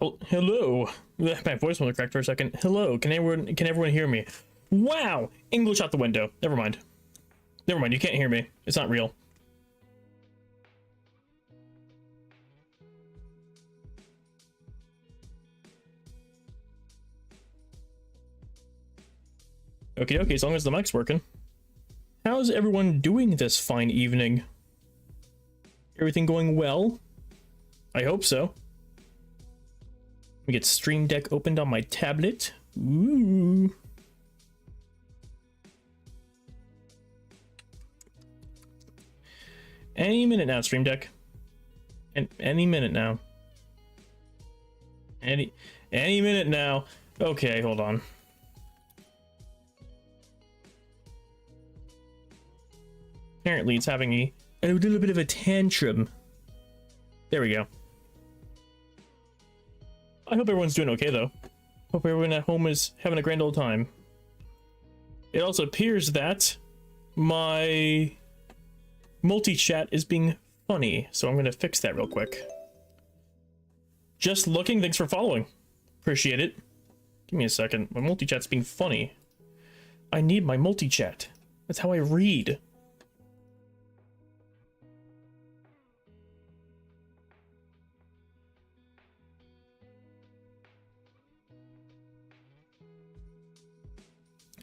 Oh, hello. My voice went cracked for a second. Hello. Can everyone hear me? Wow. English out the window. Never mind. Never mind. You can't hear me. It's not real. Okay, okay, as long as the mic's working. How's everyone doing this fine evening? Everything going well? I hope so. Let me get Stream Deck opened on my tablet. Ooh. Any minute now, Stream Deck. And any minute now. Any minute now. Okay, hold on. Apparently it's having a little bit of a tantrum. There we go. I hope everyone's doing okay though. Hope everyone at home is having a grand old time. It also appears that my multi-chat is being funny, so I'm gonna fix that real quick. Just looking, thanks for following. Appreciate it. Give me a second. My multi-chat's being funny. I need my multi-chat. That's how I read.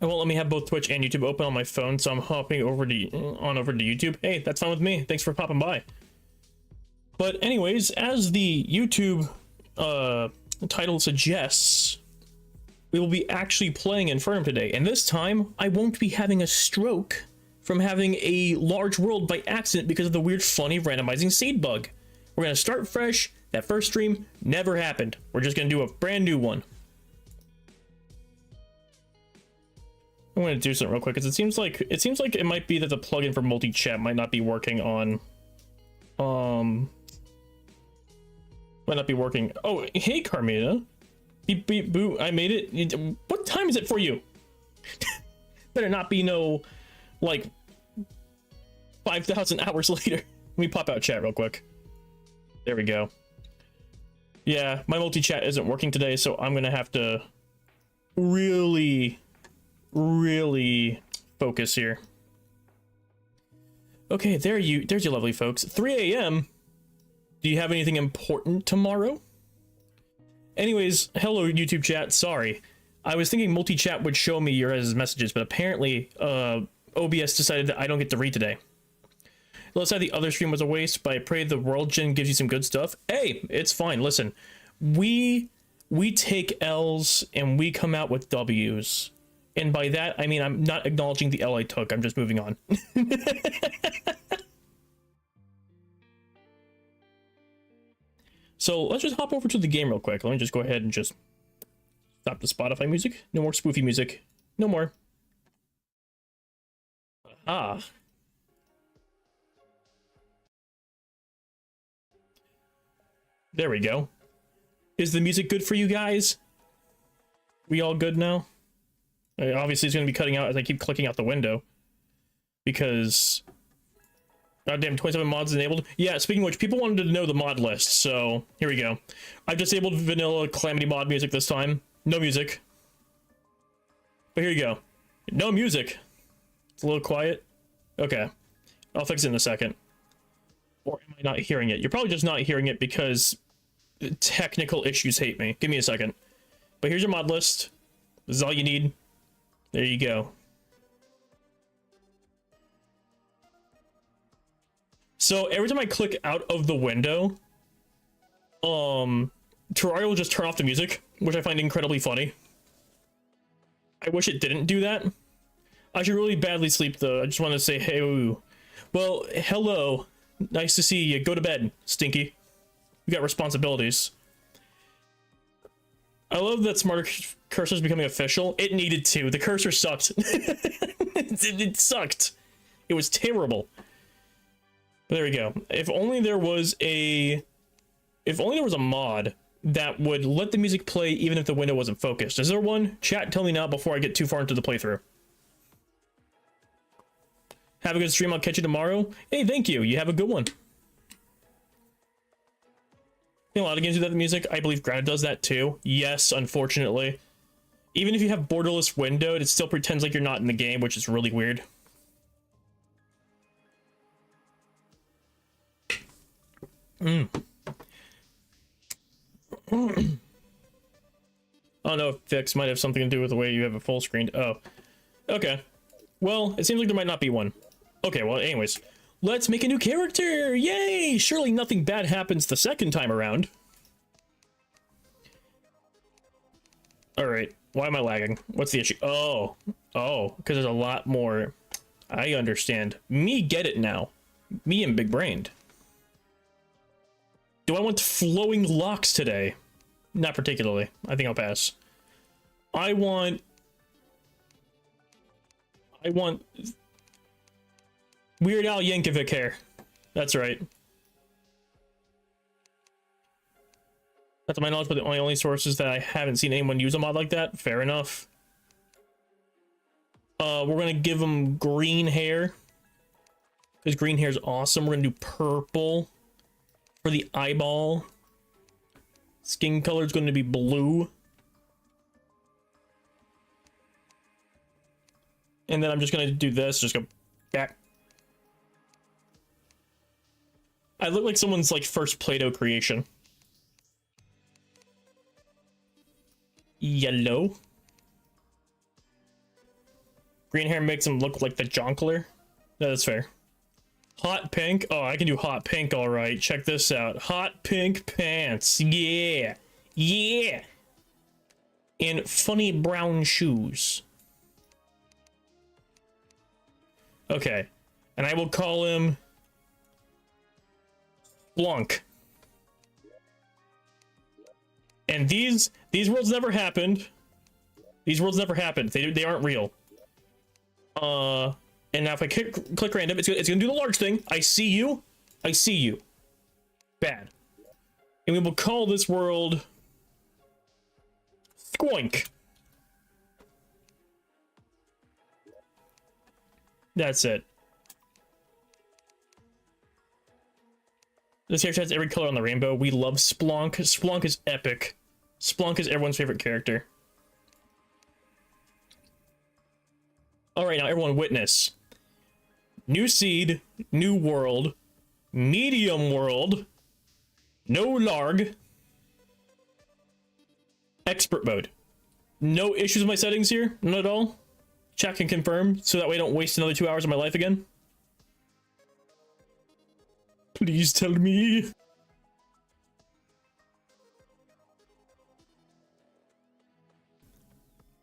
It won't let me have both Twitch and YouTube open on my phone, so I'm hopping over to YouTube. Hey, that's fine with me. Thanks for popping by. But anyways, as the YouTube title suggests, we will be actually playing Infernum today, and this time I won't be having a stroke from having a large world by accident because of the weird funny randomizing seed bug. We're gonna start fresh. That first stream never happened. We're just gonna do a brand new one. I'm going to do something real quick because it seems like it might be that the plugin for multi-chat might not be working on might not be working. Oh, hey Carmina. Beep beep boo, I made it. What time is it for you? Better not be no like 5,000 hours later. Let me pop out chat real quick. There we go. Yeah, my multi-chat isn't working today, so I'm gonna have to really focus here. Okay, there's your lovely folks. 3 a.m. Do you have anything important tomorrow? Anyways, hello YouTube chat. Sorry, I was thinking multi-chat would show me your guys' messages, but apparently OBS decided that I don't get to read today. Let's say the other stream was a waste, but I pray the world gen gives you some good stuff. Hey, it's fine. Listen, we take L's and we come out with W's. And by that, I mean, I'm not acknowledging the L I took. I'm just moving on. So let's just hop over to the game real quick. Let me just go ahead and just stop the Spotify music. No more spoofy music. No more. Ah. There we go. Is the music good for you guys? We all good now? Obviously, it's going to be cutting out as I keep clicking out the window. Because... Goddamn, 27 mods enabled. Yeah, speaking of which, people wanted to know the mod list, so here we go. I've disabled vanilla Calamity mod music this time. No music. But here you go. No music. It's a little quiet. Okay. I'll fix it in a second. Or am I not hearing it? You're probably just not hearing it because technical issues hate me. Give me a second. But here's your mod list. This is all you need. There you go. So every time I click out of the window, Terraria will just turn off the music, which I find incredibly funny. I wish it didn't do that. I should really badly sleep though. I just want to say hey. Ooh. Well, hello. Nice to see you. Go to bed, Stinky. You got responsibilities. I love that smarter cursor's becoming official. It needed to. The cursor sucked. it sucked. It was terrible. But there we go. If only there was a mod that would let the music play even if the window wasn't focused. Is there one? Chat, tell me now before I get too far into the playthrough. Have a good stream. I'll catch you tomorrow. Hey, thank you. You have a good one. You know, a lot of games do that with music. I believe Grounded does that too. Yes, unfortunately. Even if you have borderless windowed, it still pretends like you're not in the game, which is really weird. Oh no, Fix might have something to do with the way you have a full screen. Oh, okay. Well, it seems like there might not be one. Okay, well, anyways. Let's make a new character! Yay! Surely nothing bad happens the second time around. Alright, why am I lagging? What's the issue? Oh, because there's a lot more. I understand. Me get it now. Me and big brained. Do I want flowing locks today? Not particularly. I think I'll pass. I want Weird Al Yankovic hair. That's right. That's to my knowledge, but the only sources that I haven't seen anyone use a mod like that. Fair enough. We're gonna give him green hair, because green hair is awesome. We're gonna do purple for the eyeball. Skin color is going to be blue. And then I'm just gonna do this. Just go back. I look like someone's like first Play-Doh creation. Yellow. Green hair makes him look like the Jonkler. No, that's fair. Hot pink. Oh, I can do hot pink, all right. Check this out. Hot pink pants. Yeah. Yeah. And funny brown shoes. Okay. And I will call him Blanc. And these worlds never happened. These worlds never happened. They aren't real. And now if I click random, it's gonna do the large thing. I see you. I see you. Bad. And we will call this world Squoink. That's it. This character has every color on the rainbow. We love Splonk. Splonk is epic. Splonk is everyone's favorite character. Alright, now everyone witness. New seed, new world, medium world, no larg, expert mode. No issues with my settings here? None at all? Check and confirm, so that way I don't waste another 2 hours of my life again. Please tell me.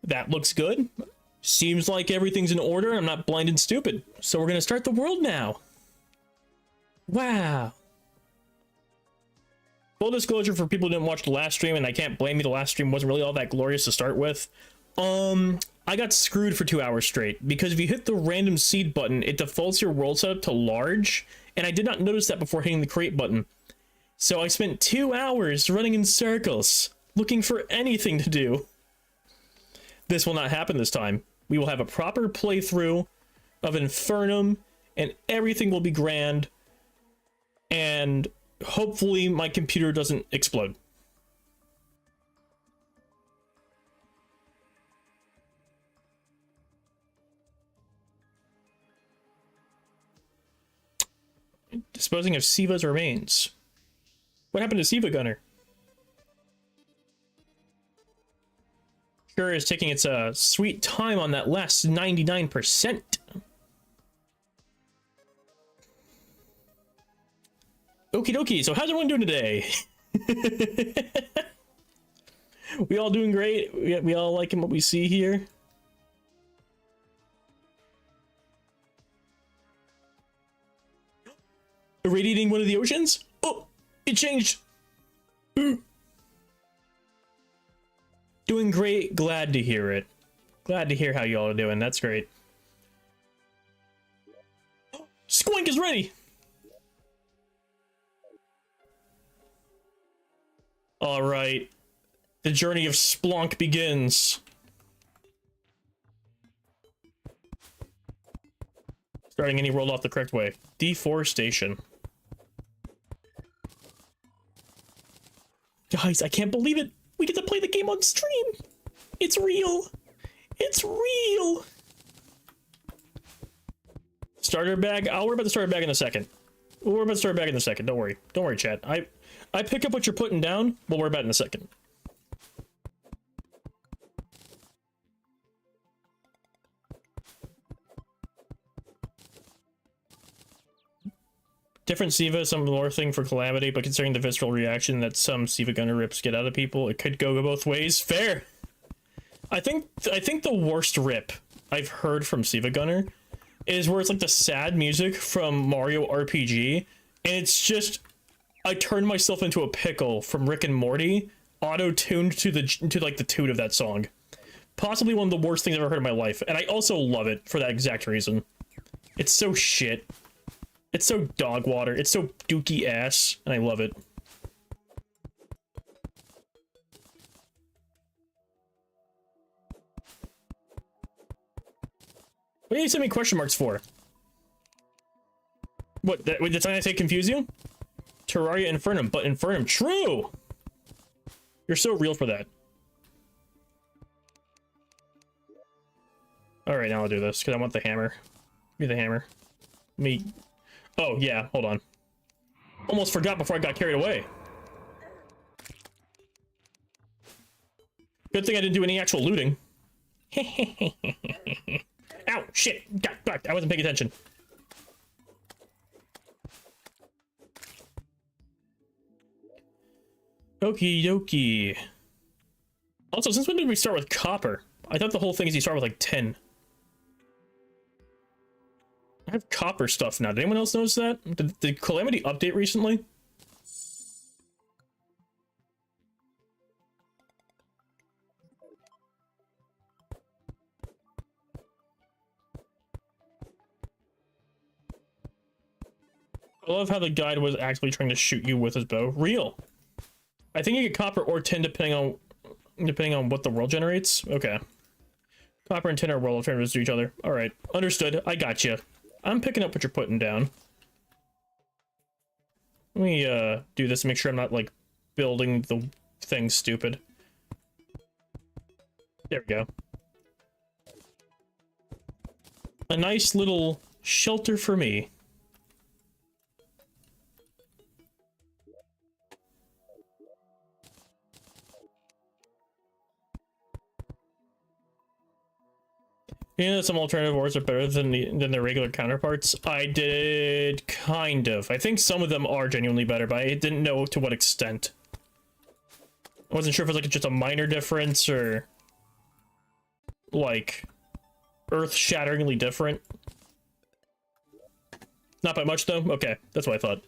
That looks good. Seems like everything's in order. I'm not blind and stupid. So we're gonna start the world now. Wow. Full disclosure for people who didn't watch the last stream, and I can't blame you, the last stream wasn't really all that glorious to start with. I got screwed for 2 hours straight, because if you hit the random seed button, it defaults your world setup to large, and I did not notice that before hitting the create button. So I spent 2 hours running in circles, looking for anything to do. This will not happen this time. We will have a proper playthrough of Infernum, and everything will be grand, and hopefully my computer doesn't explode. Disposing of Siva's remains. What happened to Siva Gunner? Sure is taking its sweet time on that last 99%. Okie dokie, so how's everyone doing today? We all doing great? We all liking what we see here? Irradiating one of the oceans? Oh, it changed. Doing great. Glad to hear it. Glad to hear how y'all are doing. That's great. Squink is ready. All right. The journey of Splonk begins. Starting any rolled off the correct way. Deforestation. Guys, I can't believe it. We get to play the game on stream. It's real. It's real. Starter bag. I'll worry about the starter bag in a second. We'll worry about the starter bag in a second. Don't worry. Don't worry, chat. I pick up what you're putting down. We'll worry about it in a second. Different Siva, some lore thing for Calamity, but considering the visceral reaction that some Siva Gunner rips get out of people, it could go both ways. Fair. I think the worst rip I've heard from Siva Gunner is where it's like the sad music from Mario RPG, and it's just I turned myself into a pickle from Rick and Morty, auto-tuned to like the tune of that song. Possibly one of the worst things I've ever heard in my life, and I also love it for that exact reason. It's so shit. It's so dog water. It's so dookie ass, and I love it. What do you send me question marks for? What, did something I say confuse you? Terraria Infernum, but Infernum, true! You're so real for that. Alright, now I'll do this, because I want the hammer. Give me the hammer. Me. Oh, yeah, hold on. Almost forgot before I got carried away. Good thing I didn't do any actual looting. Ow, shit! God, I wasn't paying attention. Okie dokie. Also, since when did we start with copper? I thought the whole thing is you start with like 10. I have copper stuff now. Did anyone else notice that? Did Calamity update recently? I love how the guide was actually trying to shoot you with his bow. Real. I think you get copper or tin depending on what the world generates. Okay. Copper and tin are world alternatives to each other. All right, understood. I got you. I'm picking up what you're putting down. Let me do this to make sure I'm not like building the thing stupid. There we go. A nice little shelter for me. You know, some alternative wars are better than their regular counterparts. I did kind of. I think some of them are genuinely better, but I didn't know to what extent. I wasn't sure if it was like just a minor difference or like earth-shatteringly different. Not by much though. Okay, that's what I thought.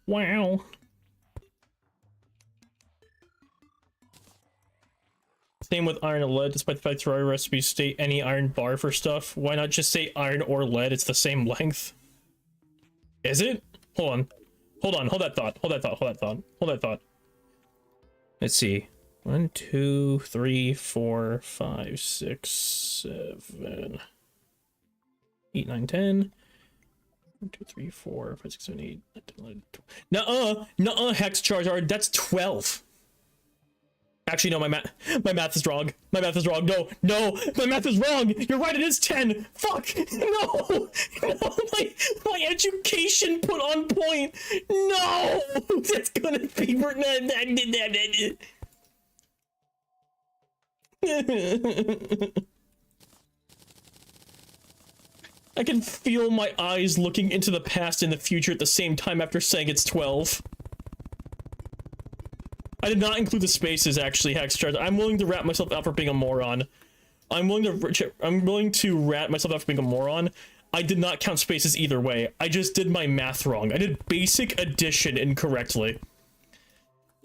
Wow. Same with iron and lead, despite the fact Terraria recipes state any iron bar for stuff. Why not just say iron or lead? It's the same length. Is it? Hold on. Hold that thought. Let's see. 1, 2, 3, 4, 5, 6, 7, 8, 9, 10. 1, 2, 3, 4, 5, 6, 7, 8, 9, 10, 11, 12. Nuh-uh, Hex Charizard, that's 12. Actually, no, my math is wrong. My math is wrong. No, my math is wrong. You're right, it is 10. Fuck. No, my education put on point. No, that's gonna be. I can feel my eyes looking into the past and the future at the same time after saying it's 12. I did not include the spaces, actually, Hex Charge. I'm willing to rat myself out for being a moron. I'm willing to rat myself out for being a moron. I did not count spaces either way. I just did my math wrong. I did basic addition incorrectly.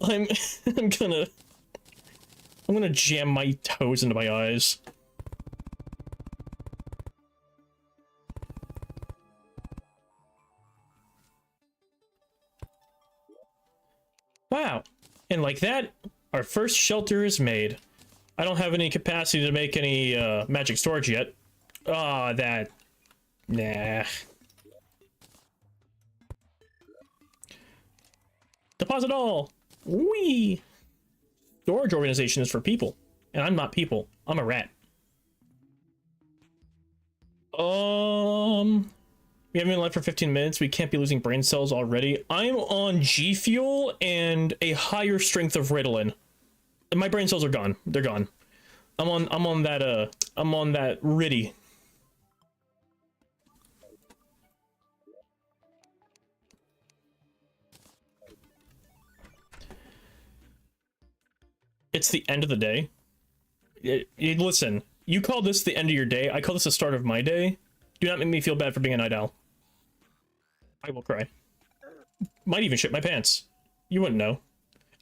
I'm gonna jam my toes into my eyes. Wow. And like that, our first shelter is made. I don't have any capacity to make any magic storage yet. Nah. Deposit all. Wee. Storage organization is for people, and I'm not people. I'm a rat. We haven't been live for 15 minutes. We can't be losing brain cells already. I'm on G Fuel and a higher strength of Ritalin. And my brain cells are gone. They're gone. I'm on that Ritty. It's the end of the day. Listen, you call this the end of your day. I call this the start of my day. Do not make me feel bad for being a night owl. I will cry. Might even shit my pants. You wouldn't know.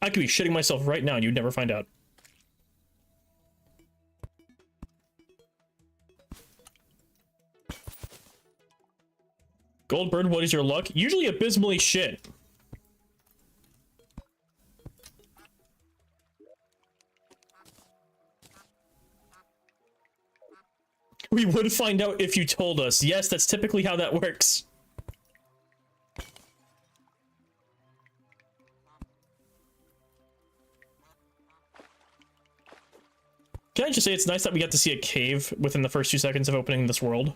I could be shitting myself right now and you'd never find out. Goldbird, what is your luck? Usually abysmally shit. We would find out if you told us. Yes, that's typically how that works. Can I just say it's nice that we got to see a cave within the first 2 seconds of opening this world?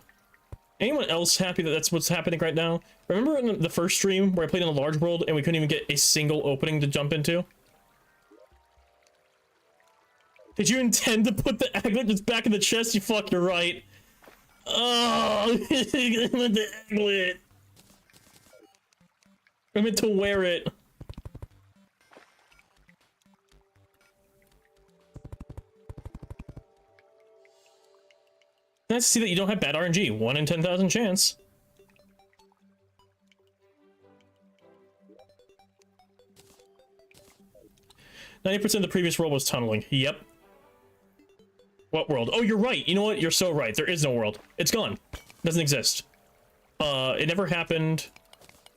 Anyone else happy that that's what's happening right now? Remember in the first stream where I played in the large world and we couldn't even get a single opening to jump into? Did you intend to put the aglet just back in the chest? You fucking right. Oh, I meant the aglet. I meant to wear it. Nice to see that you don't have bad RNG. 1 in 10,000 chance. %of the previous world was tunneling. Yep. What world? Oh, you're right. You know what? You're so right. There is no world. It's gone. It doesn't exist. It never happened.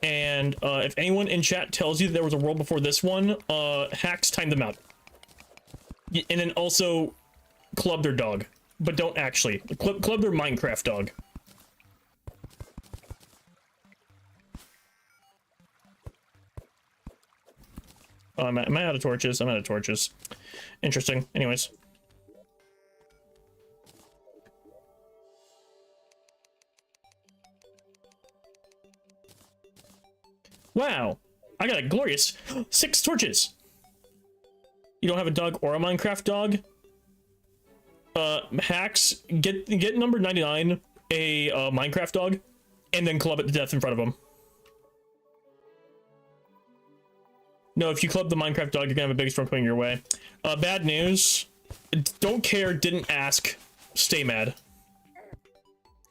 And if anyone in chat tells you there was a world before this one, hacks time them out. And then also club their dog. But don't actually. Club their Minecraft dog. Am I out of torches? I'm out of torches. Interesting. Anyways. Wow. I got a glorious 6 torches. You don't have a dog or a Minecraft dog? Hacks, get number 99, a Minecraft dog, and then club it to death in front of him. No, if you club the Minecraft dog, you're gonna have a big storm coming your way. Bad news. Don't care, didn't ask. Stay mad.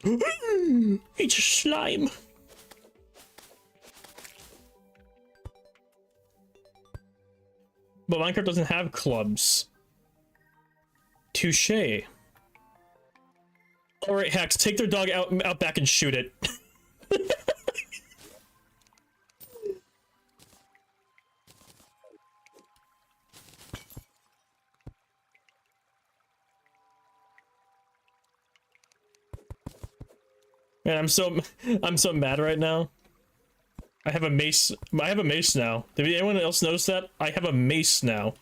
It's a slime. But Minecraft doesn't have clubs. Touché. Alright, hacks, take their dog out back and shoot it. Man, I'm so mad right now. I have a mace now. Did anyone else notice that? I have a mace now.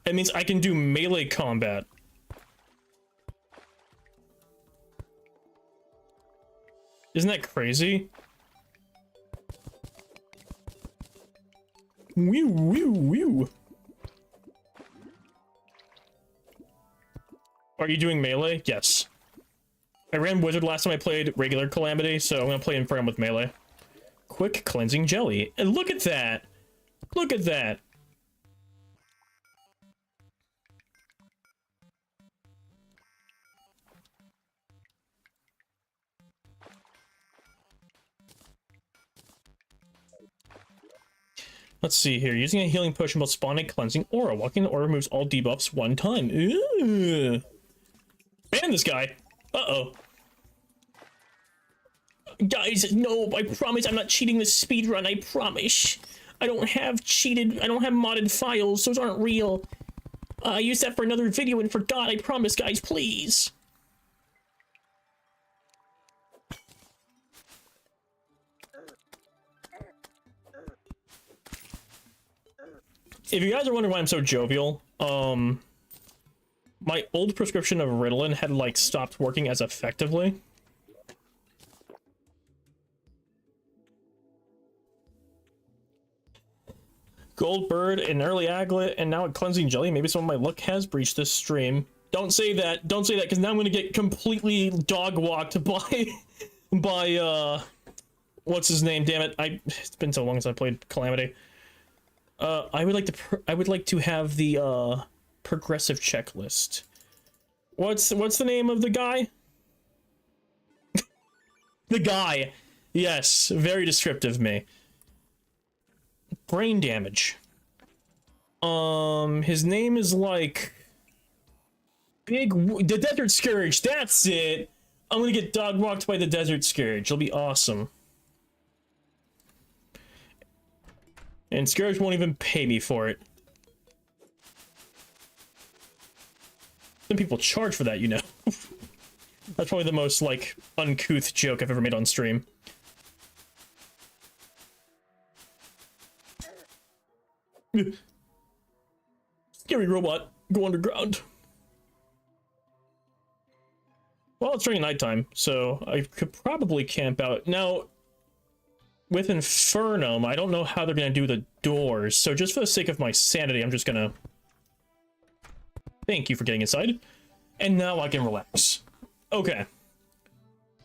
It means I can do melee combat. Isn't that crazy? Whew, whew, whew. Are you doing melee? Yes. I ran wizard last time I played regular Calamity, so I'm gonna play Infernum with melee. Quick cleansing jelly. And look at that! Look at that! Let's see here. Using a healing potion will spawn a cleansing aura. Walking the aura removes all debuffs 1 time. Ooh. Ban this guy! Uh-oh. Guys, no, I promise I'm not cheating this speedrun, I promise. I don't have modded files, those aren't real. I used that for another video and forgot, I promise, guys, please. if you guys are wondering why I'm so jovial, my old prescription of Ritalin had, like, stopped working as effectively. Gold bird, an early aglet, and now a cleansing jelly. Maybe some of my luck has breached this stream. Don't say that. Don't say that, because now I'm going to get completely dog-walked by, what's his name? Damn it. It's been so long since I played Calamity. I would like to have the, progressive checklist. What's the name of the guy? The guy. Yes, very descriptive, me. Brain damage. His name is like the Desert Scourge. That's it. I'm gonna get dog walked by the Desert Scourge. It'll be awesome. And Scourge won't even pay me for it. Some people charge for that, you know. That's probably the most, like, uncouth joke I've ever made on stream. Scary robot, go underground. Well, it's during nighttime, so I could probably camp out. Now, with Infernum, I don't know how they're going to do the doors, so just for the sake of my sanity, I'm just going to... Thank you for getting inside. And now I can relax. Okay.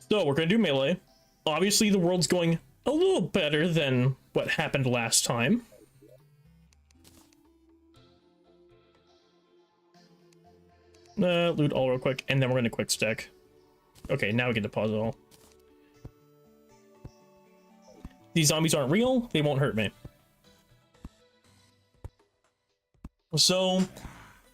So, we're going to do melee. Obviously, the world's going a little better than what happened last time. Loot all real quick, and then we're going to quick stack. Okay, now we get to pause it all. These zombies aren't real. They won't hurt me. So...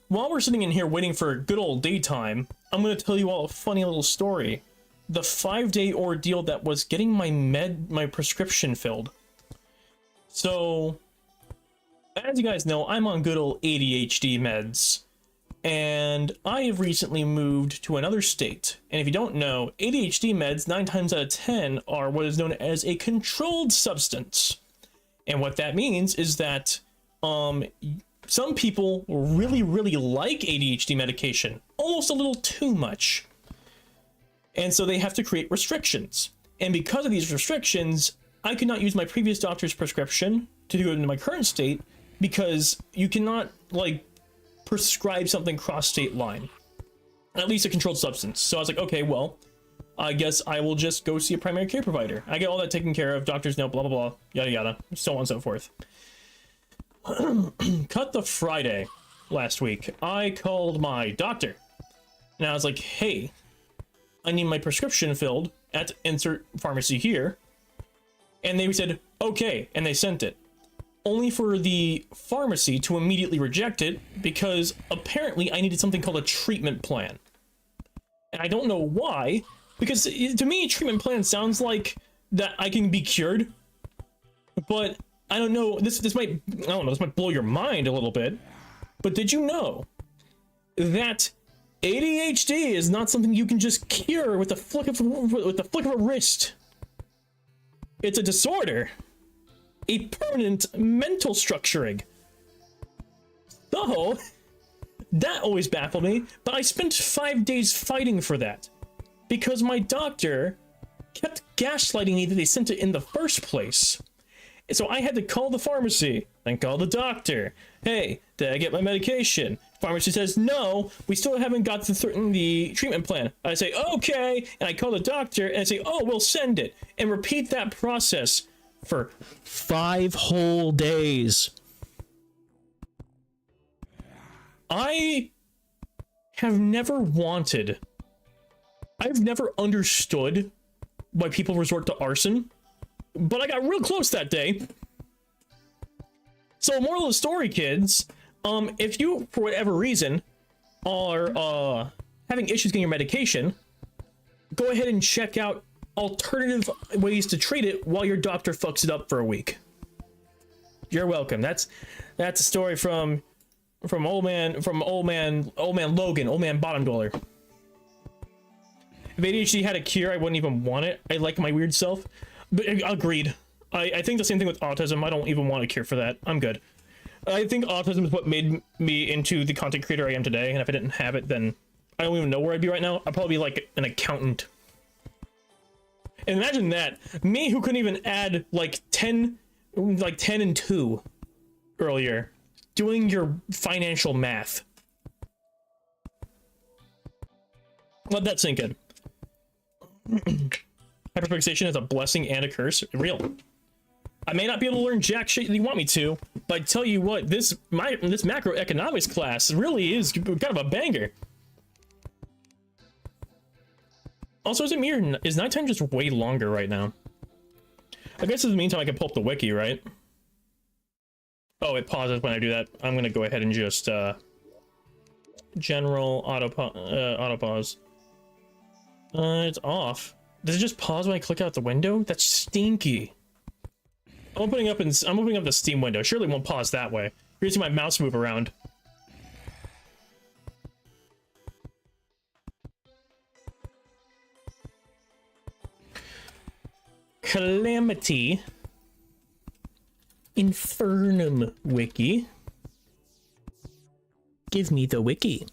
while we're sitting in here waiting for good old daytime, I'm going to tell you all a funny little story. The 5-day ordeal that was getting my prescription filled. So, as you guys know, I'm on good old ADHD meds. And I have recently moved to another state. And if you don't know, ADHD meds, 9 times out of 10, are what is known as a controlled substance. And what that means is that, some people really, really like ADHD medication, almost a little too much. And so they have to create restrictions. And because of these restrictions, I could not use my previous doctor's prescription to do it in my current state, because you cannot, like, prescribe something cross-state line. At least a controlled substance. So I was like, okay, well, I guess I will just go see a primary care provider. I get all that taken care of, doctor's note, blah, blah, blah, yada, yada, so on and so forth. Cut the Friday last week. I called my doctor and I was like, hey, I need my prescription filled at insert pharmacy here. And they said, okay, and they sent it. Only for the pharmacy to immediately reject it because apparently I needed something called a treatment plan. And I don't know why, because to me, a treatment plan sounds like that I can be cured. But I don't know, this might, I don't know, this might blow your mind a little bit, but did you know that ADHD is not something you can just cure with the flick of a wrist? It's a disorder, a permanent mental structuring. So, that always baffled me, but I spent 5 days fighting for that, because my doctor kept gaslighting me that they sent it in the first place. So I had to call the pharmacy, then call the doctor. Hey, did I get my medication? Pharmacy says, no, we still haven't got the treatment plan. I say, okay, and I call the doctor, and I say, oh, we'll send it. And repeat that process for 5 whole days. I've never understood why people resort to arson. But I got real close that day. So, moral of the story, kids, if you, for whatever reason, are having issues getting your medication, go ahead and check out alternative ways to treat it while your doctor fucks it up for a week. You're welcome. That's a story from old man Logan, old man bottom dweller. If ADHD had a cure, I wouldn't even want it. I like my weird self. But agreed. I think the same thing with autism. I don't even want a cure for that. I'm good. I think autism is what made me into the content creator I am today, and if I didn't have it, then I don't even know where I'd be right now. I'd probably be like an accountant. And imagine that, me who couldn't even add like 10 and 2 earlier, doing your financial math. Let that sink in. Hyperfixation is a blessing and a curse. Real. I may not be able to learn jack shit you want me to, but I tell you what, this macroeconomics class really is kind of a banger. Also, is nighttime just way longer right now? I guess in the meantime I can pull up the wiki, right? Oh, it pauses when I do that. I'm gonna go ahead and just general auto pause. It's off. Does it just pause when I click out the window? That's stinky. I'm opening up the Steam window. Surely it won't pause that way. You're using my mouse move around. Calamity. Infernum wiki. Give me the wiki.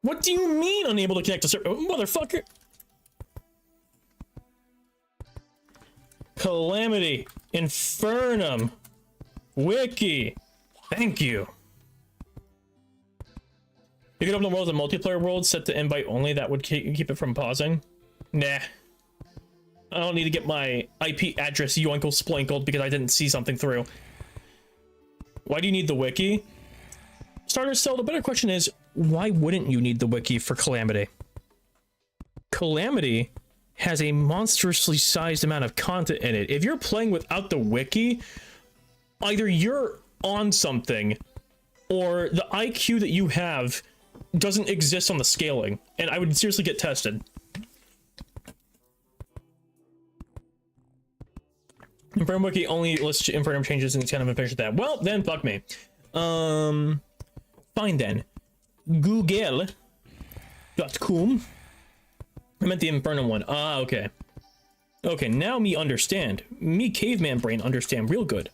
What do you mean unable to connect to server? Motherfucker! Calamity. Infernum. Wiki. Thank you. You could open the world as a multiplayer world set to invite only. That would keep it from pausing. Nah. I don't need to get my IP address yoinkle splinkled because I didn't see something through. Why do you need the wiki? Starter Cell, the better question is, why wouldn't you need the wiki for Calamity? Calamity has a monstrously sized amount of content in it. If you're playing without the wiki, either you're on something or the IQ that you have doesn't exist on the scaling, and I would seriously get tested. Infernum wiki only lists Infernum changes and it's kind of impatient that. Well, then fuck me. Fine then. Google.com. I meant the Infernum one. Ah, okay. Okay, now me understand. Me caveman brain understand real good.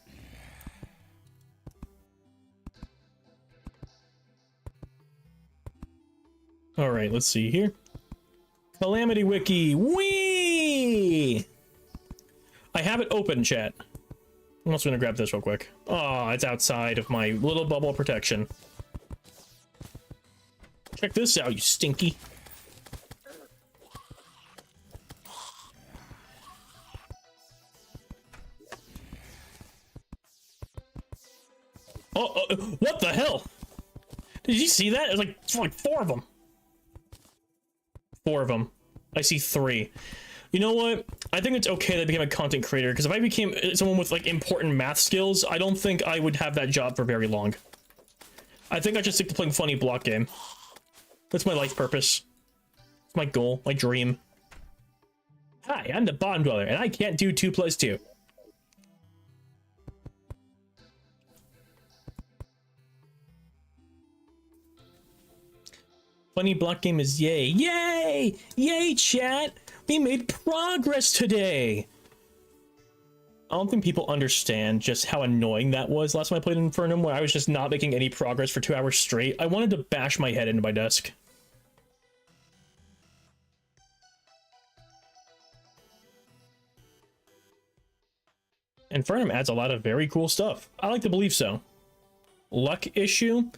All right, let's see here. Calamity wiki. Wee! I have it open, chat. I'm also gonna grab this real quick. Oh, it's outside of my little bubble of protection. Check this out, you stinky. Oh, what the hell? Did you see that? It's like 4 of them. 4 of them. I see 3. You know what? I think it's okay that I became a content creator, because if I became someone with like important math skills, I don't think I would have that job for very long. I think I should stick to playing funny block game. That's my life purpose. It's my goal, my dream. Hi, I'm the Bond Dweller, and I can't do 2 + 2. Funny block game is yay. Yay! Yay, chat! We made progress today! I don't think people understand just how annoying that was last time I played Infernum, where I was just not making any progress for 2 hours straight. I wanted to bash my head into my desk. Infernum adds a lot of very cool stuff. I like to believe so. Luck issue?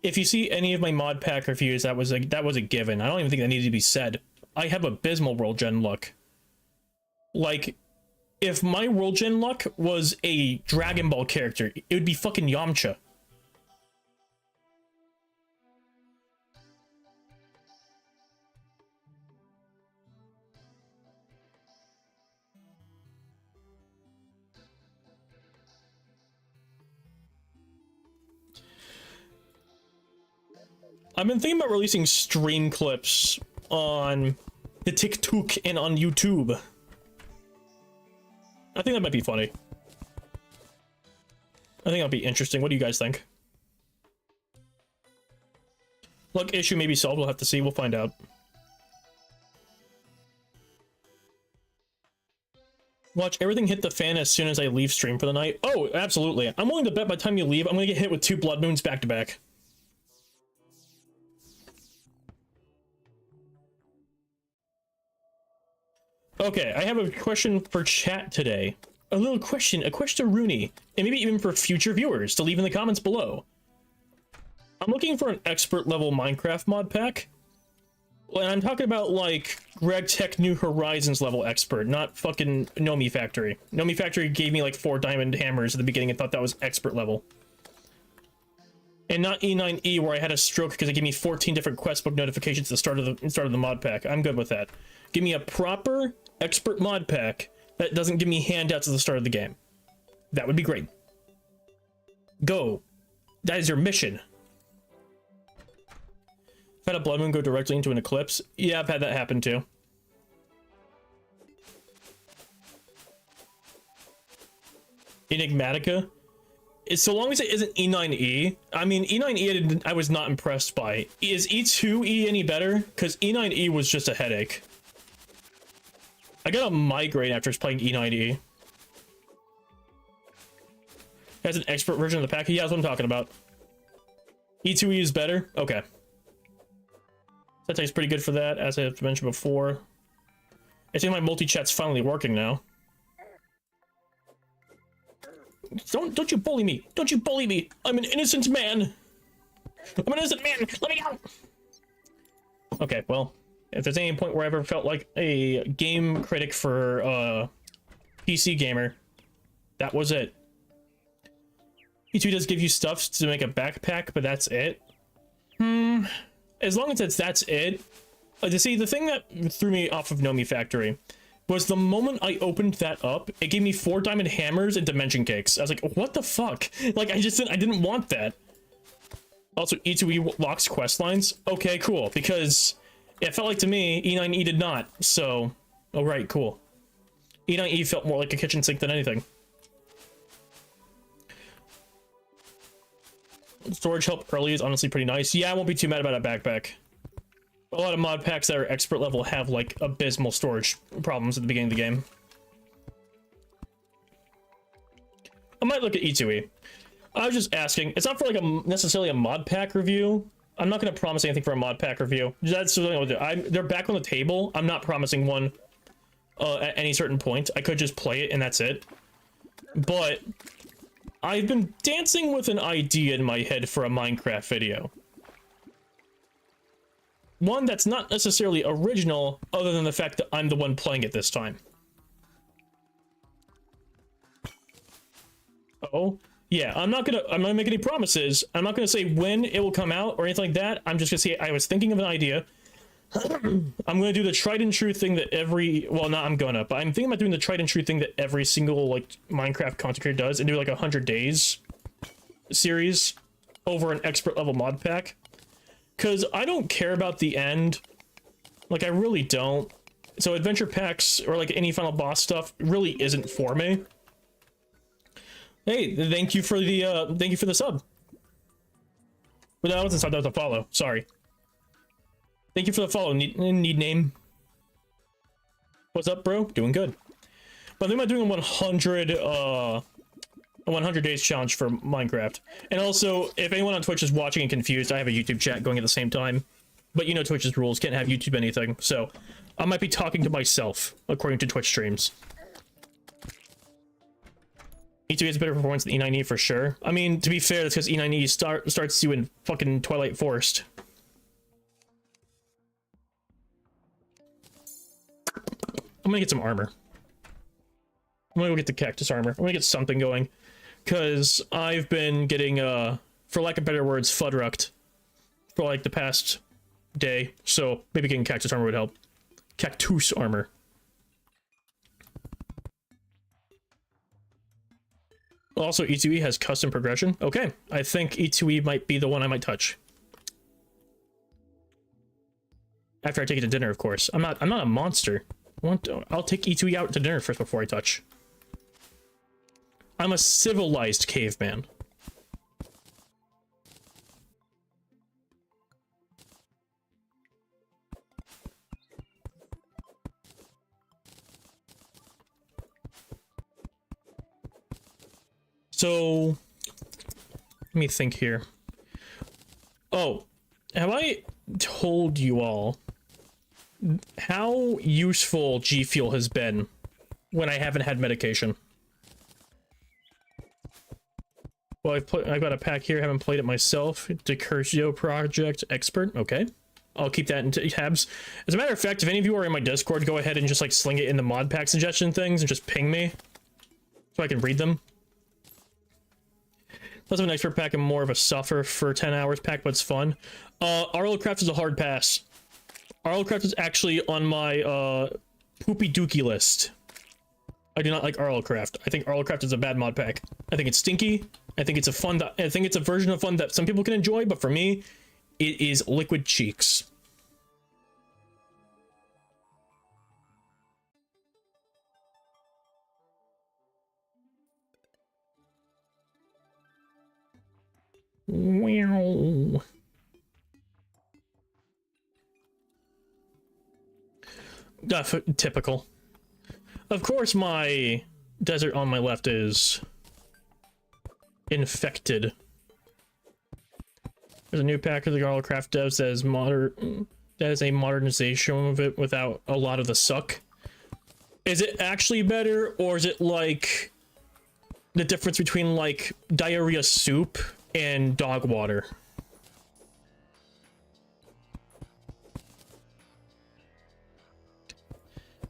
If you see any of my mod pack reviews, that was a given. I don't even think that needed to be said. I have abysmal world gen luck. Like, if my world gen luck was a Dragon Ball character, it would be fucking Yamcha. I've been thinking about releasing stream clips on the TikTok and on YouTube. I think that might be funny. I think that'll be interesting. What do you guys think? Luck issue may be solved. We'll have to see. We'll find out. Watch everything hit the fan as soon as I leave stream for the night. Oh, absolutely. I'm willing to bet by the time you leave, I'm gonna get hit with 2 blood moons back to back. Okay, I have a question for chat today. A little question, a question to Rooney, and maybe even for future viewers to leave in the comments below. I'm looking for an expert level Minecraft mod pack. And I'm talking about like Greg Tech New Horizons level expert, not fucking Nomi Factory. Nomi Factory gave me like 4 diamond hammers at the beginning and thought that was expert level. And not E9E where I had a stroke because it gave me 14 different quest book notifications at the start of the mod pack. I'm good with that. Give me a proper expert mod pack that doesn't give me handouts at the start of the game. That would be great. Go. That is your mission. I've had a blood moon go directly into an eclipse. Yeah, I've had that happen too. Enigmatica. So long as it isn't E9E. I mean, E9E I was not impressed by. Is E2E any better? Because E9E was just a headache. I got a migraine after playing E9E. Has an expert version of the pack. Yeah, that's what I'm talking about. E2E is better? Okay. That tastes pretty good for that, as I have mentioned before. I think my multi-chat's finally working now. Don't you bully me! Don't you bully me! I'm an innocent man! I'm an innocent man! Let me out! Okay, well, if there's any point where I ever felt like a game critic for PC gamer, that was it. E2 does give you stuff to make a backpack, but that's it. As long as that's it. You see, the thing that threw me off of Nomi Factory was the moment I opened that up, it gave me 4 diamond hammers and dimension cakes. I was like, what the fuck? Like, I didn't want that. Also, E2E locks quest lines. Okay, cool, because it felt like to me, E9E did not. So, oh right, cool. E9E felt more like a kitchen sink than anything. Storage help early is honestly pretty nice. Yeah, I won't be too mad about a backpack. A lot of mod packs that are expert level have like abysmal storage problems at the beginning of the game. I might look at E2E. I was just asking. It's not for like necessarily a mod pack review. I'm not going to promise anything for a mod pack review. That's something I'll do. They're back on the table. I'm not promising one at any certain point. I could just play it and that's it. But I've been dancing with an idea in my head for a Minecraft video. One that's not necessarily original, other than the fact that I'm the one playing it this time. Oh, yeah, I'm not gonna make any promises. I'm not gonna say when it will come out or anything like that. I'm just gonna say I was thinking of an idea. I'm gonna do the tried and true thing that but I'm thinking about doing the tried and true thing that every single like Minecraft content creator does and do like 100 days series over an expert level mod pack. Cause I don't care about the end. Like I really don't. So adventure packs or like any final boss stuff really isn't for me. Hey, thank you for the sub. But that wasn't sub, that was a follow. Sorry. Thank you for the follow, need name. What's up, bro? Doing good. But I think I'm doing a 100 days challenge for Minecraft. And also, if anyone on Twitch is watching and confused, I have a YouTube chat going at the same time. But you know Twitch's rules, can't have YouTube anything. So, I might be talking to myself, according to Twitch streams. E2E has better performance than E9E for sure. I mean, to be fair, that's because E9E starts you in fucking Twilight Forest. I'm gonna get some armor. I'm gonna go get the cactus armor. I'm gonna get something going. Because I've been getting, for lack of better words, fudrucked for like the past day. So maybe getting cactus armor would help. Cactus armor. Also, E2E has custom progression. Okay, I think E2E might be the one I might touch. After I take it to dinner, of course. I'm not a monster. I'll take E2E out to dinner first before I touch. I'm a civilized caveman. So, let me think here. Oh, have I told you all how useful G Fuel has been when I haven't had medication? Well, I've got a pack here, haven't played it myself. Terraria Project Expert, okay. I'll keep that in tabs. As a matter of fact, if any of you are in my Discord, go ahead and just like sling it in the mod pack suggestion things and just ping me so I can read them. Less of an expert pack and more of a suffer for 10 hours pack, but it's fun. RLCraft is a hard pass. RLCraft is actually on my poopy dookie list. I do not like RLCraft. I think RLCraft is a bad mod pack. I think it's stinky. I think it's a fun. I think it's a version of fun that some people can enjoy, but for me, it is liquid cheeks. Wow. Typical. Of course, my desert on my left is infected. There's a new pack of the RLCraft devs that is a modernization of it without a lot of the suck. Is it actually better, or is it like the difference between like diarrhea soup and dog water?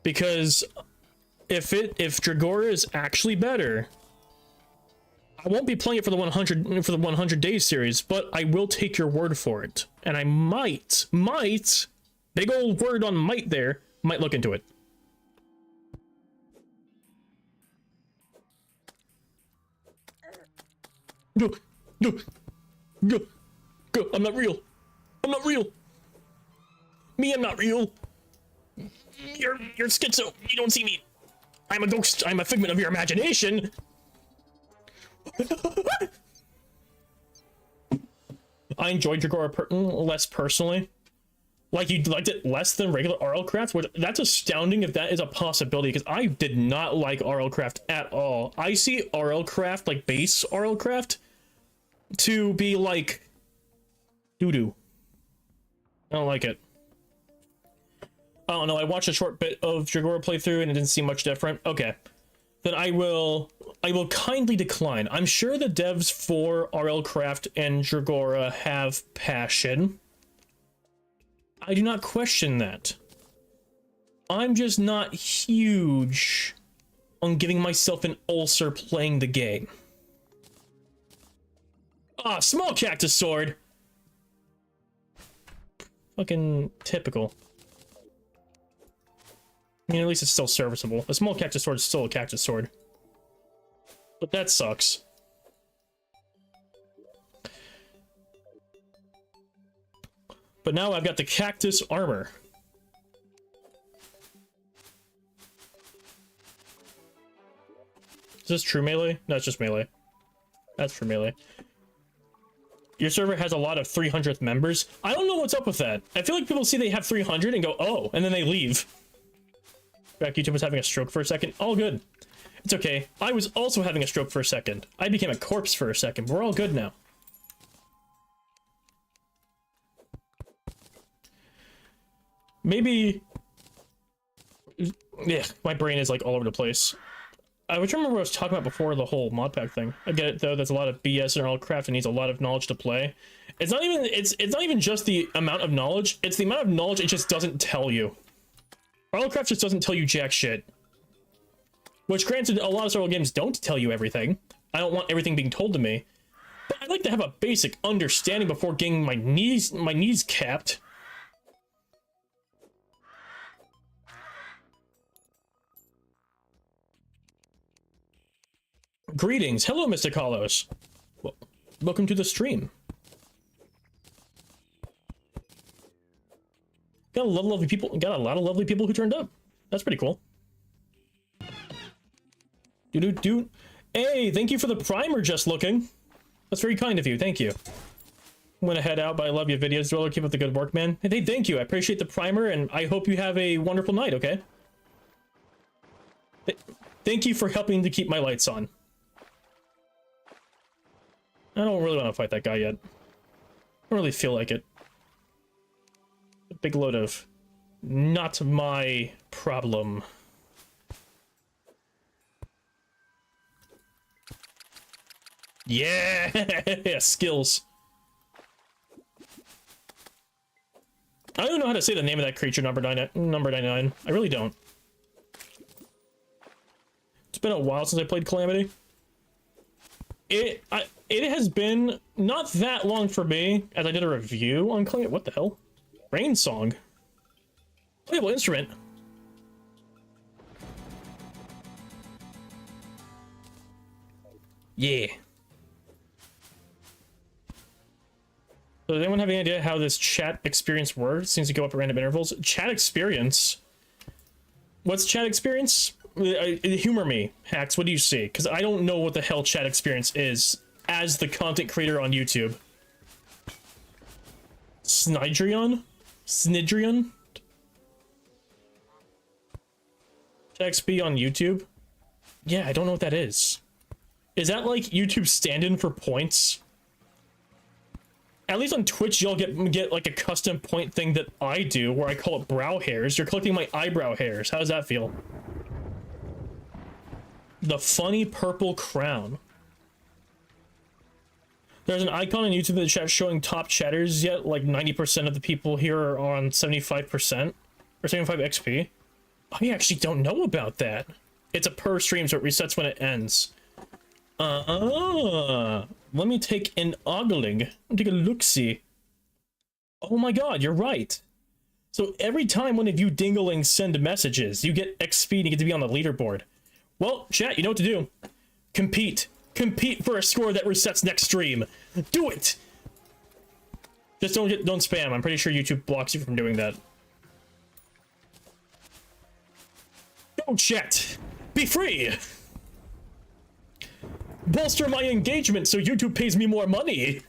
Because if Dragora is actually better, I won't be playing it for the 100 days series, but I will take your word for it, and I might, big old word on might there, might look into it. Go, go, go, go! I'm not real. I'm not real. Me, I'm not real. You're schizo. You don't see me. I'm a ghost. I'm a figment of your imagination. I enjoyed Dragora less personally. Like, you liked it less than regular RLCraft, which that's astounding if that is a possibility, because I did not like RLCraft at all. I see RLCraft, like base RLCraft, to be like doo-doo. I don't like it. I don't know, I watched a short bit of Dragora playthrough and it didn't seem much different. Okay. Then I will kindly decline. I'm sure the devs for RLCraft and Dragora have passion. I do not question that. I'm just not huge on giving myself an ulcer playing the game. Ah, small cactus sword! Fucking typical. I mean, at least it's still serviceable. A small cactus sword is still a cactus sword. But that sucks. But now I've got the cactus armor. Is this true melee? No, it's just melee. That's for melee. Your server has a lot of 300th members. I don't know what's up with that. I feel like people see they have 300 and go, oh, and then they leave. Back, YouTube was having a stroke for a second. All good. It's okay. I was also having a stroke for a second. I became a corpse for a second. We're all good now. Maybe... Yeah, my brain is like all over the place. I was remember what I was talking about before the whole mod pack thing. I get it though, there's a lot of BS in RLCraft and needs a lot of knowledge to play. It's not even just the amount of knowledge, it's the amount of knowledge it just doesn't tell you. RLCraft just doesn't tell you jack shit. Which, granted, a lot of survival games don't tell you everything. I don't want everything being told to me. But I'd like to have a basic understanding before getting my knees capped. Greetings. Hello, Mr. Carlos. Well, welcome to the stream. Got a lot of lovely people. Got a lot of lovely people who turned up. That's pretty cool. Do. Hey, thank you for the primer. Just looking. That's very kind of you. Thank you. I'm gonna head out, but I love your videos. Driller, keep up the good work, man. Hey, thank you. I appreciate the primer, and I hope you have a wonderful night. Okay. Thank you for helping to keep my lights on. don't really want to fight that guy yet. I don't really feel like it. A big load of not my problem. Yeah, skills. I don't know how to say the name of that creature, number 99. I really don't. It's been a while since I played Calamity. It has been not that long for me, as I did a review on Calamity. What the hell? Rain Song. Playable instrument. Yeah. So does anyone have any idea how this chat experience works? It seems to go up at random intervals. Chat experience? What's chat experience? Humor me, Hacks. What do you see? Because I don't know what the hell chat experience is as the content creator on YouTube. Snidrion? Snidrion? Chat XP on YouTube? Yeah, I don't know what that is. Is that like YouTube stand-in for points? At least on Twitch, y'all get like a custom point thing that I do, where I call it brow hairs. You're collecting my eyebrow hairs. How does that feel? The funny purple crown. There's an icon on YouTube in the chat showing top chatters yet. Like 90% of the people here are on 75% or 75 XP. I actually don't know about that. It's a per stream, so it resets when it ends. Let me take an ogling. Let me take a look-see. Oh my god, you're right. So every time one of you dinglings send messages, you get XP and you get to be on the leaderboard. Well, chat, you know what to do. Compete. Compete for a score that resets next stream. Do it! Just don't spam. I'm pretty sure YouTube blocks you from doing that. Go, chat! Be free! Bolster my engagement so YouTube pays me more money.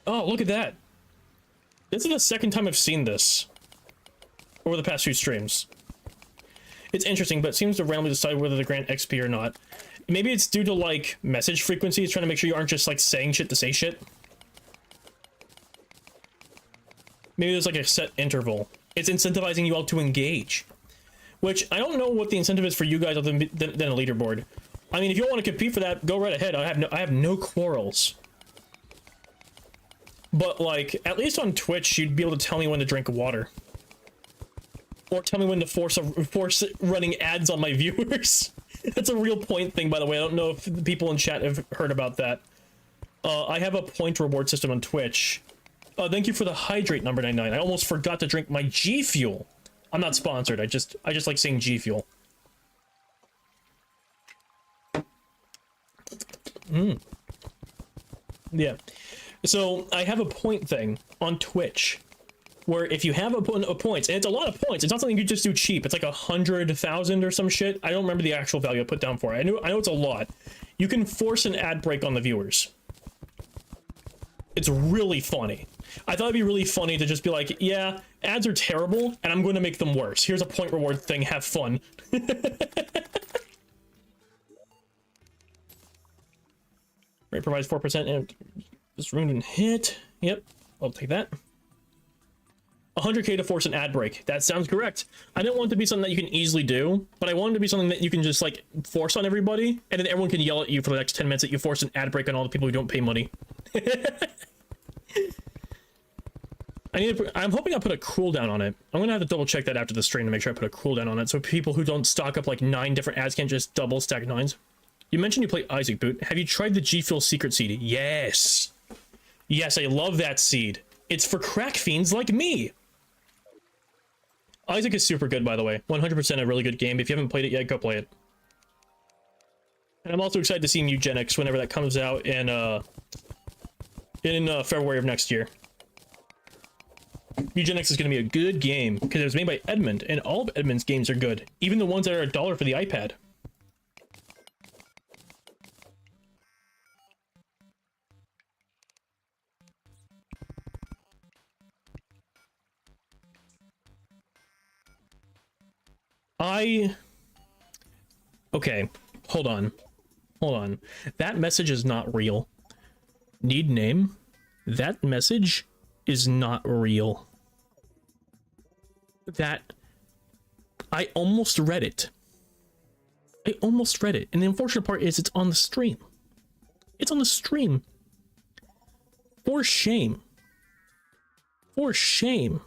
Oh, look at that. This is the second time I've seen this over the past few streams. It's interesting, but it seems to randomly decide whether to grant XP or not. Maybe it's due to like message frequency. It's trying to make sure you aren't just like saying shit to say shit. Maybe there's like a set interval. It's incentivizing you all to engage. Which, I don't know what the incentive is for you guys other than a leaderboard. I mean, if you want to compete for that, go right ahead. I have no quarrels. But, like, at least on Twitch, you'd be able to tell me when to drink water. Or tell me when to force running ads on my viewers. That's a real point thing, by the way. I don't know if the people in chat have heard about that. I have a point reward system on Twitch. Thank you for the hydrate, number 99. I almost forgot to drink my G Fuel. I'm not sponsored. I just like saying G Fuel. Yeah. So I have a point thing on Twitch where if you have a points, and it's a lot of points, it's not something you just do cheap. It's like 100,000 or some shit. I don't remember the actual value I put down for it. I know it's a lot. You can force an ad break on the viewers. It's really funny. I thought it'd be really funny to just be like, yeah, ads are terrible, and I'm going to make them worse. Here's a point reward thing, have fun. Rate provides 4% and just ruined and hit. Yep, I'll take that. 100k to force an ad break. That sounds correct. I didn't want it to be something that you can easily do, but I wanted it to be something that you can just like force on everybody, and then everyone can yell at you for the next 10 minutes that you force an ad break on all the people who don't pay money. I'm hoping I put a cooldown on it. I'm gonna have to double check that after the stream to make sure I put a cooldown on it, so people who don't stock up like 9 different ads can't just double stack 9s. You mentioned you play Isaac Boot. Have you tried the G Fuel secret seed? Yes. Yes, I love that seed. It's for crack fiends like me. Isaac is super good, by the way. 100% a really good game. If you haven't played it yet, go play it. And I'm also excited to see Eugenics whenever that comes out in February of next year. Eugenics is going to be a good game because it was made by Edmund, and all of Edmund's games are good, even the ones that are $1 for the iPad. Okay, hold on. Hold on. That message is not real. Need name? That message is not real. That... I almost read it. I almost read it. And the unfortunate part is it's on the stream. It's on the stream. For shame. For shame.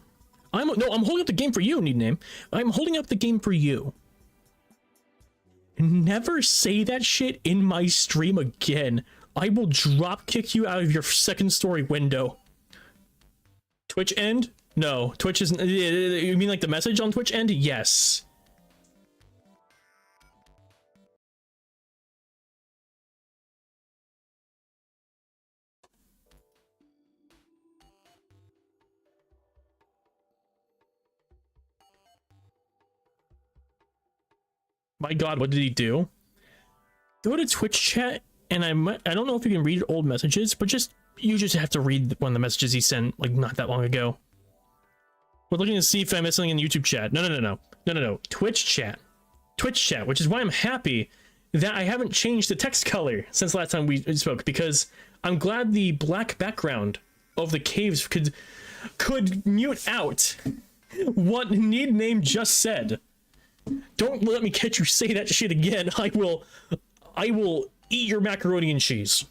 I'm holding up the game for you, Need Name. I'm holding up the game for you. Never say that shit in my stream again. I will drop kick you out of your second story window. Twitch end? No. Twitch isn't. You mean like the message on Twitch end? Yes. My god, what did he do? Go to Twitch chat, and I don't know if you can read old messages, but you just have to read one of the messages he sent, like, not that long ago. We're looking to see if I missed something in the YouTube chat. No. Twitch chat. Twitch chat, which is why I'm happy that I haven't changed the text color since last time we spoke, because I'm glad the black background of the caves could mute out what Need Name just said. Don't let me catch you say that shit again. I will eat your macaroni and cheese.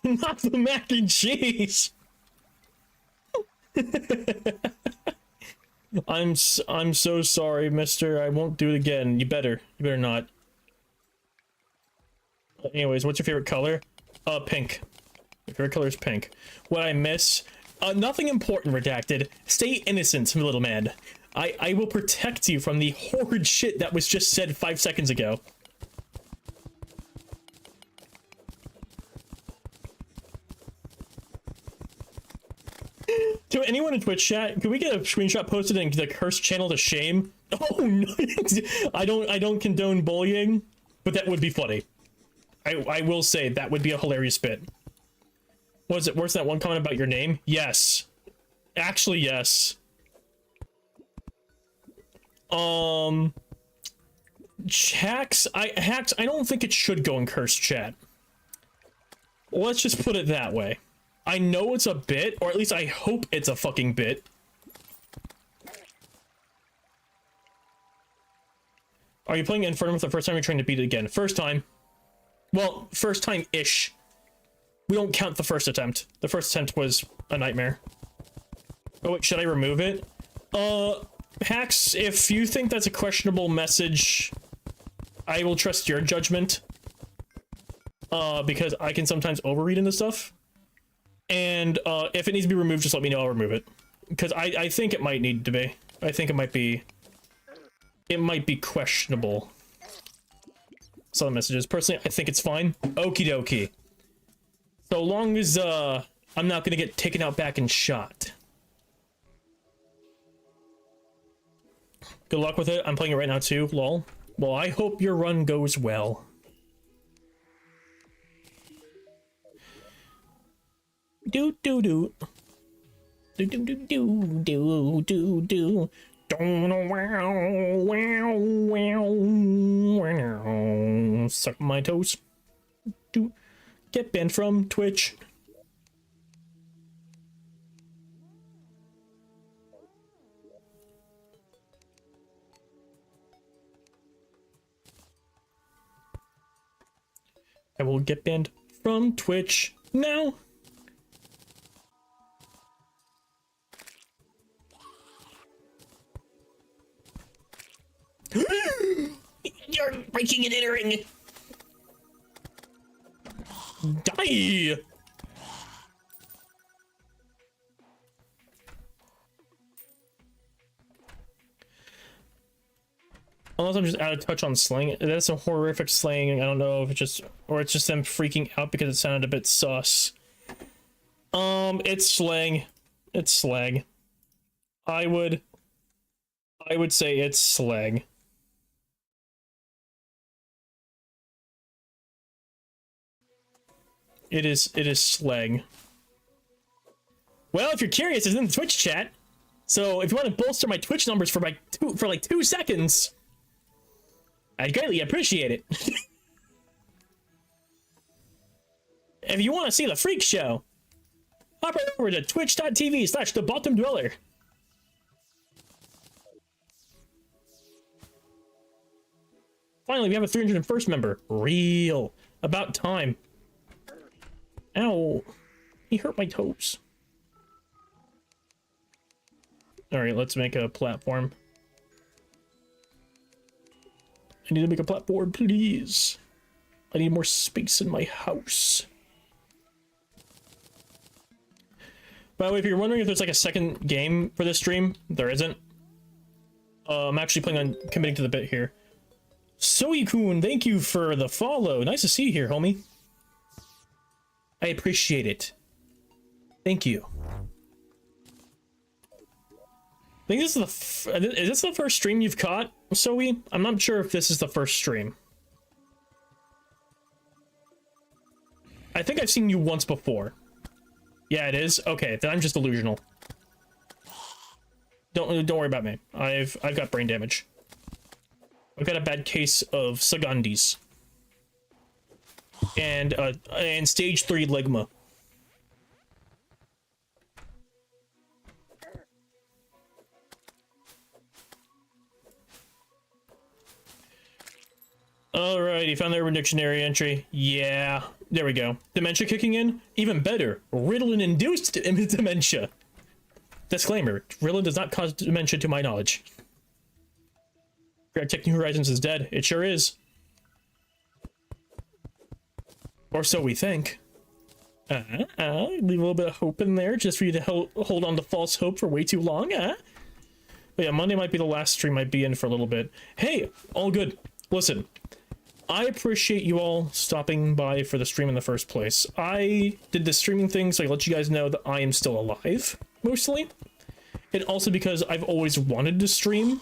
Not the mac and cheese. I'm so sorry, mister. I won't do it again. You better not. Anyways, what's your favorite color? Pink. My favorite color is pink. What I miss? Nothing important, redacted. Stay innocent, little man. I will protect you from the horrid shit that was just said 5 seconds ago. To anyone in Twitch chat, can we get a screenshot posted and the cursed channel to shame? Oh no, I don't condone bullying, but that would be funny. I will say that would be a hilarious bit. Was it worse than that one comment about your name? Yes. Actually, yes. Hacks, I don't think it should go in cursed chat. Let's just put it that way. I know it's a bit, or at least I hope it's a fucking bit. Are you playing Infernum for the first time? You're trying to beat it again? First time. Well, first time-ish. We don't count the first attempt. The first attempt was a nightmare. Oh wait, should I remove it? Hacks, if you think that's a questionable message, I will trust your judgment. Because I can sometimes overread into stuff. And if it needs to be removed, just let me know, I'll remove it. Because I think it might need to be. I think it might be questionable. Some of the messages. Personally, I think it's fine. Okie dokie. So long as I'm not gonna get taken out back and shot. Good luck with it. I'm playing it right now too, lol. Well, I hope your run goes well. Do do do. Do do do do do do do. Suck my toes. Do get banned from Twitch. I will get banned from Twitch now. You're breaking and entering. Die. Unless I'm just out of touch on slang. That's a horrific slang. I don't know if it's just, or it's just them freaking out because it sounded a bit sus. It's slang. It's slang. I would I would say it's slag. It is slag. Well, if you're curious, it's in the Twitch chat. So if you want to bolster my Twitch numbers for like 2 seconds, I'd greatly appreciate it. If you want to see the freak show, hop right over to twitch.tv/thebottomdweller. Finally, we have a 301st member. Real. About time. Ow. He hurt my toes. Alright, let's make a platform. I need to make a platform, please. I need more space in my house. By the way, if you're wondering if there's like a second game for this stream, there isn't. I'm actually planning on committing to the bit here. Soikun, thank you for the follow. Nice to see you here, homie. I appreciate it. Thank you. I think this is is this the first stream you've caught, Zoe? I'm not sure if this is the first stream. I think I've seen you once before. Yeah, it is. Okay, then I'm just delusional. Don't worry about me. I've got brain damage. I've got a bad case of Sagandis. And stage 3 ligma. Alright, you found the Urban Dictionary entry. Yeah, there we go. Dementia kicking in? Even better, Ritalin-induced dementia. Disclaimer, Ritalin does not cause dementia to my knowledge. Tech New Horizons is dead. It sure is. Or so we think. Leave a little bit of hope in there just for you to hold on to false hope for way too long. But yeah, Monday might be the last stream I'd be in for a little bit. Hey, all good. Listen, I appreciate you all stopping by for the stream in the first place. I did the streaming thing so I let you guys know that I am still alive, mostly. And also because I've always wanted to stream.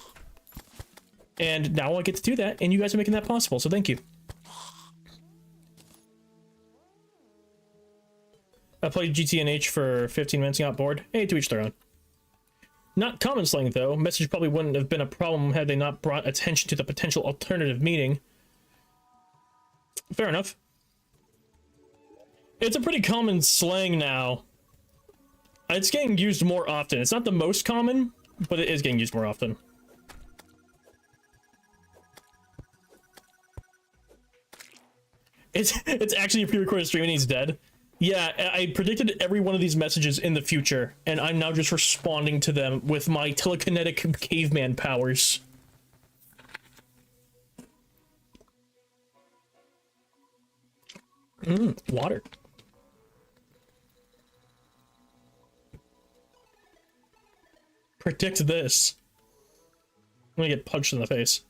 And now I get to do that, and you guys are making that possible, so thank you. I played GTNH for 15 minutes and got bored. Hey, to each their own. Not common slang, though. Message probably wouldn't have been a problem had they not brought attention to the potential alternative meaning. Fair enough. It's a pretty common slang now. It's getting used more often. It's not the most common, but it is getting used more often. It's actually a pre-recorded stream and he's dead. Yeah, I predicted every one of these messages in the future, and I'm now just responding to them with my telekinetic caveman powers. Water. Predict this. I'm gonna get punched in the face.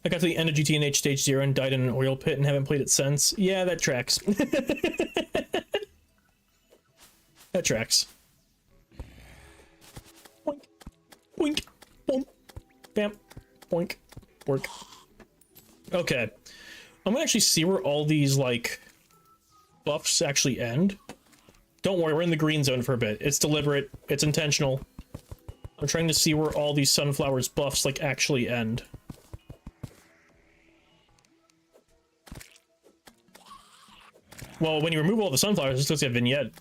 I got to the end of GTNH Stage 0 and died in an oil pit and haven't played it since. Yeah, that tracks. That tracks. Boink. Boink. Boom. Bam. Boink. Work. Okay. I'm gonna actually see where all these, like, buffs actually end. Don't worry, we're in the green zone for a bit. It's deliberate. It's intentional. I'm trying to see where all these sunflowers buffs, like, actually end. Well, when you remove all the sunflowers, it's just a vignette.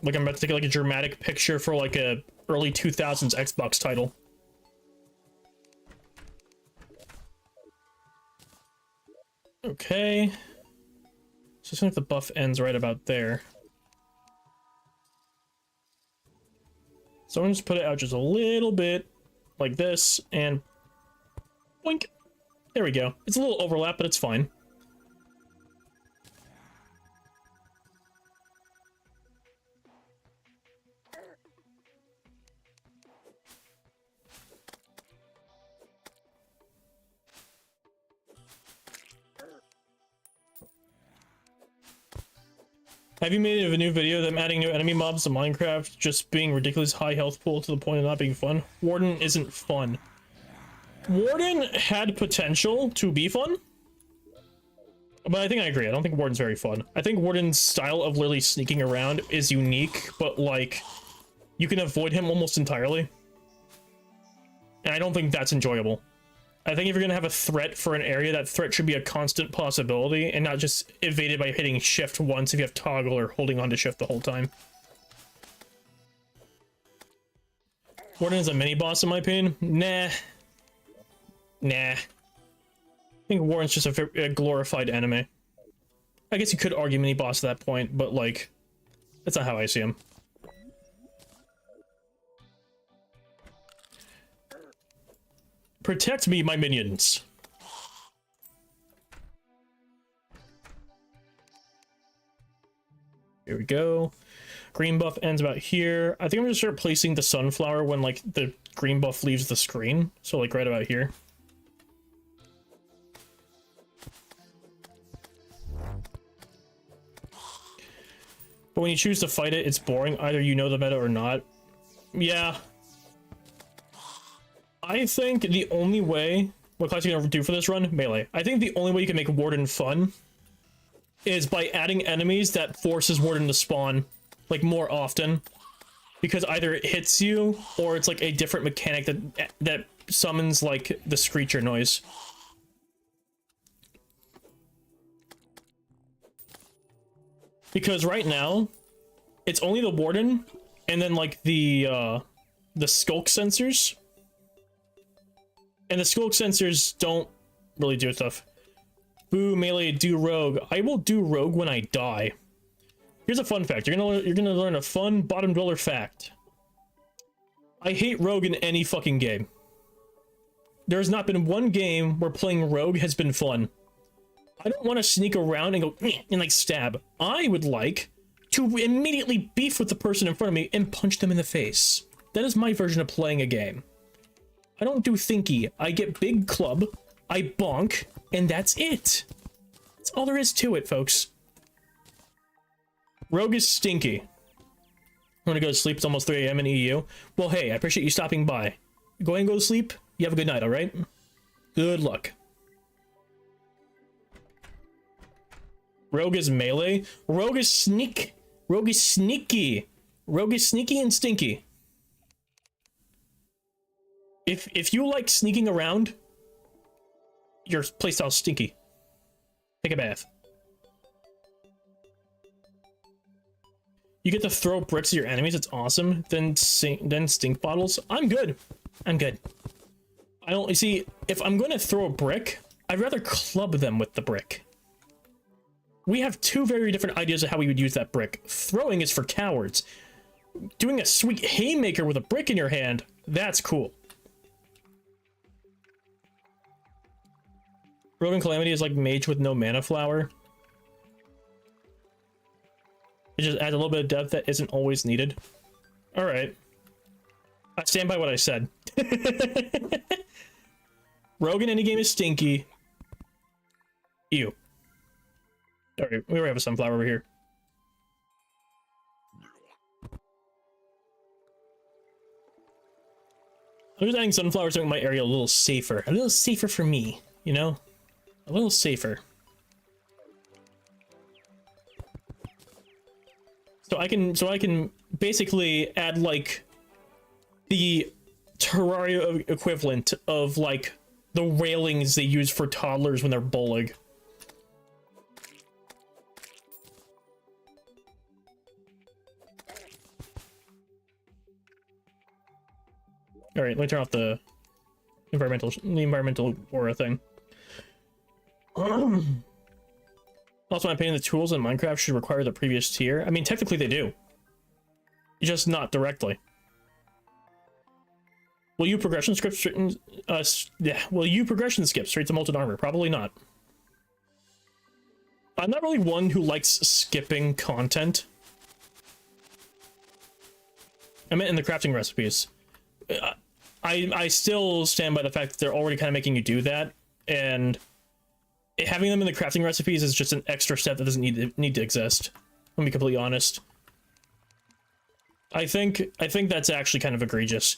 Like I'm about to take like a dramatic picture for like a early 2000s Xbox title. Okay. So I think the buff ends right about there. So I'm gonna just put it out just a little bit like this and boink. There we go. It's a little overlap, but it's fine. Have you made a new video of them adding new enemy mobs to Minecraft just being ridiculous high health pool to the point of not being fun? Warden isn't fun. Warden had potential to be fun, but I think I agree. I don't think Warden's very fun. I think Warden's style of literally sneaking around is unique, but like you can avoid him almost entirely. And I don't think that's enjoyable. I think if you're gonna have a threat for an area, that threat should be a constant possibility and not just evaded by hitting shift once if you have toggle or holding on to shift the whole time. Warden is a mini boss in my opinion. Nah. I think Warden's just a glorified enemy. I guess you could argue mini boss at that point, but like, that's not how I see him. Protect me, my minions. Here we go. Green buff ends about here. I think I'm gonna start placing the sunflower when like the green buff leaves the screen. So like right about here. But when you choose to fight it, it's boring. Either you know the meta or not. Yeah. I think the only way... What class are you gonna do for this run? Melee. I think the only way you can make Warden fun is by adding enemies that forces Warden to spawn, like, more often. Because either it hits you, or it's like a different mechanic that summons, like, the screecher noise. Because right now, it's only the Warden, and then, like, the skulk sensors. And the skulk sensors don't really do stuff. Boo, melee, do rogue. I will do rogue when I die. Here's a fun fact. You're gonna learn a fun bottom dweller fact. I hate rogue in any fucking game. There's not been one game where playing rogue has been fun. I don't want to sneak around and go and like stab. I would like to immediately beef with the person in front of me and punch them in the face. That is my version of playing a game. I don't do thinky. I get big club, I bonk, and that's it. That's all there is to it, folks. Rogue is stinky. I'm gonna go to sleep. It's almost 3 AM in EU. Well, hey, I appreciate you stopping by. Go ahead and go to sleep. You have a good night, alright? Good luck. Rogue is melee. Rogue is sneak. Rogue is sneaky. Rogue is sneaky and stinky. If you like sneaking around, your playstyle's stinky. Take a bath. You get to throw bricks at your enemies. It's awesome. Then stink bottles. I'm good. I'm good. I don't see if I'm going to throw a brick, I'd rather club them with the brick. We have two very different ideas of how we would use that brick. Throwing is for cowards. Doing a sweet haymaker with a brick in your hand, that's cool. Rogue Calamity is like mage with no mana flower. It just adds a little bit of depth that isn't always needed. Alright. I stand by what I said. Rogue in any game is stinky. Ew. Alright, we already have a sunflower over here. I'm just adding sunflowers to make my area a little safer. A little safer for me, you know? A little safer. So I can basically add like the Terraria equivalent of like the railings they use for toddlers when they're bowling. All right, let me turn off the environmental aura thing. Also, in my opinion, the tools in Minecraft should require the previous tier. I mean, technically they do. Just not directly. Will you progression skip straight to molten armor? Probably not. I'm not really one who likes skipping content. I meant in the crafting recipes. I still stand by the fact that they're already kind of making you do that, and having them in the crafting recipes is just an extra step that doesn't need to exist. Let me be completely honest. I think that's actually kind of egregious.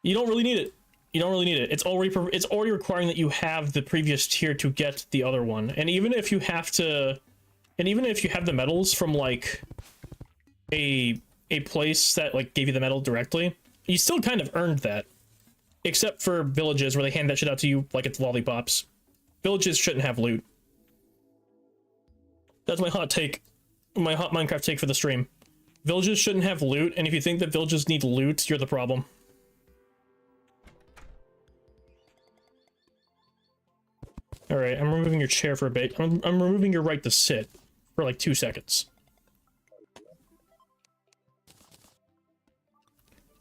You don't really need it. You don't really need it. It's already requiring that you have the previous tier to get the other one. And even if you have to, and even if you have the medals from like a place that like gave you the medal directly, you still kind of earned that. Except for villages where they hand that shit out to you like it's lollipops. Villages shouldn't have loot. That's my hot take. My hot Minecraft take for the stream. Villages shouldn't have loot, and if you think that villages need loot, you're the problem. Alright, I'm removing your chair for a bit. I'm removing your right to sit for like 2 seconds.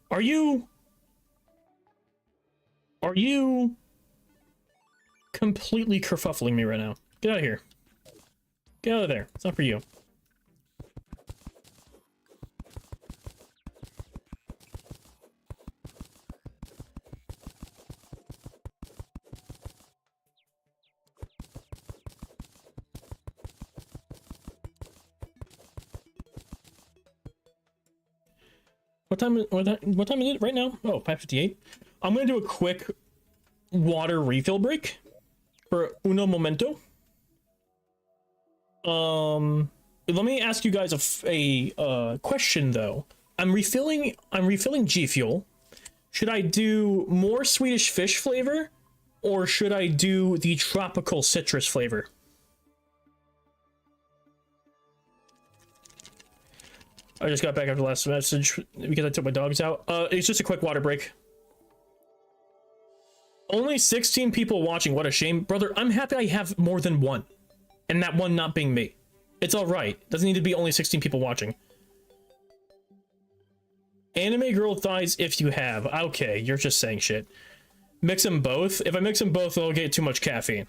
Are you completely kerfuffling me right now? Get out of here. Get out of there. It's not for you. What time is it right now? Oh, 5:58. I'm gonna do a quick water refill break for uno momento. Let me ask you guys a question though. I'm refilling G Fuel. Should I do more Swedish fish flavor, or should I do the tropical citrus flavor? I just got back after the last message because I took my dogs out. It's just a quick water break. Only 16 people watching. What a shame. Brother, I'm happy I have more than one. And that one not being me. It's alright. Doesn't need to be only 16 people watching. Anime girl thighs if you have. Okay, you're just saying shit. Mix them both. If I mix them both, I'll get too much caffeine.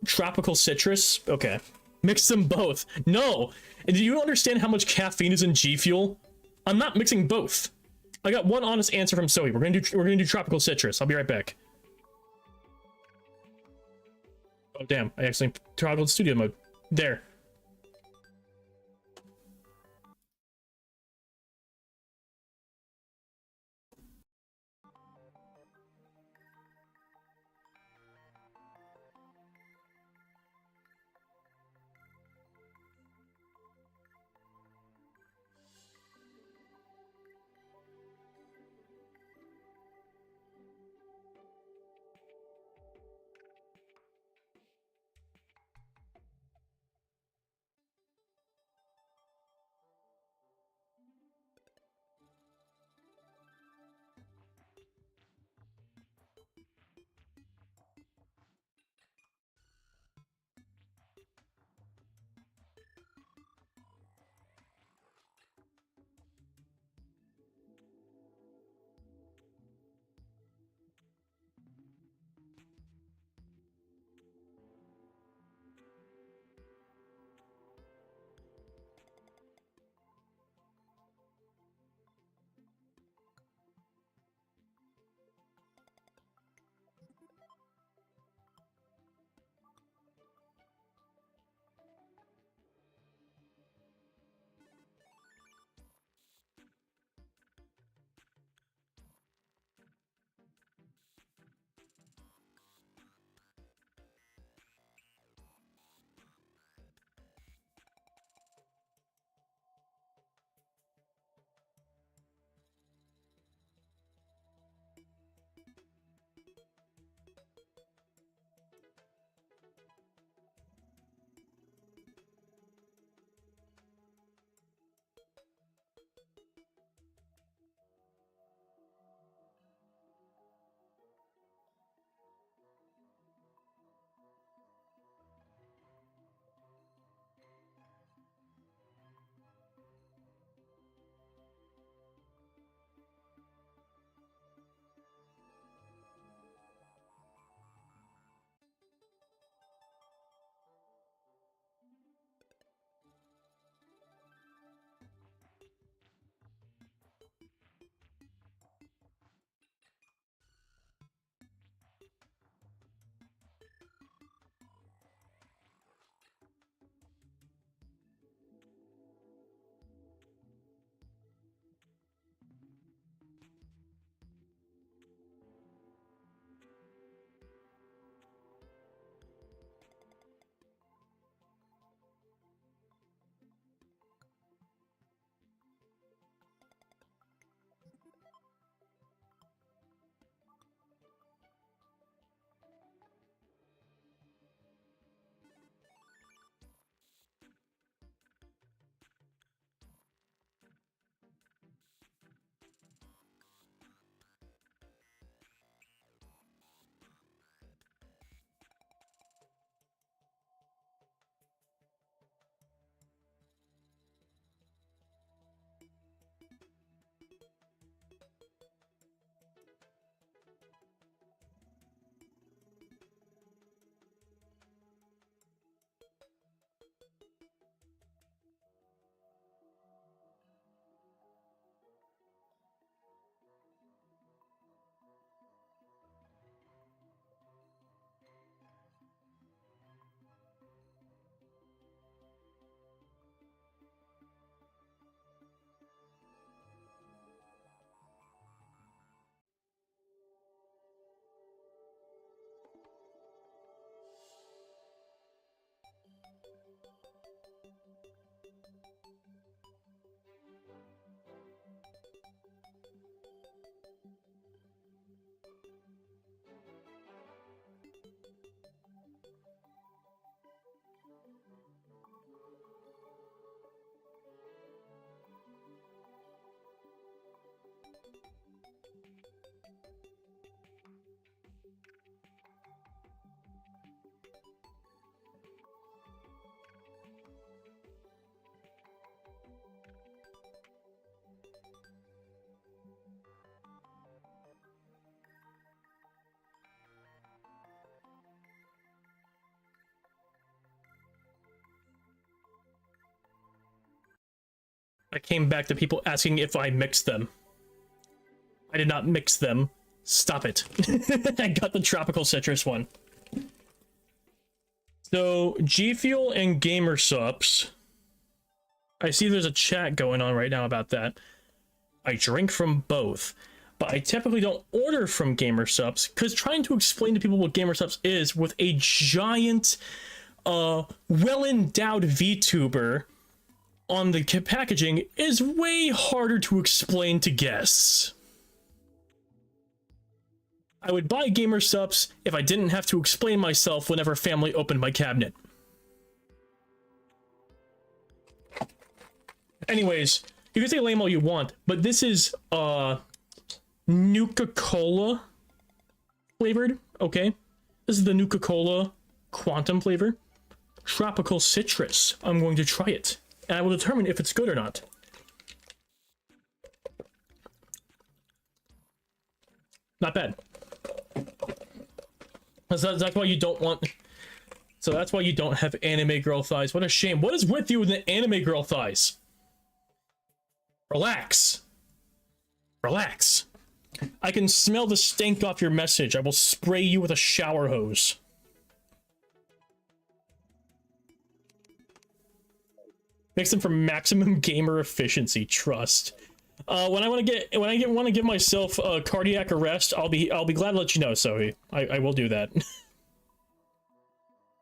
Tropical citrus? Okay. Mix them both. No! Do you understand how much caffeine is in G Fuel? I'm not mixing both. I got one honest answer from Zoe. We're gonna do tropical citrus. I'll be right back. Oh damn! I accidentally toggled studio mode. There. I came back to people asking if I mixed them. I did not mix them. Stop it. I got the tropical citrus one. So, G Fuel and Gamer Sups. I see there's a chat going on right now about that. I drink from both, but I typically don't order from Gamer Sups because trying to explain to people what Gamer Sups is with a giant, well-endowed VTuber on the packaging is way harder to explain to guests. I would buy Gamer Sups if I didn't have to explain myself whenever family opened my cabinet. Anyways, you can say lame all you want, but this is Nuka-Cola flavored, okay? This is the Nuka-Cola Quantum flavor. Tropical citrus. I'm going to try it, and I will determine if it's good or not. Not bad. That's why you don't want... So that's why you don't have anime girl thighs. What a shame. What is with you with the anime girl thighs? Relax. Relax. I can smell the stink off your message. I will spray you with a shower hose. Makes them for maximum gamer efficiency. Trust. When I want to give myself a cardiac arrest, I'll be glad to let you know, Sohi. I will do that.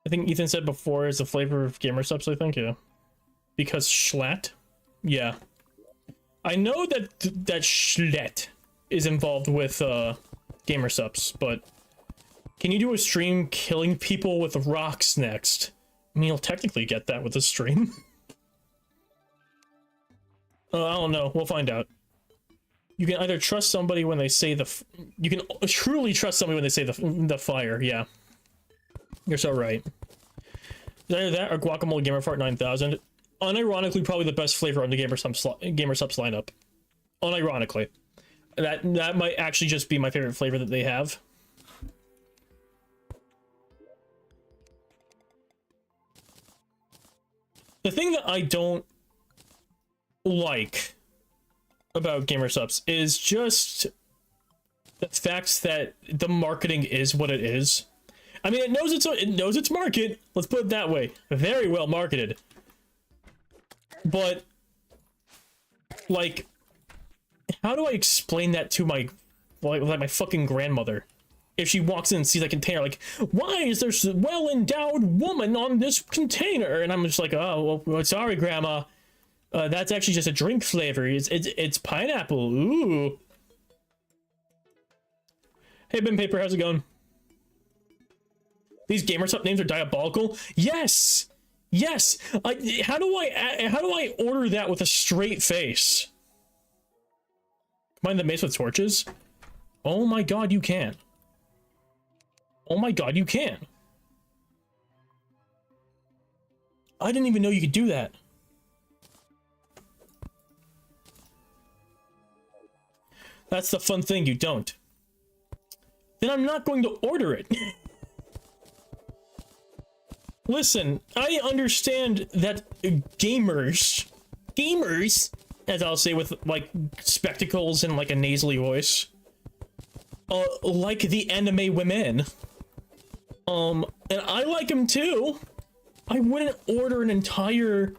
I think Ethan said before is the flavor of Gamer Subs, I think, yeah. Because Schlatt? Yeah. I know that Schlatt is involved with Gamer Subs, but can you do a stream killing people with rocks next? I mean, you'll technically get that with a stream. I don't know. We'll find out. You can either trust somebody when they say you can truly trust somebody when they say the fire. Yeah. You're so right. Either that or Guacamole Gamer Fart 9000. Unironically, probably the best flavor on the Gamer Subs lineup. Unironically. That might actually just be my favorite flavor that they have. The thing that I don't like about Gamer Subs is just the fact that the marketing is what it is. I mean, it knows its market. Let's put it that way. Very well marketed. But like, how do I explain that to my my fucking grandmother? If she walks in and sees a container, like, why is there a well-endowed woman on this container? And I'm just like, oh, well, sorry, Grandma. That's actually just a drink flavor. It's pineapple. Ooh. Hey, Ben Paper, how's it going? These Gamer Sub names are diabolical. Yes, yes. How do I order that with a straight face? Combine the mace with torches. Oh my god, you can. Oh my god, you can. I didn't even know you could do that. That's the fun thing, you don't. Then I'm not going to order it. Listen, I understand that gamers, as I'll say with like spectacles and like a nasally voice, like the anime women. And I like them too. I wouldn't order an entire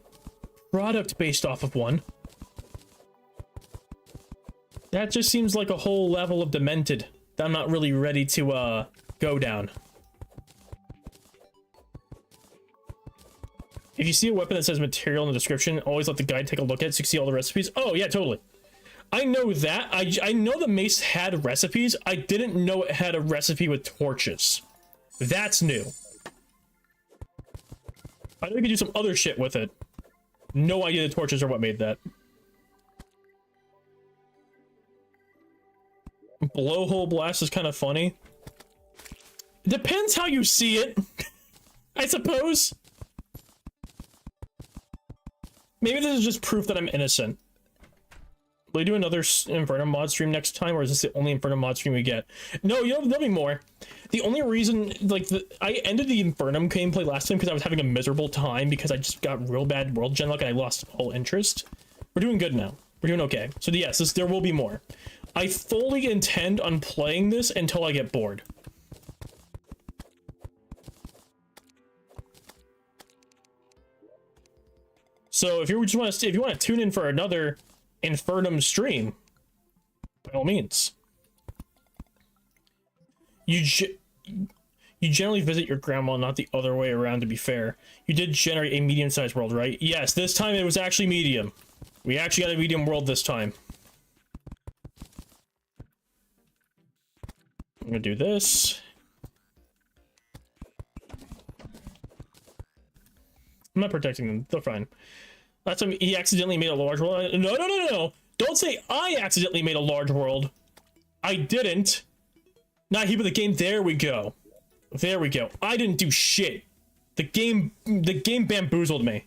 product based off of one. That just seems like a whole level of demented that I'm not really ready to go down. If you see a weapon that says material in the description, always let the guide take a look at it so you can see all the recipes. Oh yeah, totally. I know that. I know the mace had recipes. I didn't know it had a recipe with torches. That's new. I know you could do some other shit with it. No idea the torches are what made that. Blowhole blast is kind of funny. Depends how you see it. I suppose. Maybe this is just proof that I'm innocent. Will we do another Infernum mod stream next time, or is this the only Infernum mod stream we get? No, there'll be more. The only reason, like, I ended the Infernum gameplay last time because I was having a miserable time because I just got real bad world gen luck and I lost all interest. We're doing good now. We're doing okay. So yes, there will be more. I fully intend on playing this until I get bored. So if you just want to, if you want to tune in for another Infernum stream, by all means. You generally visit your grandma, not the other way around, to be fair. You did generate a medium-sized world, right? Yes, this time it was actually medium. We actually got a medium world this time. I'm gonna do this. I'm not protecting them. They're fine. Last time he accidentally made a large world. No. Don't say I accidentally made a large world. I didn't. Not he, but the game. There we go. There we go. I didn't do shit. The game bamboozled me.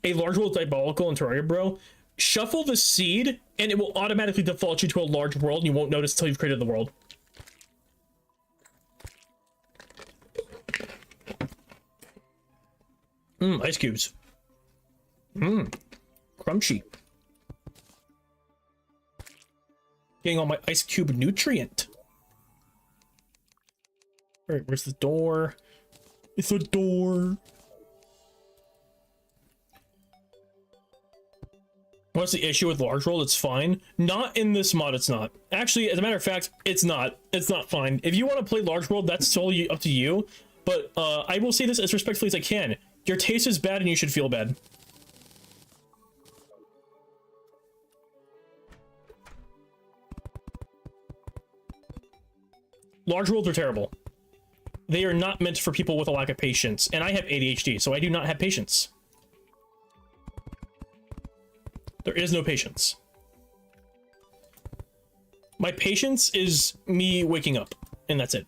A large world diabolical in Terraria, bro. Shuffle the seed, and it will automatically default you to a large world, and you won't notice until you've created the world. Ice cubes. Crunchy. Getting all my ice cube nutrient. Alright, where's the door? It's a door. What's the issue with large world? It's fine. Not in this mod, it's not. Actually, as a matter of fact, it's not. It's not fine. If you want to play large world, that's totally up to you. But I will say this as respectfully as I can. Your taste is bad and you should feel bad. Large worlds are terrible. They are not meant for people with a lack of patience. And I have ADHD, so I do not have patience. There is no patience. My patience is me waking up, and that's it.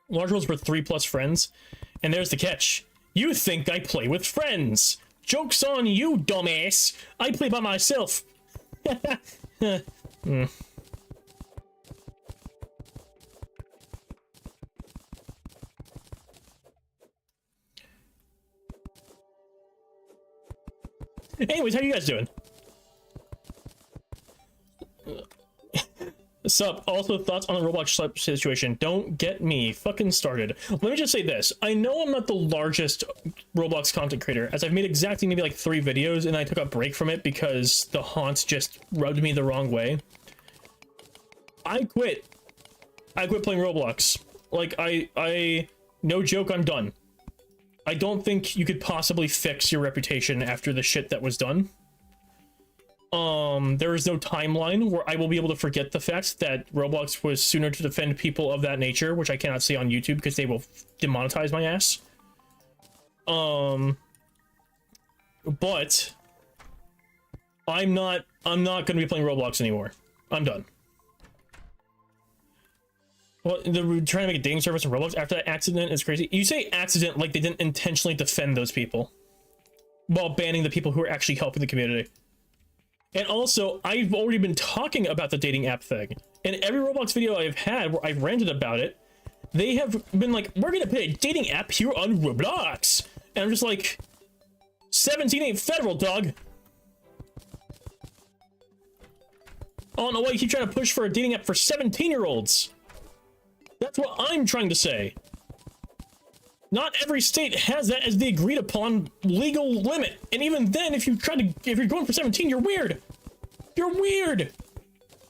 Large worlds for 3+ friends, and there's the catch. You think I play with friends. Joke's on you, dumbass. I play by myself. Anyways, how you guys doing? Sup, also thoughts on the Roblox situation. Don't get me fucking started. Let me just say this. I know I'm not the largest Roblox content creator, as I've made exactly maybe like 3 videos and I took a break from it because the haunts just rubbed me the wrong way. I quit playing Roblox. Like, I no joke, I'm done. I don't think you could possibly fix your reputation after the shit that was done. There is no timeline where I will be able to forget the fact that Roblox was sooner to defend people of that nature, which I cannot say on YouTube because they will demonetize my ass. But I'm not going to be playing Roblox anymore. I'm done. Well, they're trying to make a dating service in Roblox after that accident is crazy. You say accident like they didn't intentionally defend those people while banning the people who are actually helping the community. And also, I've already been talking about the dating app thing. In every Roblox video I've had where I've ranted about it, they have been like, we're gonna put a dating app here on Roblox. And I'm just like, 17 ain't federal, dog. I don't know why you keep trying to push for a dating app for 17-year-olds. That's what I'm trying to say. Not every state has that as the agreed upon legal limit. And even then, if you're going for 17, you're weird. You're weird.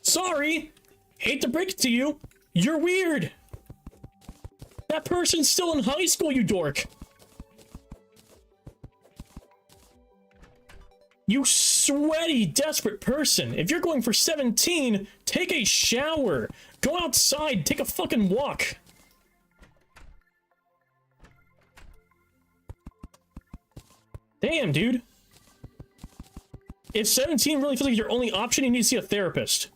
Sorry. Hate to break it to you. You're weird. That person's still in high school, you dork. You sweaty, desperate person. If you're going for 17, take a shower. Go outside, take a fucking walk. Damn, dude. If 17 really feels like your only option, you need to see a therapist.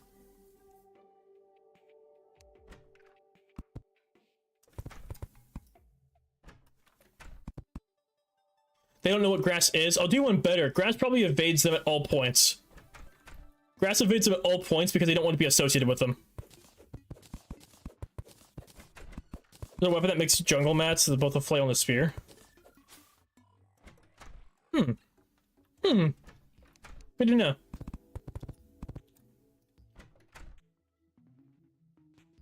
They don't know what grass is. I'll do one better. Grass probably evades them at all points. Grass evades them at all points because they don't want to be associated with them. The weapon that makes jungle mats is both a flail and a spear. Hmm. Hmm. I don't know.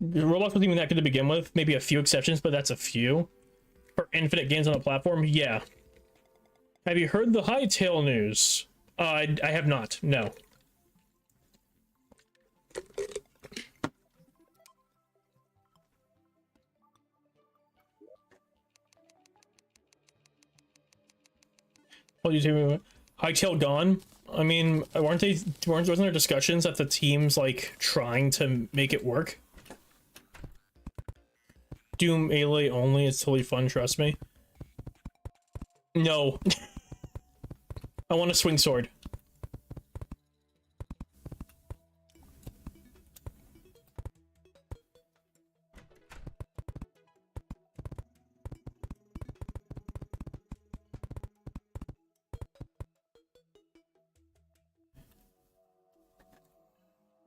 Roblox wasn't even that good to begin with. Maybe a few exceptions, but that's a few. For infinite games on a platform, yeah. Have you heard the Hightail news? I have not. No. What do you say? Hightail gone? I mean, wasn't there discussions that the team's like trying to make it work? Do melee only, it's totally fun, trust me. No. I want a swing sword.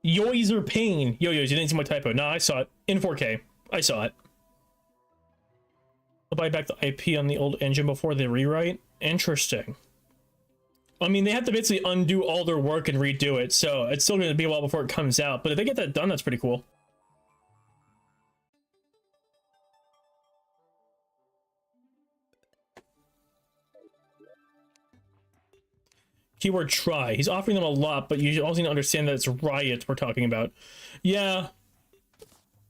Yoys or pain. Yo-yos, you didn't see my typo. No, I saw it. In 4K. I saw it. I'll buy back the IP on the old engine before they rewrite. Interesting. I mean, they have to basically undo all their work and redo it, so it's still going to be a while before it comes out. But if they get that done, that's pretty cool. Keyword try. He's offering them a lot, but you also need to understand that it's Riot we're talking about. Yeah.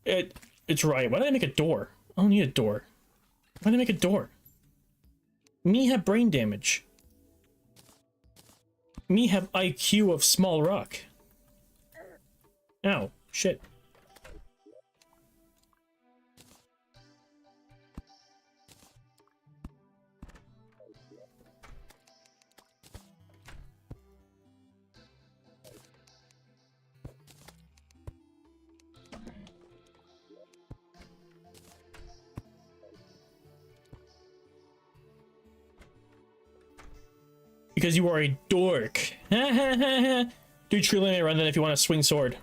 It's Riot. Why did I make a door? I don't need a door. Why did I make a door? Me have brain damage. Me have IQ of small rock. Ow. Shit. Because you are a dork. Do truly run then if you want a swing sword.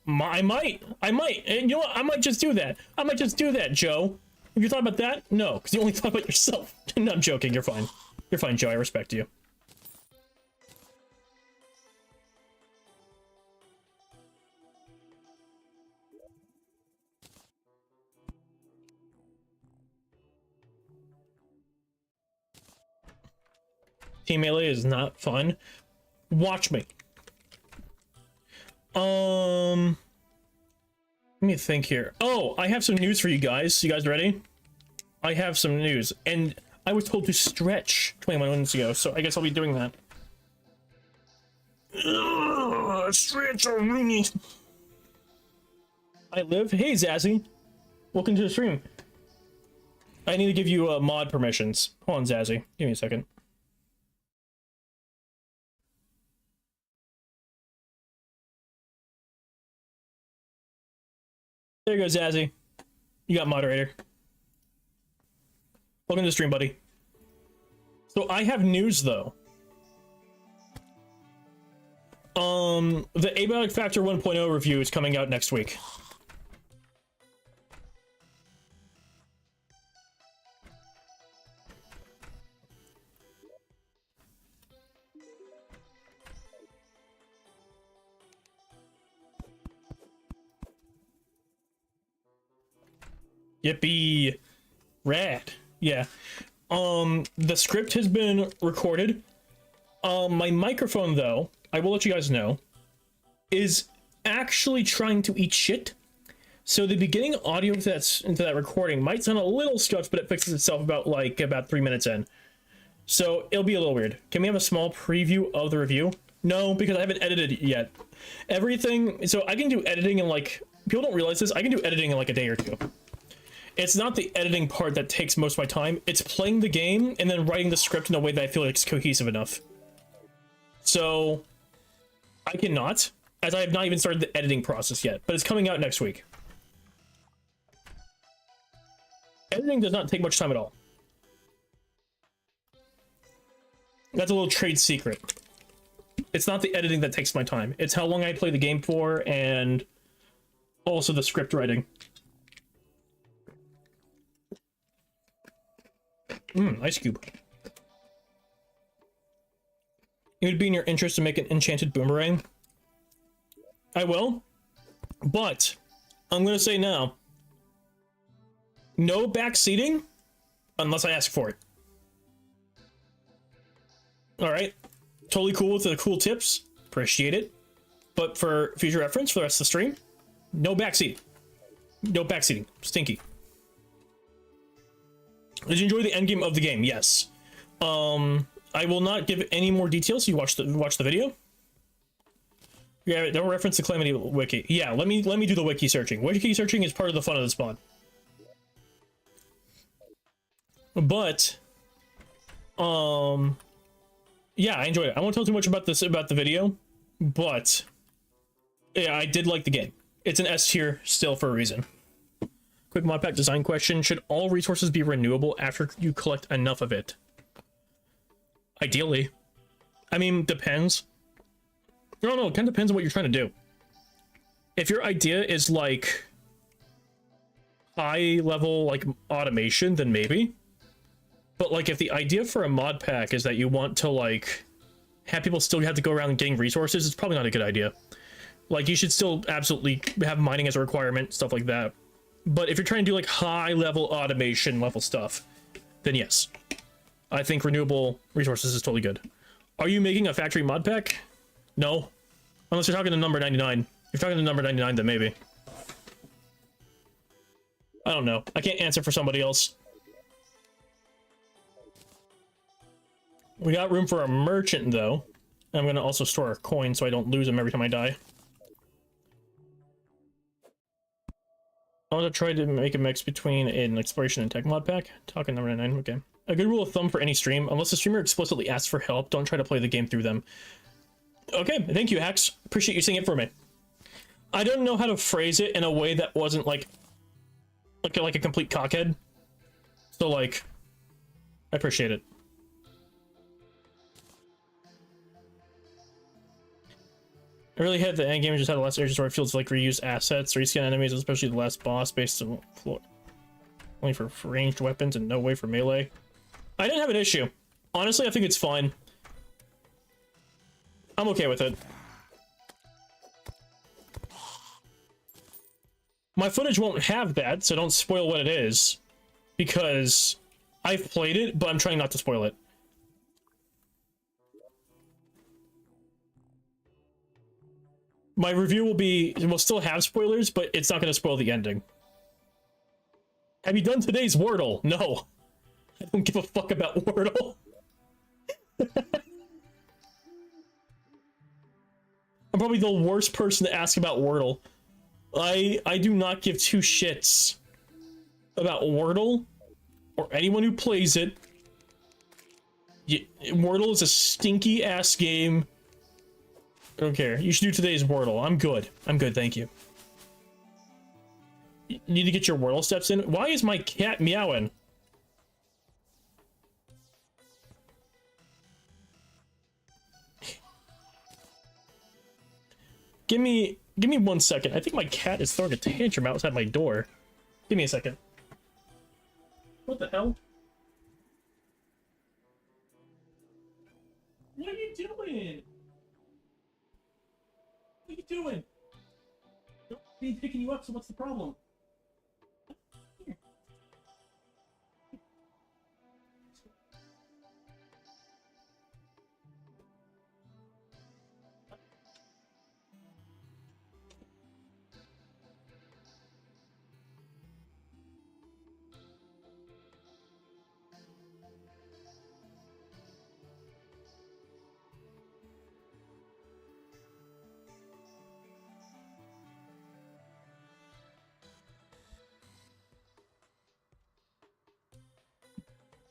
I might. And you know what? I might just do that. I might just do that, Joe. Have you thought about that? No, because you only thought about yourself. No, I'm joking. You're fine. You're fine, Joe. I respect you. Team Melee is not fun. Watch me. Let me think here. Oh, I have some news for you guys. You guys ready? I have some news, and I was told to stretch 21 minutes ago, so I guess I'll be doing that. Stretch a Rooney. I live. Hey, Zazzy. Welcome to the stream. I need to give you mod permissions. Hold on, Zazzy. Give me a second. There you go, Zazzy. You got moderator. Welcome to the stream, buddy. So I have news, though. The Abiotic Factor 1.0 review is coming out next week. Yippee. Rad. Yeah. The script has been recorded. My microphone, though, I will let you guys know, is actually trying to eat shit. So the beginning audio that's into that recording might sound a little scuffed, but it fixes itself about 3 minutes in. So it'll be a little weird. Can we have a small preview of the review? No, because I haven't edited it yet. Everything, so I can do editing in people don't realize this, I can do editing in a day or two. It's not the editing part that takes most of my time, it's playing the game and then writing the script in a way that I feel like it's cohesive enough. So, I cannot, as I have not even started the editing process yet, but it's coming out next week. Editing does not take much time at all. That's a little trade secret. It's not the editing that takes my time, it's how long I play the game for and also the script writing. Ice cube. it would be in your interest to make an enchanted boomerang. I will, but I'm gonna say now, no backseating unless I ask for it. All right, totally cool with the cool tips, appreciate it. But for future reference for the rest of the stream, no backseat, no backseating, stinky. Did you enjoy the end game of the game? Yes. I will not give any more details. You watch the video. Yeah, don't reference the Calamity wiki. Yeah, let me do the wiki searching. Wiki searching is part of the fun of this mod. But, yeah, I enjoyed it. I won't tell too much about the video, but yeah, I did like the game. It's an S tier still for a reason. Quick mod pack design question: should all resources be renewable after you collect enough of it? Ideally. I mean, depends. No, it kind of depends on what you're trying to do. If your idea is like high level like automation, then maybe. But like if the idea for a mod pack is that you want to like have people still have to go around getting resources, it's probably not a good idea. Like you should still absolutely have mining as a requirement, stuff like that. But if you're trying to do like high level automation level stuff, then yes. I think renewable resources is totally good. Are you making a factory mod pack? No. Unless you're talking to number 99. If you're talking to number 99, then maybe. I don't know. I can't answer for somebody else. We got room for a merchant, though. I'm going to also store our coins so I don't lose them every time I die. I want to try to make a mix between an exploration and tech mod pack. Talking number 99, okay. A good rule of thumb for any stream: unless the streamer explicitly asks for help, don't try to play the game through them. Okay, thank you, Hacks. Appreciate you saying it for me. I don't know how to phrase it in a way that wasn't like a complete cockhead. So like, I appreciate it. I really had the end game just had the last areas where it feels like reuse assets, reskin enemies, especially the last boss, based on only for ranged weapons and no way for melee. I didn't have an issue. Honestly, I think it's fine. I'm okay with it. My footage won't have that, so don't spoil what it is, because I've played it, but I'm trying not to spoil it. My review will still have spoilers, but it's not going to spoil the ending. Have you done today's Wordle? No. I don't give a fuck about Wordle. I'm probably the worst person to ask about Wordle. I do not give two shits about Wordle or anyone who plays it. Wordle is a stinky ass game. I don't care. You should do today's Wordle. I'm good. I'm good, thank you. You need to get your Wordle steps in. Why is my cat meowing? Give me 1 second. I think my cat is throwing a tantrum outside my door. Give me a second. What the hell? What are you doing? What are you doing? Don't be picking you up, so what's the problem? Here.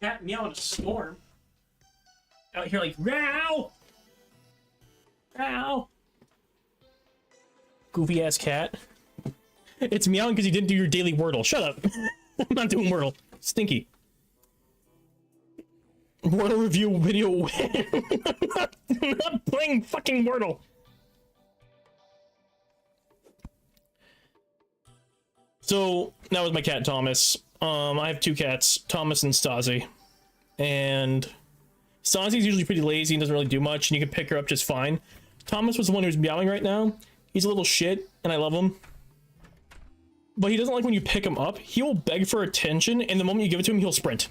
Cat meow in a storm. Out here like, meow! Meow! Goofy ass cat. It's meowing because you didn't do your daily Wordle. Shut up. I'm not doing Wordle. Stinky. Wordle review video. I'm not playing fucking Wordle. So, that was my cat, Thomas. I have two cats, Thomas and Stasi. And Sanzi's usually pretty lazy and doesn't really do much, and you can pick her up just fine. Thomas was the one who's meowing right now. He's a little shit, and I love him. But he doesn't like when you pick him up. He will beg for attention, and the moment you give it to him, he'll sprint.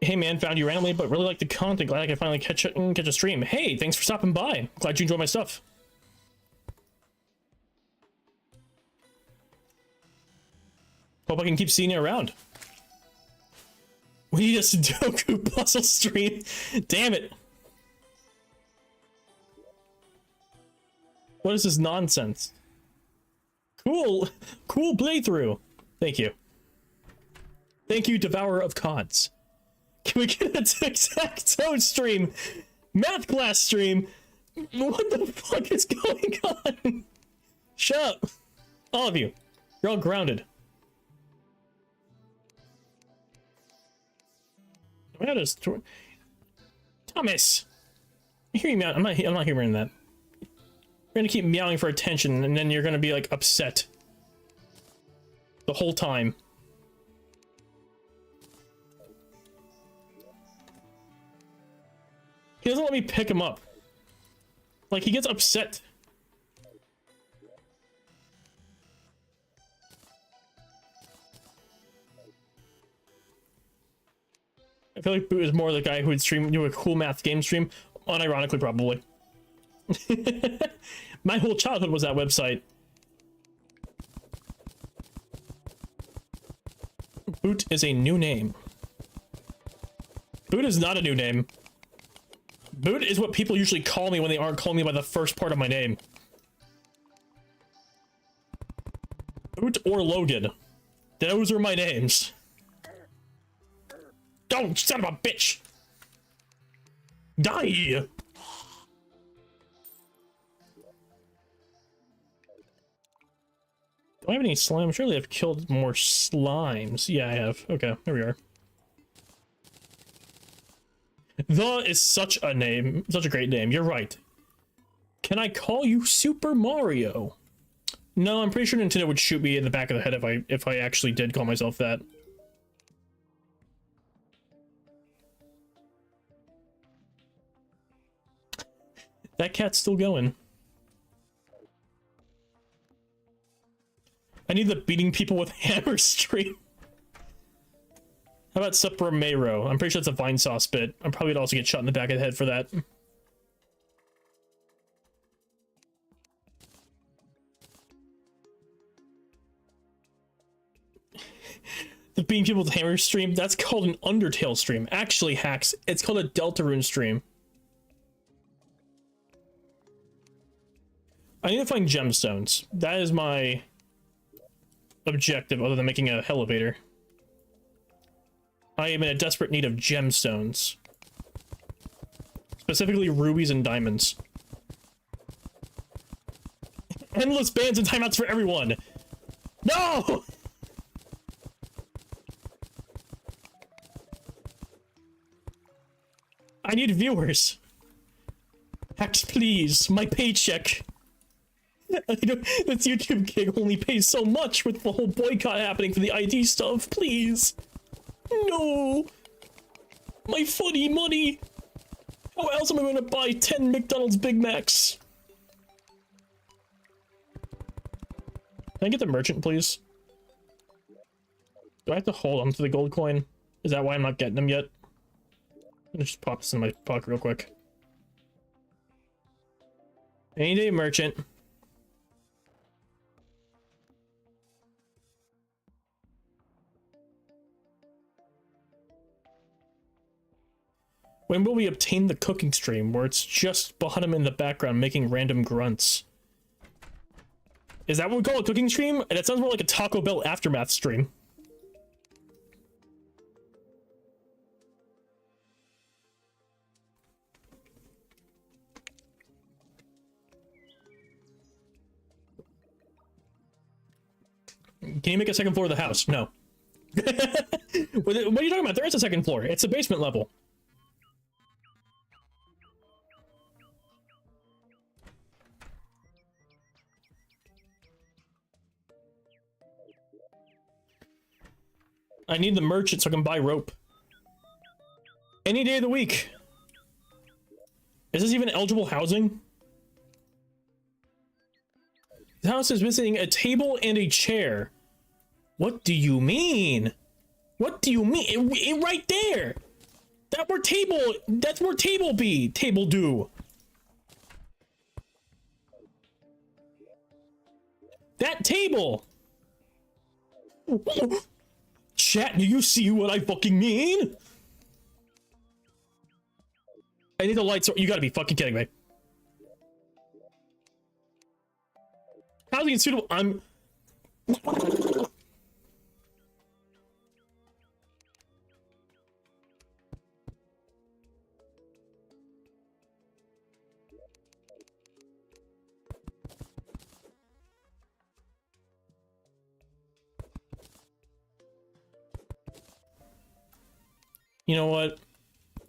Hey man, found you randomly, but really like the content. Glad I can finally catch a stream. Hey, thanks for stopping by. Glad you enjoy my stuff. Hope I can keep seeing you around. We need a Sudoku puzzle stream. Damn it. What is this nonsense? Cool playthrough. Thank you. Thank you, Devourer of Cods. Can we get a tic-tac-toe stream? Math class stream? What the fuck is going on? Shut up. All of you. You're all grounded. Thomas! I hear you meow. I'm not hearing that. You're gonna keep meowing for attention, and then you're gonna be, like, upset. The whole time. He doesn't let me pick him up. Like, he gets upset. I feel like Boot is more the guy who would do a cool math game stream. Unironically, probably. My whole childhood was that website. Boot is a new name. Boot is not a new name. Boot is what people usually call me when they aren't calling me by the first part of my name. Boot or Logan. Those are my names. Don't, son of a bitch! Die! Do I have any slime? Surely I've killed more slimes. Yeah, I have. Okay, there we are. The is such a name. Such a great name. You're right. Can I call you Super Mario? No, I'm pretty sure Nintendo would shoot me in the back of the head if I actually did call myself that. That cat's still going. I need the beating people with hammers stream. How about Supramero? I'm pretty sure it's a Vine Sauce bit. I probably would also get shot in the back of the head for that. The beating people with hammers stream? That's called an Undertale stream. Actually, Hacks, it's called a Deltarune stream. I need to find gemstones. That is my objective, other than making a elevator. I am in a desperate need of gemstones. Specifically rubies and diamonds. Endless bans and timeouts for everyone! No! I need viewers. Hacks, please. My paycheck. This YouTube gig only pays so much with the whole boycott happening for the ID stuff. Please. No. My funny money. How else am I going to buy 10 McDonald's Big Macs? Can I get the merchant, please? Do I have to hold on to the gold coin? Is that why I'm not getting them yet? Let me just pop this in my pocket real quick. Any day, merchant. When will we obtain the cooking stream where it's just Bottom in the background making random grunts? Is that what we call a cooking stream? And it sounds more like a Taco Bell aftermath stream. Can you make a second floor of the house? No. What are you talking about? There is a second floor. It's a basement level. I need the merchant so I can buy rope. Any day of the week. Is this even eligible housing? The house is missing a table and a chair. What do you mean? What do you mean? It right there. That's where table be. Table do. That table. Chat, do you see what I fucking mean? I need the lights. You gotta be fucking kidding me. Housing is suitable. I'm. You know what?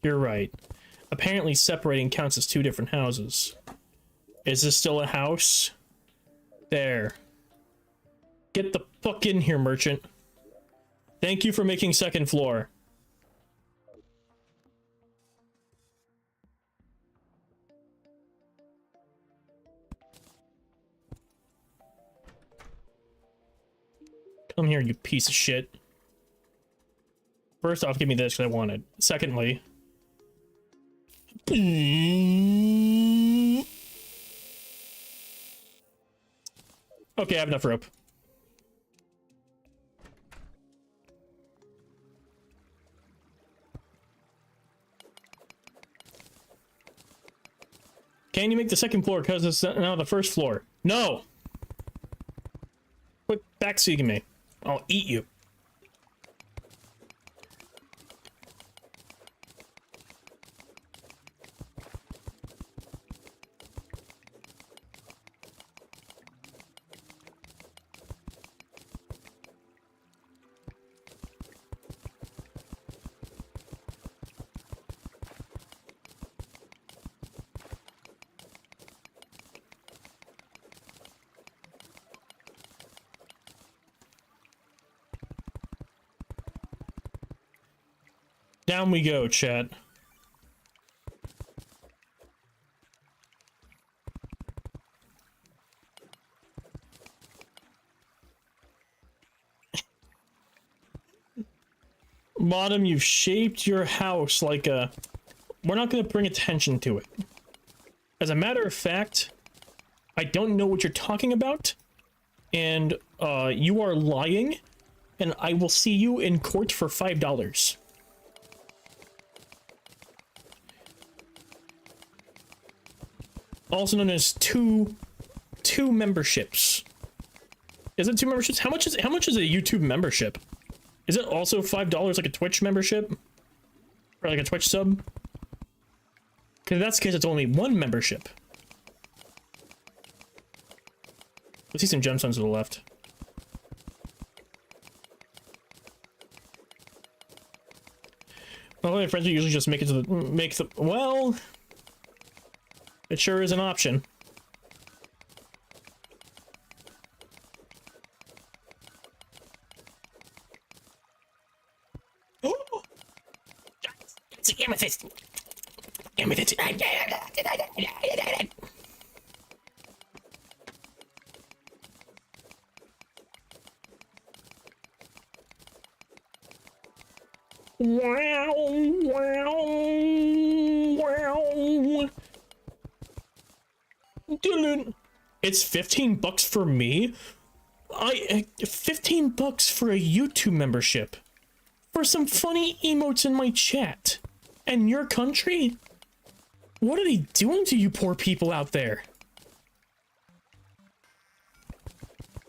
You're right. Apparently separating counts as two different houses. Is this still a house? There. Get the fuck in here, merchant. Thank you for making second floor. Come here, you piece of shit. First off, give me this because I want it. Secondly... Okay, I have enough rope. Can you make the second floor because it's now the first floor? No! Quit backseating me. I'll eat you. Down we go, chat. Bottom, you've shaped your house like a... We're not going to bring attention to it. As a matter of fact, I don't know what you're talking about, and you are lying, and I will see you in court for $5. Also known as two memberships. Is it 2 memberships? How much is a YouTube membership? Is it also $5 like a Twitch membership? Or like a Twitch sub? Because if that's the case, it's only 1 membership. I see some gemstones to the left. Well, my friends will usually just make it to the well. It sure is an option. Oh! It's an amethyst. Amethyst. Wow! Wow! Wow! It's $15 for me. 15 bucks for a YouTube membership for some funny emotes in my chat. And your country? What are they doing to you poor people out there?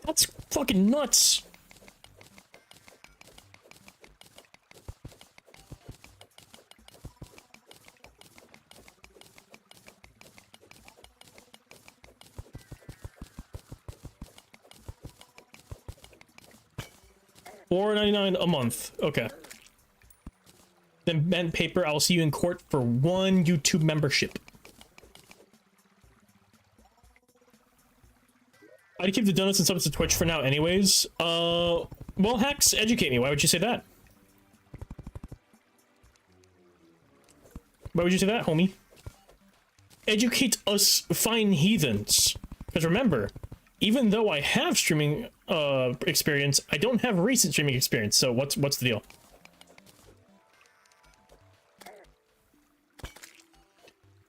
That's fucking nuts. $4.99 a month. Okay. Then bent paper, I'll see you in court for 1 YouTube membership. I'd keep the donuts and subs to Twitch for now anyways. Well, Hex, educate me. Why would you say that? Why would you say that, homie? Educate us fine heathens. Because remember, even though I have streaming experience, I don't have recent streaming experience. So what's the deal?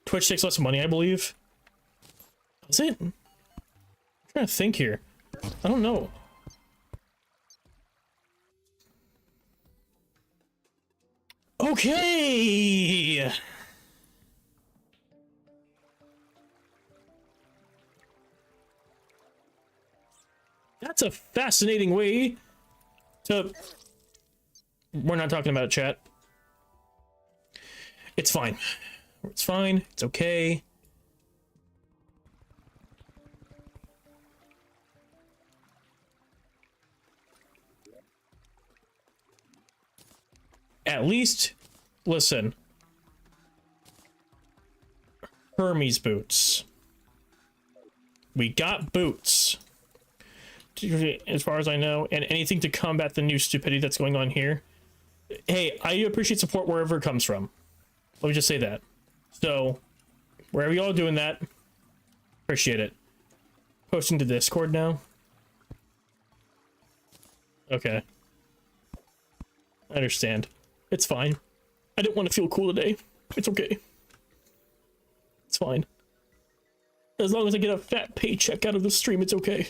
Twitch takes less money, I believe. Is it? I'm trying to think here. I don't know. Okay. That's a fascinating way to... We're not talking about it, chat. It's fine. It's fine. It's okay. At least, listen. Hermes boots. We got boots. As far as I know, and anything to combat the new stupidity that's going on here. Hey, I appreciate support wherever it comes from. Let me just say that. So, wherever y'all are doing that, appreciate it. Posting to Discord now. Okay. I understand. It's fine. I didn't want to feel cool today. It's okay. It's fine. As long as I get a fat paycheck out of the stream, it's okay.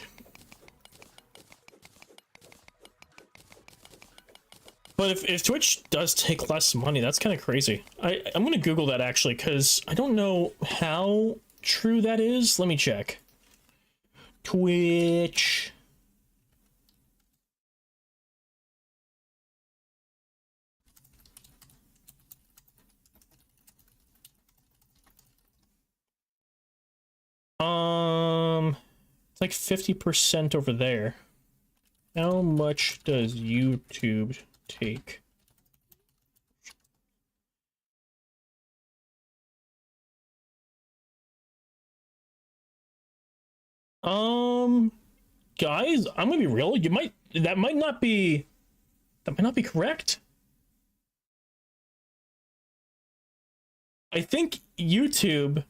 But if Twitch does take less money, that's kind of crazy. I'm gonna Google that actually, because I don't know how true that is. Let me check. Twitch. It's like 50% over there. How much does YouTube take? Guys, I'm gonna be real. That might not be correct. I think YouTube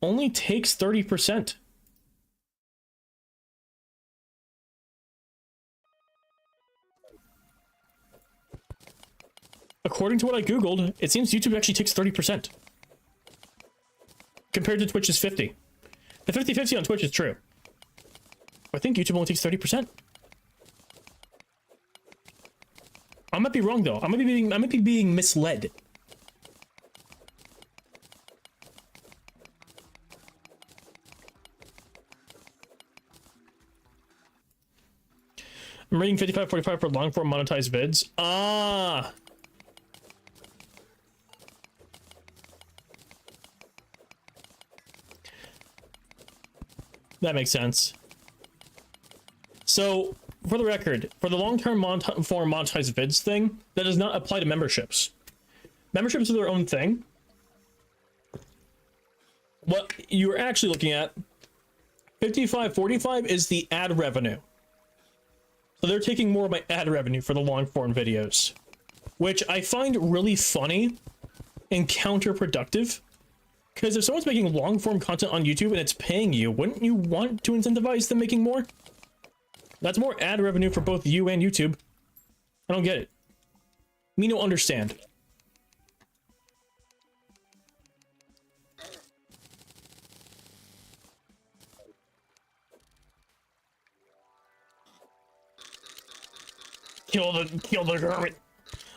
only takes 30%. According to what I Googled, it seems YouTube actually takes 30%. Compared to Twitch's 50. The 50-50 on Twitch is true. I think YouTube only takes 30%. I might be wrong though. I might be being misled. I'm reading 55-45 for long form monetized vids. Ah. That makes sense. So, for the record, for the long-term form monetized vids thing, that does not apply to memberships. Memberships are their own thing. What you're actually looking at, 55-45 is the ad revenue. So they're taking more of my ad revenue for the long-form videos, which I find really funny and counterproductive. Because if someone's making long-form content on YouTube and it's paying you, wouldn't you want to incentivize them making more? That's more ad revenue for both you and YouTube. I don't get it. Me no understand. Kill the garment.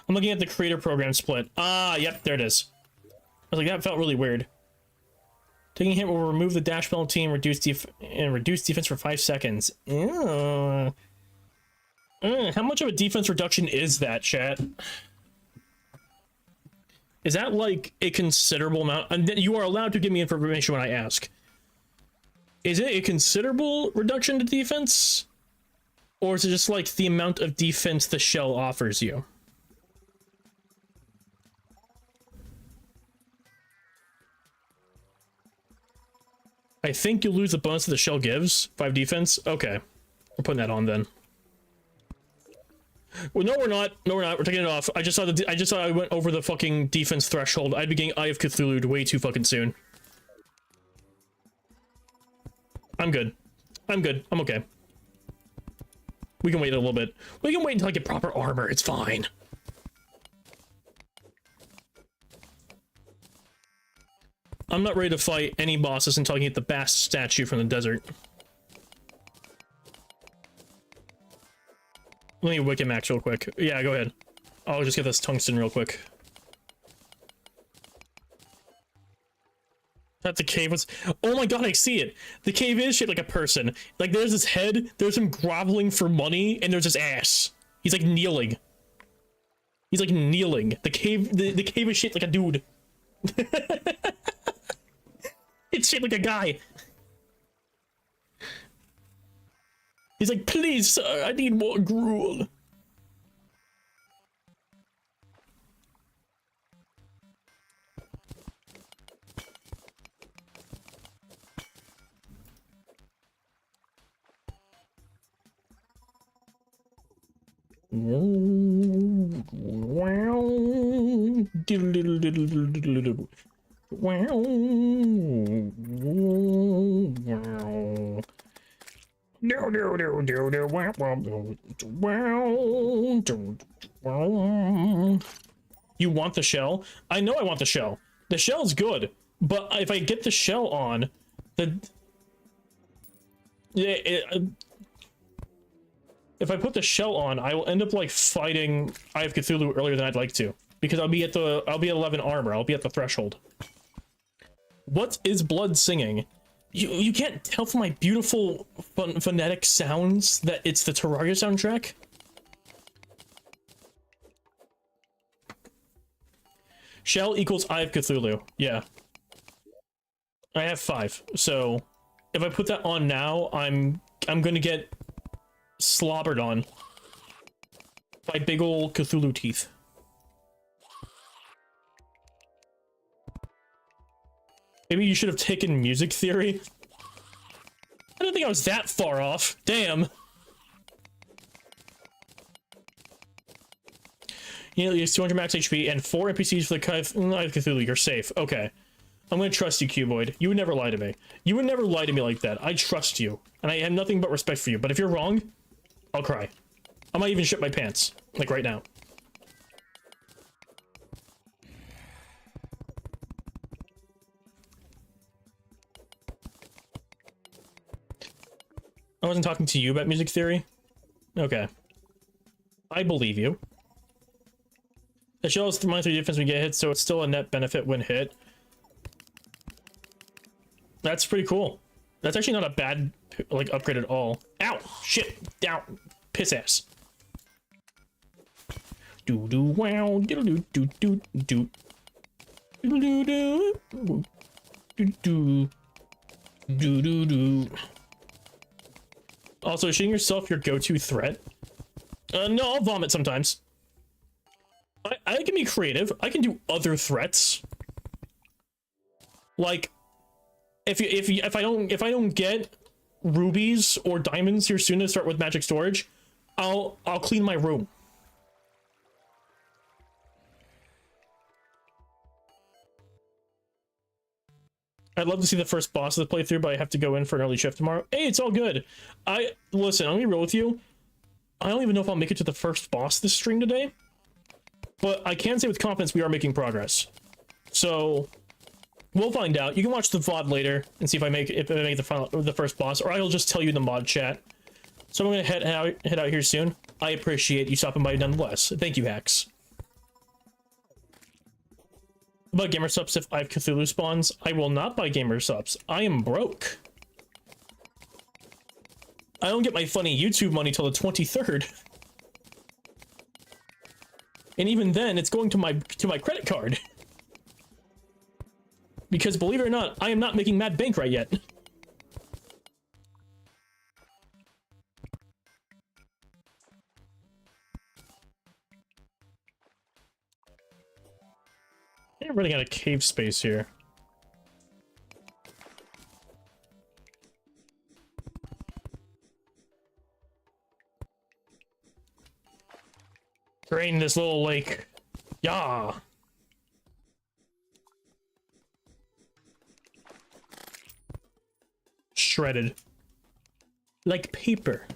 I'm looking at the creator program split. Ah, yep, there it is. I was like, that felt really weird. Taking a hit will remove the dash penalty and reduce defense for 5 seconds. How much of a defense reduction is that, chat? Is that like a considerable amount? And you are allowed to give me information when I ask. Is it a considerable reduction to defense? Or is it just like the amount of defense the shell offers you? I think you'll lose the bonus that the shell gives. 5 defense. Okay. We're putting that on then. Well, no, we're not. No, we're not. We're taking it off. I just saw I went over the fucking defense threshold. I'd be getting Eye of Cthulhu'd way too fucking soon. I'm good. I'm good. I'm okay. We can wait a little bit. We can wait until I get proper armor. It's fine. I'm not ready to fight any bosses until I can get the Bast statue from the desert. Let me Wicca Max real quick. Yeah, go ahead. I'll just get this tungsten real quick. That the cave was... Oh my god, I see it! The cave is shaped like a person. Like, there's his head, there's him groveling for money, and there's his ass. He's like kneeling. He's like kneeling. The cave is shaped like a dude. It's shaped like a guy. He's like, please, sir, I need more gruel. You want the shell? I know I want the shell. The shell's good, but if I get the shell on, if I put the shell on, I will end up like fighting Eye of Cthulhu earlier than I'd like to, because I'll be at 11 armor. I'll be at the threshold. What is blood singing? You can't tell from my beautiful phonetic sounds that it's the Terraria soundtrack? Shell equals Eye of Cthulhu. Yeah. I have 5. So if I put that on now, I'm gonna get slobbered on by big ol' Cthulhu teeth. Maybe you should have taken music theory. I don't think I was that far off. Damn. You know, use 200 max HP and 4 NPCs for the Eye of Cthulhu. You're safe. Okay. I'm gonna trust you, Cuboid. You would never lie to me. You would never lie to me like that. I trust you. And I have nothing but respect for you. But if you're wrong, I'll cry. I might even shit my pants. Like right now. I wasn't talking to you about music theory? Okay. I believe you. The shell is -3 defense when we get hit, so it's still a net benefit when hit. That's pretty cool. That's actually not a bad, like, upgrade at all. Ow! Shit! Down! Piss ass. Do do wow, diddle do do do do. Do do do. Do do. Do do do. Also, is shooting yourself your go-to threat? No, I'll vomit sometimes. I can be creative. I can do other threats. Like, if I don't get rubies or diamonds here soon to start with magic storage, I'll clean my room. I'd love to see the first boss of the playthrough, but I have to go in for an early shift tomorrow. Hey, it's all good. Listen, I'm gonna be real with you. I don't even know if I'll make it to the first boss this stream today, but I can say with confidence we are making progress. So we'll find out. You can watch the VOD later and see if I make the first boss, or I'll just tell you in the mod chat. So I'm gonna head out here soon. I appreciate you stopping by nonetheless. Thank you, Hacks. About gamer subs if I have Cthulhu spawns. I will not buy gamer subs. I am broke. I don't get my funny YouTube money till the 23rd. And even then, it's going to my credit card. Because believe it or not, I am not making mad bank right yet. I'm running out of cave space here. Drain this little lake. Yeah. Shredded. Like paper.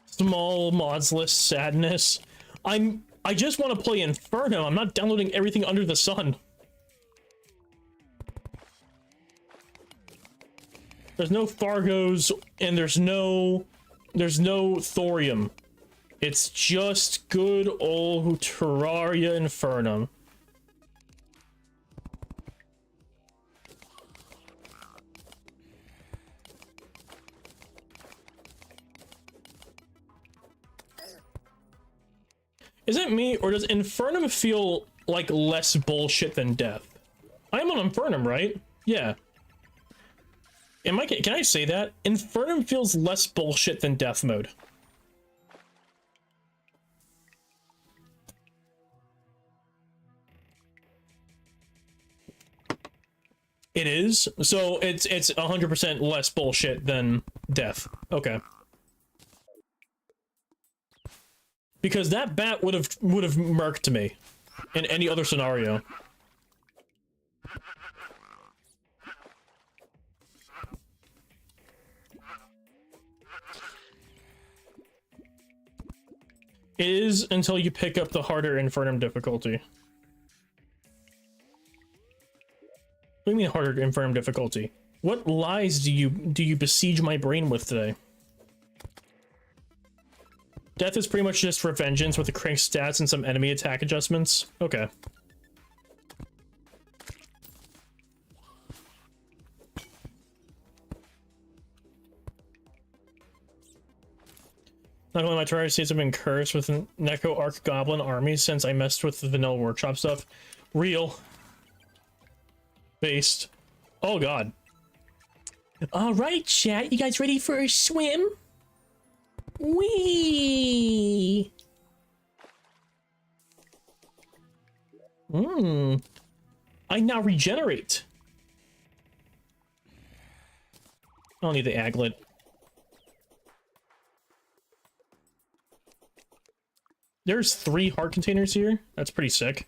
Small modsless sadness. I just want to play Infernum. I'm not downloading everything under the sun. There's no Fargos and there's no thorium. It's just good old Terraria Infernum. Is it me, or does Infernum feel like less bullshit than death? I'm on Infernum, right? Yeah. Can I say that? Infernum feels less bullshit than death mode. It is? So it's 100% less bullshit than death. Okay. Because that bat would have murked me in any other scenario. It is until you pick up the harder Infernum difficulty. What do you mean harder Infernum difficulty? What lies do you besiege my brain with today? Death is pretty much just for vengeance with the crank stats and some enemy attack adjustments. Okay. Not only my Terraria states have been cursed with Neko Arc Goblin armies since I messed with the vanilla workshop stuff. Real. Based. Oh god. Alright, chat, you guys ready for a swim? Wee. I now regenerate. I don't need the aglet. There's 3 heart containers here. That's pretty sick.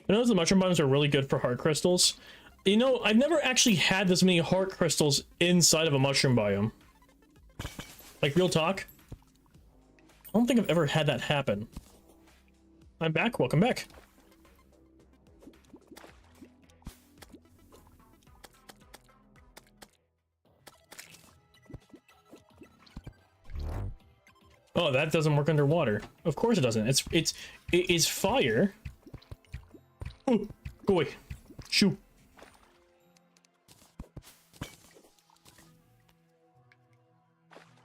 You know, the mushroom bombs are really good for heart crystals. You know, I've never actually had this many heart crystals inside of a mushroom biome. Like, real talk. I don't think I've ever had that happen. I'm back. Welcome back. Oh, that doesn't work underwater. Of course it doesn't. It is fire. Oh, go away. Shoo.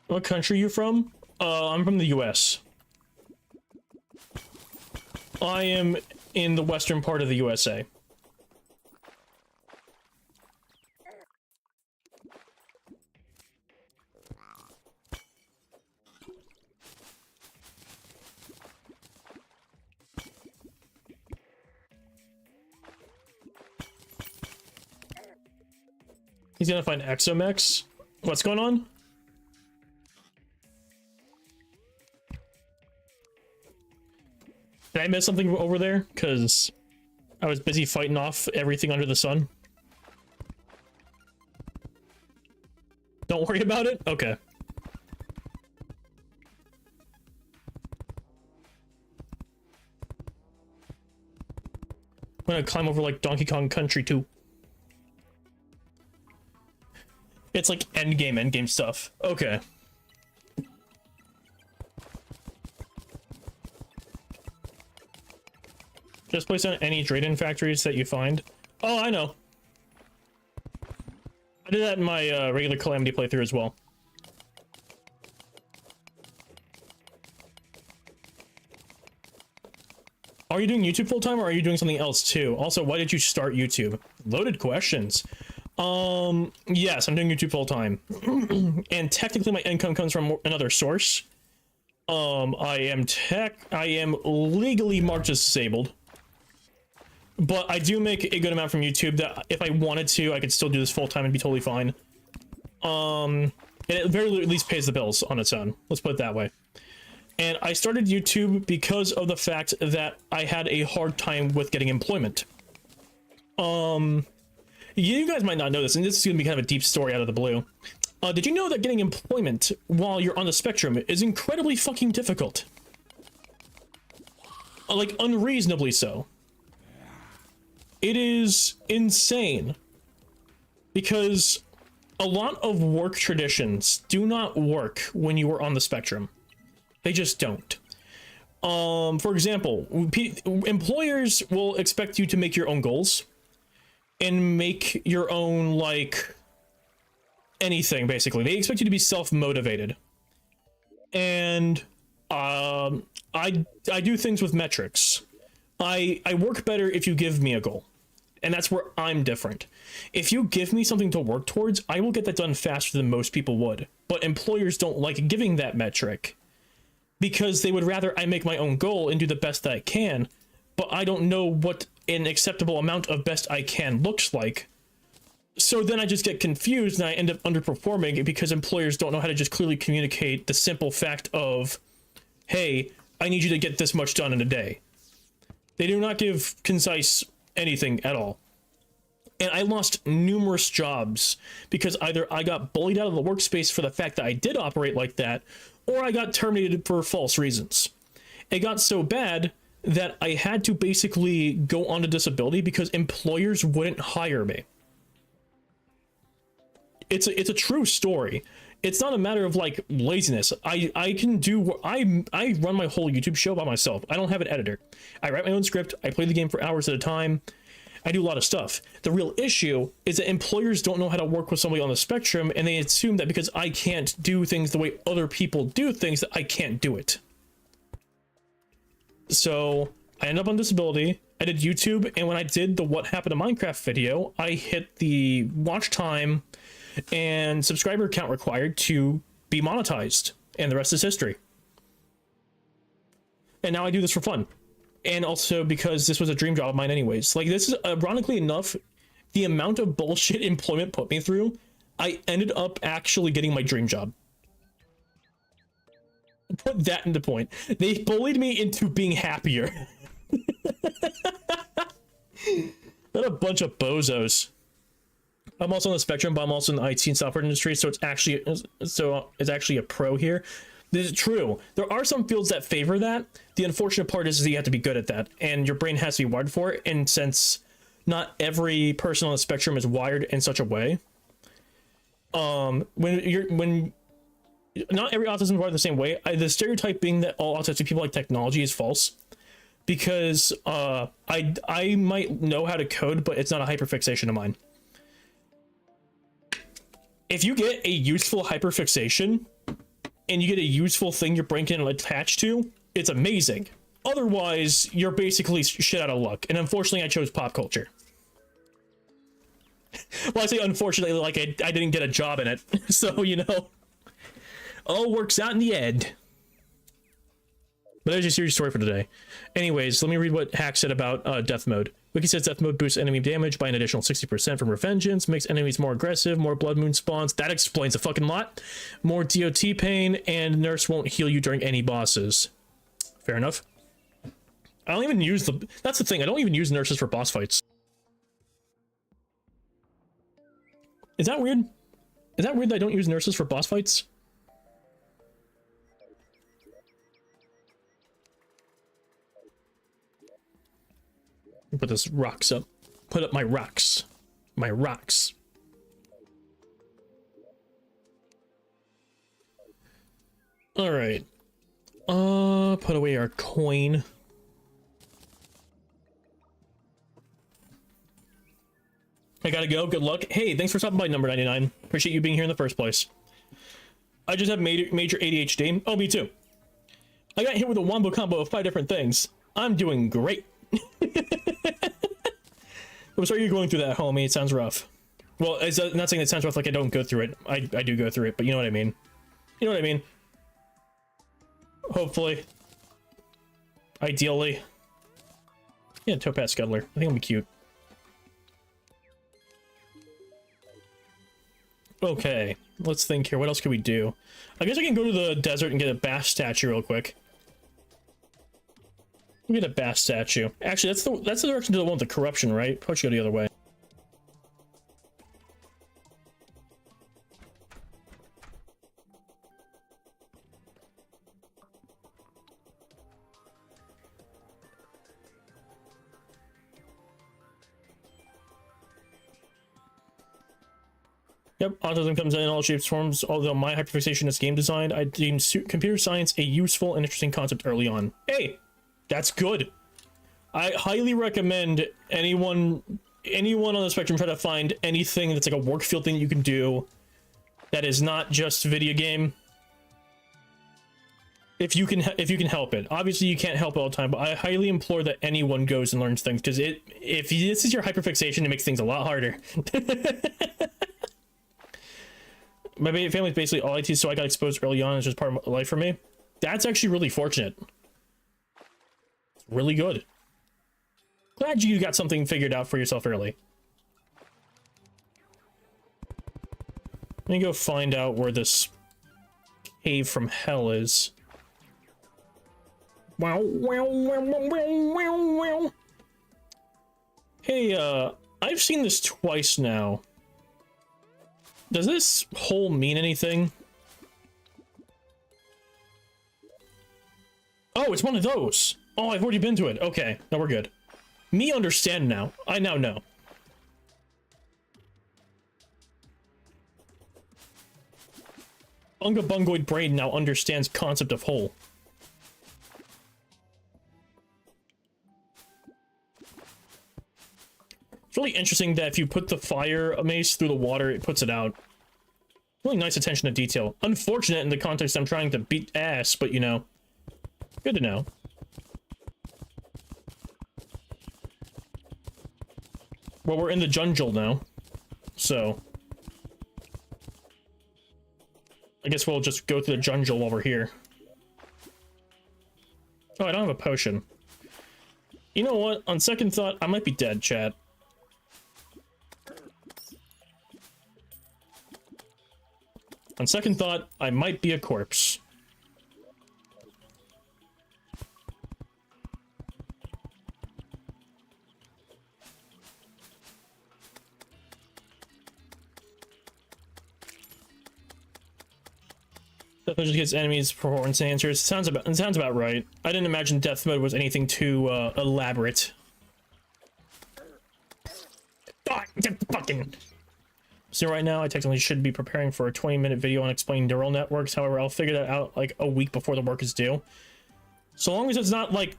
What country are you from? I'm from the US. I am in the western part of the USA. He's gonna find Exomex. What's going on? Did I miss something over there? Because I was busy fighting off everything under the sun. Don't worry about it? Okay. I'm gonna climb over like Donkey Kong Country too. It's like endgame stuff. Okay. Just place on any Drayden factories that you find. Oh, I know. I did that in my regular Calamity playthrough as well. Are you doing YouTube full-time or are you doing something else too? Also, why did you start YouTube? Loaded questions. Yes, I'm doing YouTube full-time. And technically my income comes from another source. I am legally marked as disabled. But I do make a good amount from YouTube that if I wanted to, I could still do this full-time and be totally fine. And it very least pays the bills on its own. Let's put it that way. And I started YouTube because of the fact that I had a hard time with getting employment. You guys might not know this, and this is going to be kind of a deep story out of the blue. Did you know that getting employment while you're on the spectrum is incredibly fucking difficult? Like, unreasonably so. It is insane. Because a lot of work traditions do not work when you are on the spectrum. They just don't. For example, employers will expect you to make your own goals and make your own, like, anything, basically. They expect you to be self-motivated. And I do things with metrics. I work better if you give me a goal. And that's where I'm different. If you give me something to work towards, I will get that done faster than most people would. But employers don't like giving that metric, because they would rather I make my own goal and do the best that I can, but I don't know what an acceptable amount of best I can looks like. So then I just get confused and I end up underperforming because employers don't know how to just clearly communicate the simple fact of, hey, I need you to get this much done in a day. They do not give concise anything at all. And I lost numerous jobs because either I got bullied out of the workspace for the fact that I did operate like that, or I got terminated for false reasons. It got so bad that I had to basically go on to disability because employers wouldn't hire me. It's a true story. It's not a matter of like laziness. I run my whole YouTube show by myself. I don't have an editor. I write my own script. I play the game for hours at a time. I do a lot of stuff. The real issue is that employers don't know how to work with somebody on the spectrum, and they assume that because I can't do things the way other people do things, that I can't do it. So I ended up on disability. I did YouTube, and when I did the What Happened to Minecraft video, I hit the watch time and subscriber count required to be monetized, and the rest is history. And now I do this for fun. And also because this was a dream job of mine anyways. Like, this is, ironically enough, the amount of bullshit employment put me through, I ended up actually getting my dream job. Put that into point. They bullied me into being happier. What a bunch of bozos. I'm also on the spectrum, but I'm also in the IT and software industry, so it's actually a pro here. This is true. There are some fields that favor that. The unfortunate part is that you have to be good at that, and your brain has to be wired for it. And since not every person on the spectrum is wired in such a way, when not every autism is wired the same way. The stereotype being that all autistic people like technology is false, because I might know how to code, but it's not a hyperfixation of mine. If you get a useful hyperfixation and you get a useful thing your brain can attach to, it's amazing. Otherwise, you're basically shit out of luck. And unfortunately, I chose pop culture. Well, I say unfortunately, like I didn't get a job in it. So, you know, all works out in the end. But there's a serious story for today. Anyways, let me read what Hack said about death mode. Wiki says death mode boosts enemy damage by an additional 60% from Revengeance, makes enemies more aggressive, more blood moon spawns. That explains a fucking lot. More DOT pain, and nurse won't heal you during any bosses. Fair enough. I don't even use the... That's the thing, I don't even use nurses for boss fights. Is that weird? Is that weird that I don't use nurses for boss fights? Put this rocks up. Put up my rocks. My rocks. Alright. Put away our coin. I gotta go. Good luck. Hey, thanks for stopping by, number 99. Appreciate you being here in the first place. I just have major ADHD. Oh, me too. I got hit with a wombo combo of 5 different things. I'm doing great. I'm sorry you're going through that, homie. It sounds rough. Well, it's not saying it sounds rough like I don't go through it. I do go through it, but you know what I mean. You know what I mean. Hopefully. Ideally. Yeah, Topaz Scuttler. I think it'll be cute. Okay, let's think here. What else can we do? I guess I can go to the desert and get a bass statue real quick. We get a bass statue. Actually, that's the direction to the one with the corruption, right? Probably should go the other way. Yep, autism comes in all shapes and forms. Although my hyperfixation is game design, I deem computer science a useful and interesting concept early on. Hey, that's good. I highly recommend anyone on the spectrum try to find anything that's like a work field thing you can do that is not just video game. If you can help it. Obviously you can't help it all the time, but I highly implore that anyone goes and learns things, because if this is your hyperfixation, it makes things a lot harder. My family's basically all IT, so I got exposed early on. It's just part of life for me. That's actually really fortunate. It's really good. Glad you got something figured out for yourself early. Let me go find out where this cave from hell is. Wow, wow, wow, wow, wow, wow. Hey, I've seen this twice now. Does this hole mean anything? Oh, it's one of those. Oh, I've already been to it. Okay, now we're good. Me understand now. I now know. Bunga Bungoid brain now understands concept of hole. It's really interesting that if you put the fire mace through the water, it puts it out. Really nice attention to detail. Unfortunate in the context I'm trying to beat ass, but you know, good to know. Well, we're in the jungle now, so I guess we'll just go through the jungle while we're here. Oh, I don't have a potion. You know what? On second thought, I might be dead, chat. On second thought, I might be a corpse. Death mode just gets enemies performance enhancers. Sounds about right. I didn't imagine death mode was anything too elaborate. Oh, fucking. So right now, I technically should be preparing for a 20-minute video on explaining neural networks. However, I'll figure that out like a week before the work is due. So long as it's not like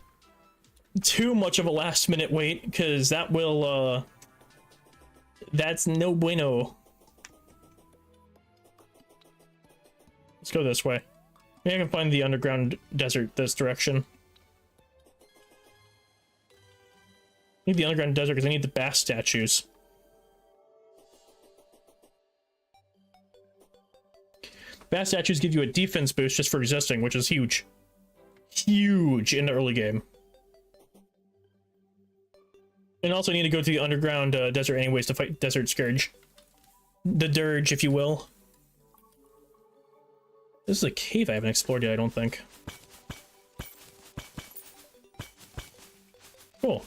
too much of a last-minute wait, because that will that's no bueno. Let's go this way. Maybe I can find the underground desert this direction. I need the underground desert because I need the bass statues. Bass statues give you a defense boost just for existing, which is huge. Huge in the early game. And also I need to go to the underground desert anyways to fight Desert Scourge. The Dirge, if you will. This is a cave I haven't explored yet, I don't think. Cool.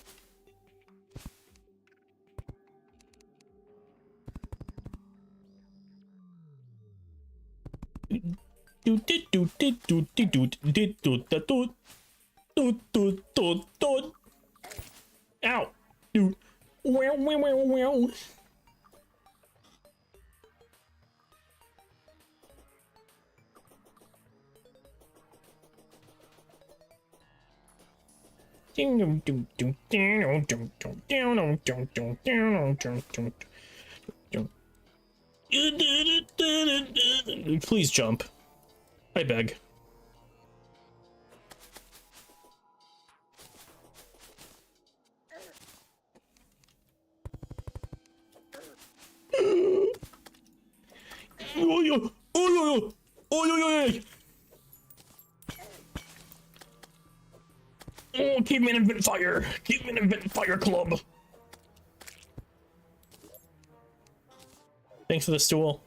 Ow! Dude. Wow, wow, wow, wow. Please jump. I beg. Oh, keep me in Invent Fire. Keep me in Invent Fire Club. Thanks for the stool.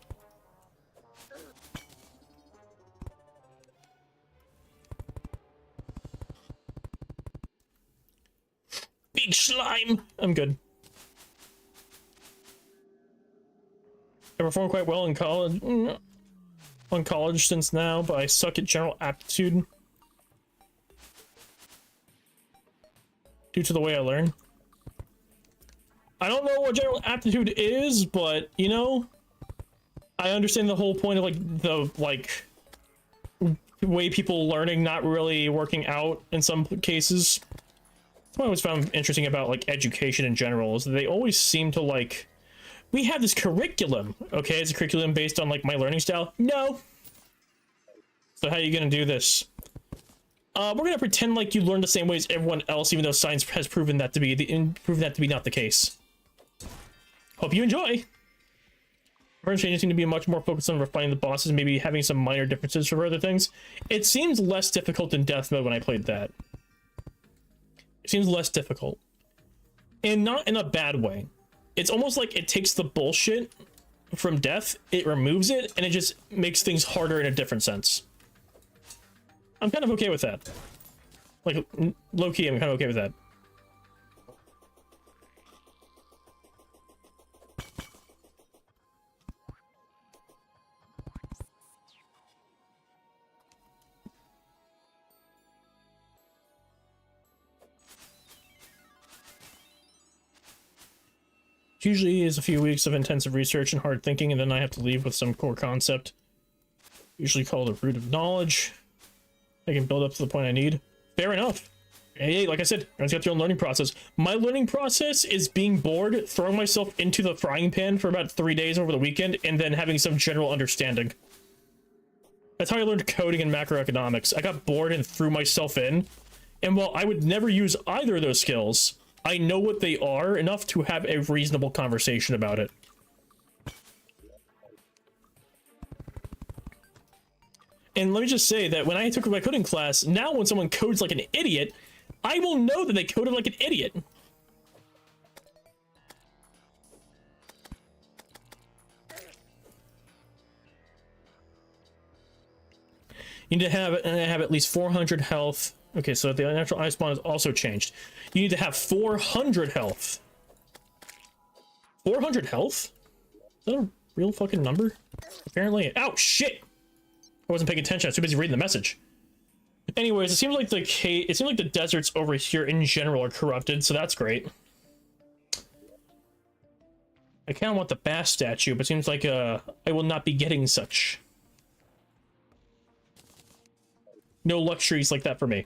Big slime. I'm good. I performed quite well in college. On college since now, but I suck at general aptitude. Due to the way I learn. I don't know what general aptitude is, but, you know, I understand the whole point of, like, the, like, way people learning not really working out in some cases. That's what I always found interesting about, like, education in general, is that they always seem to, like, we have this curriculum, okay? It's a curriculum based on, like, my learning style. No! So how are you gonna do this? We're gonna pretend like you learn the same way as everyone else, even though science has proven that to be not the case. Hope you enjoy. Current changes seem to be much more focused on refining the bosses, maybe having some minor differences for other things. It seems less difficult in death mode when I played that. It seems less difficult, and not in a bad way. It's almost like it takes the bullshit from death, it removes it, and it just makes things harder in a different sense. I'm kind of okay with that. Like, low-key, I'm kind of okay with that. Usually is a few weeks of intensive research and hard thinking, and then I have to leave with some core concept. Usually called a root of knowledge. I can build up to the point I need. Fair enough. Hey, like I said, everyone's got their own learning process. My learning process is being bored, throwing myself into the frying pan for about 3 days over the weekend, and then having some general understanding. That's how I learned coding and macroeconomics. I got bored and threw myself in, and while I would never use either of those skills, I know what they are enough to have a reasonable conversation about it. And let me just say that when I took my coding class, now when someone codes like an idiot, I will know that they coded like an idiot. You need to have at least 400 health. Okay, so the unnatural ice spawn has also changed. You need to have 400 health. 400 health? Is that a real fucking number? Apparently. Ow, shit! I wasn't paying attention. I was too busy reading the message. Anyways, it seems like the deserts over here in general are corrupted, so that's great. I kind of want the bass statue, but it seems like I will not be getting such. No luxuries like that for me.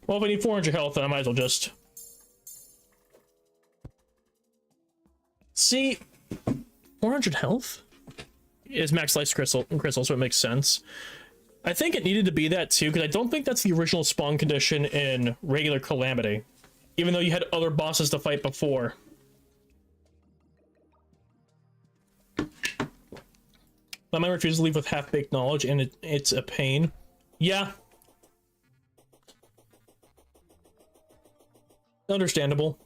Well, if I need 400 health, then I might as well just... See, 400 health is max life crystal, so it makes sense. I think it needed to be that too, because I don't think that's the original spawn condition in regular Calamity, even though you had other bosses to fight before. My mind refuses to leave with half-baked knowledge, and it's a pain. Yeah. Understandable.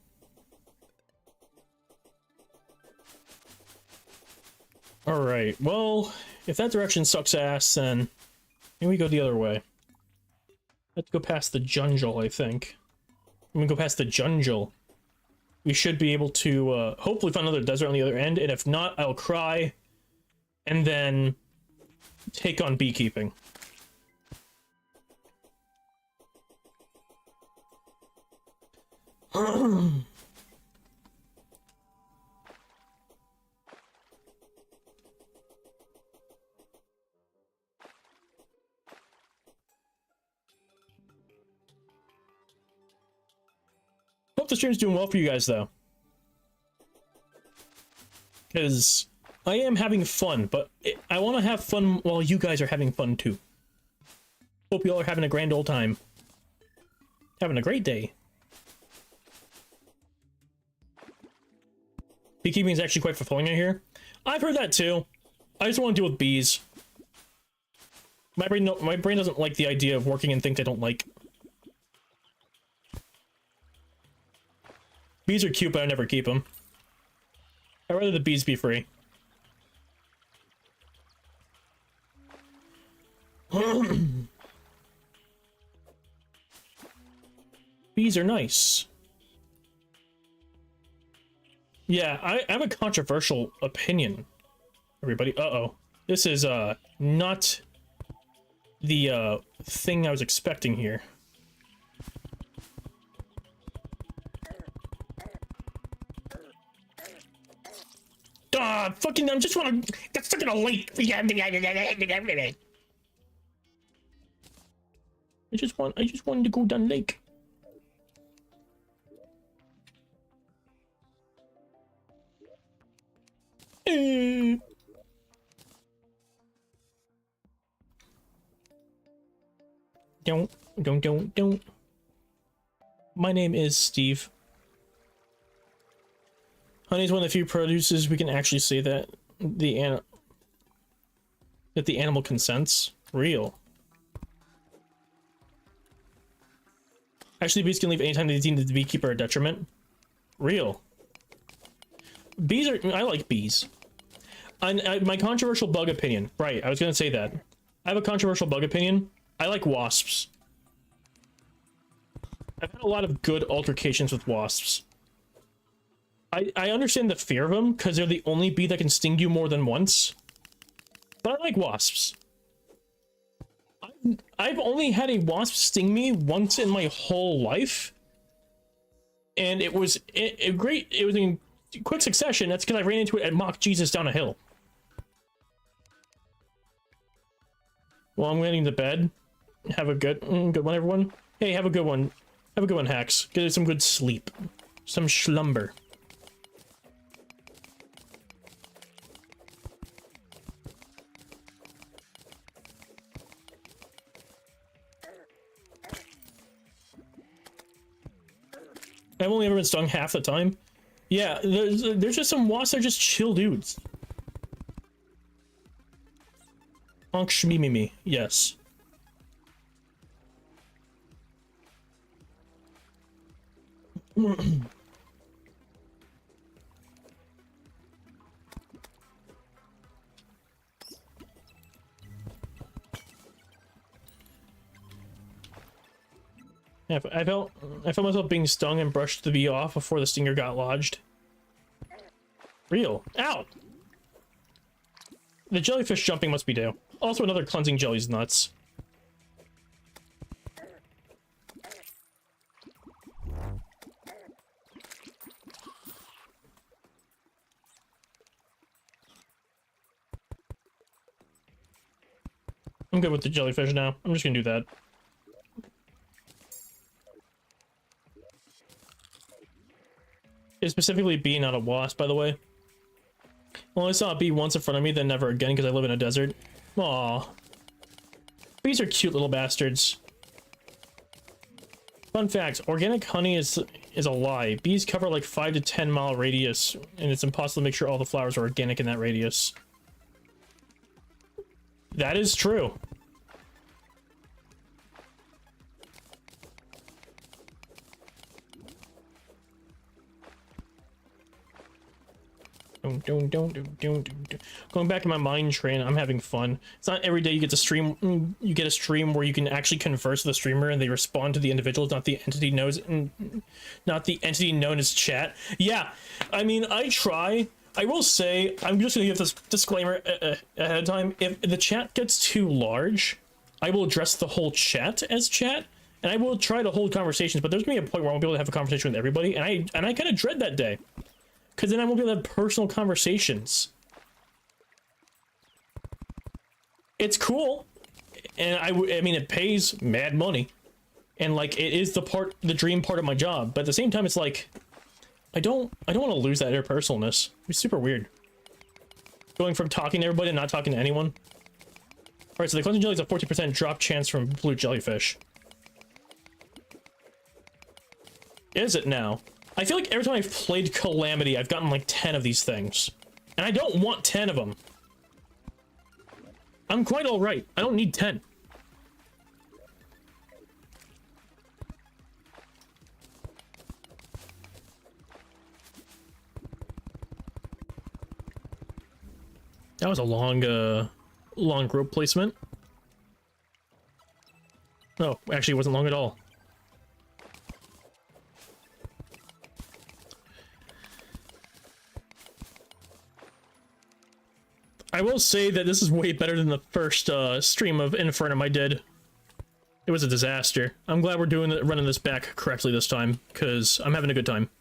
Alright, well, if that direction sucks ass, then maybe we go the other way. Let's go past the jungle, I think. When we go past the jungle, we should be able to hopefully find another desert on the other end, and if not, I'll cry, and then take on beekeeping. the stream's doing well for you guys, though. Because I am having fun, but I want to have fun while you guys are having fun, too. Hope you all are having a grand old time. Having a great day. Beekeeping is actually quite fulfilling in here. I've heard that, too. I just want to deal with bees. My brain doesn't like the idea of working in things I don't like. Bees are cute, but I never keep them. I'd rather the bees be free. Bees are nice. Yeah, I have a controversial opinion, everybody. Uh-oh. This is, not the, thing I was expecting here. Fucking, I just want to get stuck in a lake. I just wanted to go down lake. Don't. My name is Steve. Honey is one of the few produces we can actually say that the animal consents. Real. Actually, bees can leave anytime they deem the beekeeper a detriment. Real. Bees are... I like bees. My controversial bug opinion. Right, I was gonna say that. I have a controversial bug opinion. I like wasps. I've had a lot of good altercations with wasps. I understand the fear of them, because they're the only bee that can sting you more than once. But I like wasps. I've only had a wasp sting me once in my whole life. And it was great. It was in quick succession. That's because I ran into it and mocked Jesus down a hill. Well, I'm getting to bed. Have a good one, everyone. Hey, have a good one. Have a good one, Hacks. Get some good sleep. Some slumber. I've only ever been stung half the time. Yeah, there's just some wasps that are just chill dudes. Honk shmee. Yes. Yeah, I felt myself being stung and brushed the bee off before the stinger got lodged. Real. Ow! The jellyfish jumping must be due. Also, another cleansing jelly's nuts. I'm good with the jellyfish now. I'm just gonna do that. It's specifically bee, not a wasp, by the way. Well, I saw a bee once in front of me, then never again because I live in a desert. Aww. Bees are cute little bastards. Fun fact, organic honey is a lie. Bees cover like 5 to 10 mile radius, and it's impossible to make sure all the flowers are organic in that radius. That is true. Going back in my mind train, I'm having fun. It's not every day you get to stream. You get a stream where you can actually converse with the streamer and they respond to the individuals, not the entity known as chat. Yeah, I mean, I try. I will say, I'm just gonna give this disclaimer ahead of time. If the chat gets too large, I will address the whole chat as chat, and I will try to hold conversations. But there's gonna be a point where I won't be able to have a conversation with everybody, and I kind of dread that day. Because then I won't be able to have personal conversations. It's cool. And I mean, it pays mad money. And like, it is the dream part of my job. But at the same time, it's like, I don't want to lose that interpersonalness. It's super weird. Going from talking to everybody and not talking to anyone. Alright, so the cleansing jelly is a 14% drop chance from blue jellyfish. Is it now? I feel like every time I've played Calamity, I've gotten like 10 of these things. And I don't want 10 of them. I'm quite alright. I don't need 10. That was a long rope placement. Oh, actually it wasn't long at all. I will say that this is way better than the first stream of Infernum I did. It was a disaster. I'm glad we're running this back correctly this time, because I'm having a good time.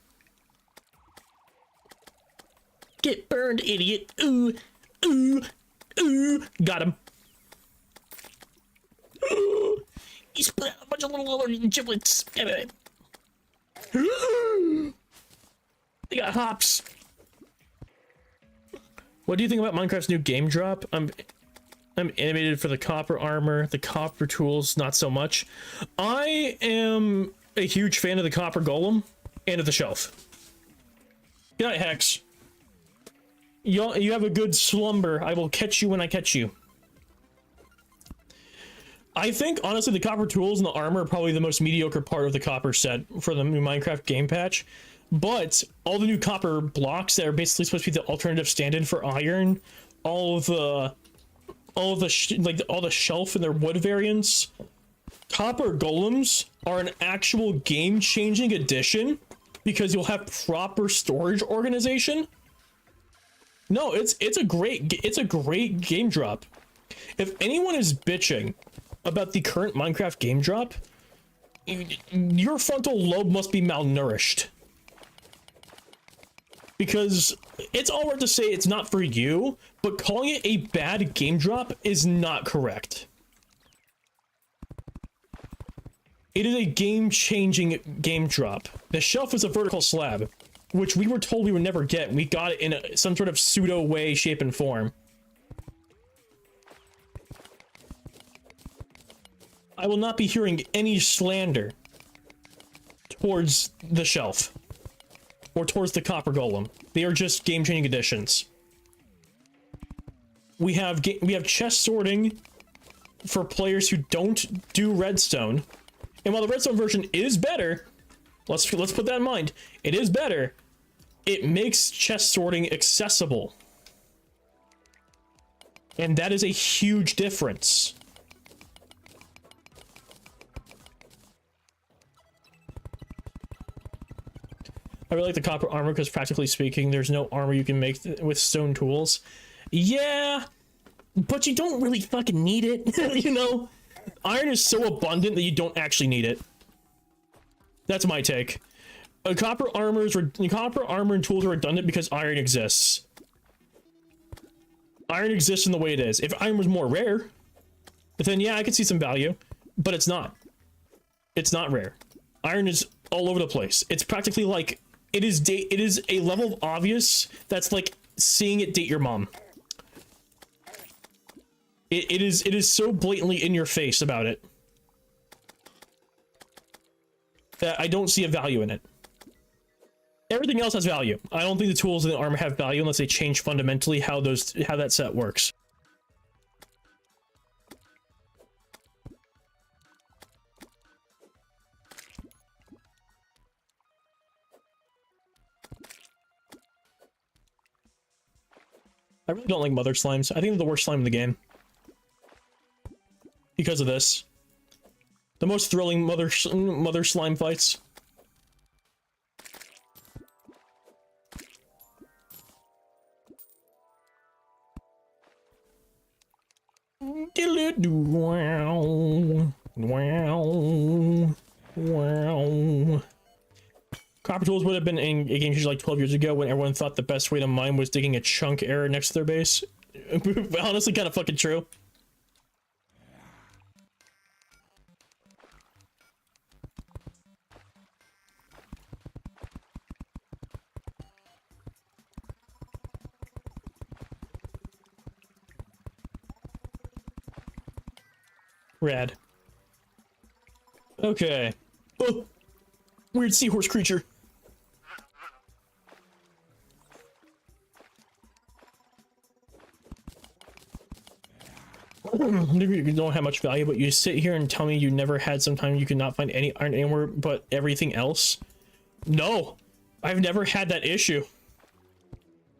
Get burned, idiot. Ooh, ooh, ooh. Got him. Ooh. He split a bunch of little giblets. They got hops. What do you think about Minecraft's new game drop? I'm animated for the copper armor, the copper tools, not so much. I am a huge fan of the copper golem and of the shelf. Good night, Hex. You have a good slumber. I will catch you when I catch you. I think, honestly, the copper tools and the armor are probably the most mediocre part of the copper set for the new Minecraft game patch. But all the new copper blocks that are basically supposed to be the alternative stand-in for iron, all the shelf and their wood variants, copper golems are an actual game-changing addition because you'll have proper storage organization. No, it's a great game drop. If anyone is bitching about the current Minecraft game drop, your frontal lobe must be malnourished. Because it's all right to say it's not for you, but calling it a bad game drop is not correct. It is a game-changing game drop. The shelf is a vertical slab, which we were told we would never get. We got it in some sort of pseudo way, shape, and form. I will not be hearing any slander towards the shelf. Or towards the copper golem. They are just game-changing additions. We have chest sorting for players who don't do redstone. And while the redstone version is better, let's put that in mind. It is better. It makes chest sorting accessible. And that is a huge difference. I really like the copper armor because, practically speaking, there's no armor you can make with stone tools. Yeah, but you don't really fucking need it, you know? Iron is so abundant that you don't actually need it. That's my take. Copper armor and tools are redundant because iron exists. Iron exists in the way it is. If iron was more rare, then yeah, I could see some value, but it's not. It's not rare. Iron is all over the place. It's practically like it is a level of obvious that's like seeing it date your mom. It is so blatantly in your face about it that I don't see a value in it. Everything else has value. I don't think the tools and the armor have value unless they change fundamentally how that set works. I really don't like mother slimes. I think they're the worst slime in the game. Because of this. The most thrilling mother slime fights. Wow. Copper tools would have been in a game like 12 years ago when everyone thought the best way to mine was digging a chunk error next to their base. Honestly, kind of fucking true. Rad. Okay. Oh, weird seahorse creature. You don't have much value, but you sit here and tell me you never had sometimes you could not find any iron anywhere but everything else. No, I've never had that issue.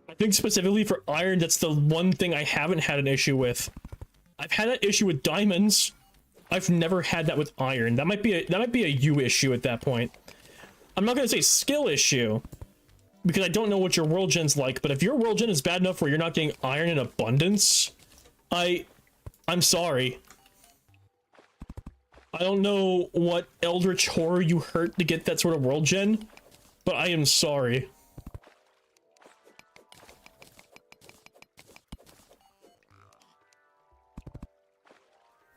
I think specifically for iron, that's the one thing I haven't had an issue with. I've had that issue with diamonds. I've never had that with iron. That might be a you issue at that point. I'm not gonna say skill issue, because I don't know what your world gen's like, but if your world gen is bad enough where you're not getting iron in abundance, I'm sorry. I don't know what eldritch horror you hurt to get that sort of world gen, but I am sorry.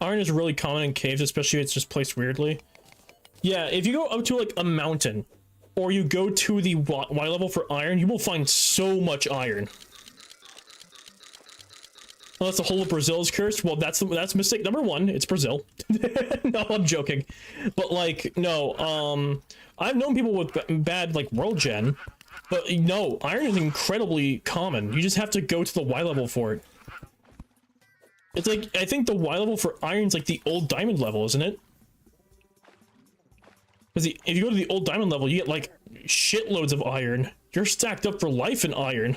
Iron is really common in caves, especially if it's just placed weirdly. Yeah, if you go up to like a mountain, or you go to the Y level for iron, you will find so much iron. Unless the whole of Brazil is cursed, well, that's mistake number one. It's Brazil. No, I'm joking. But like, no, I've known people with bad like world gen, but no, iron is incredibly common. You just have to go to the Y level for it. It's like, I think the Y level for iron's like the old diamond level, isn't it? Because if you go to the old diamond level, you get like shitloads of iron. You're stacked up for life in iron.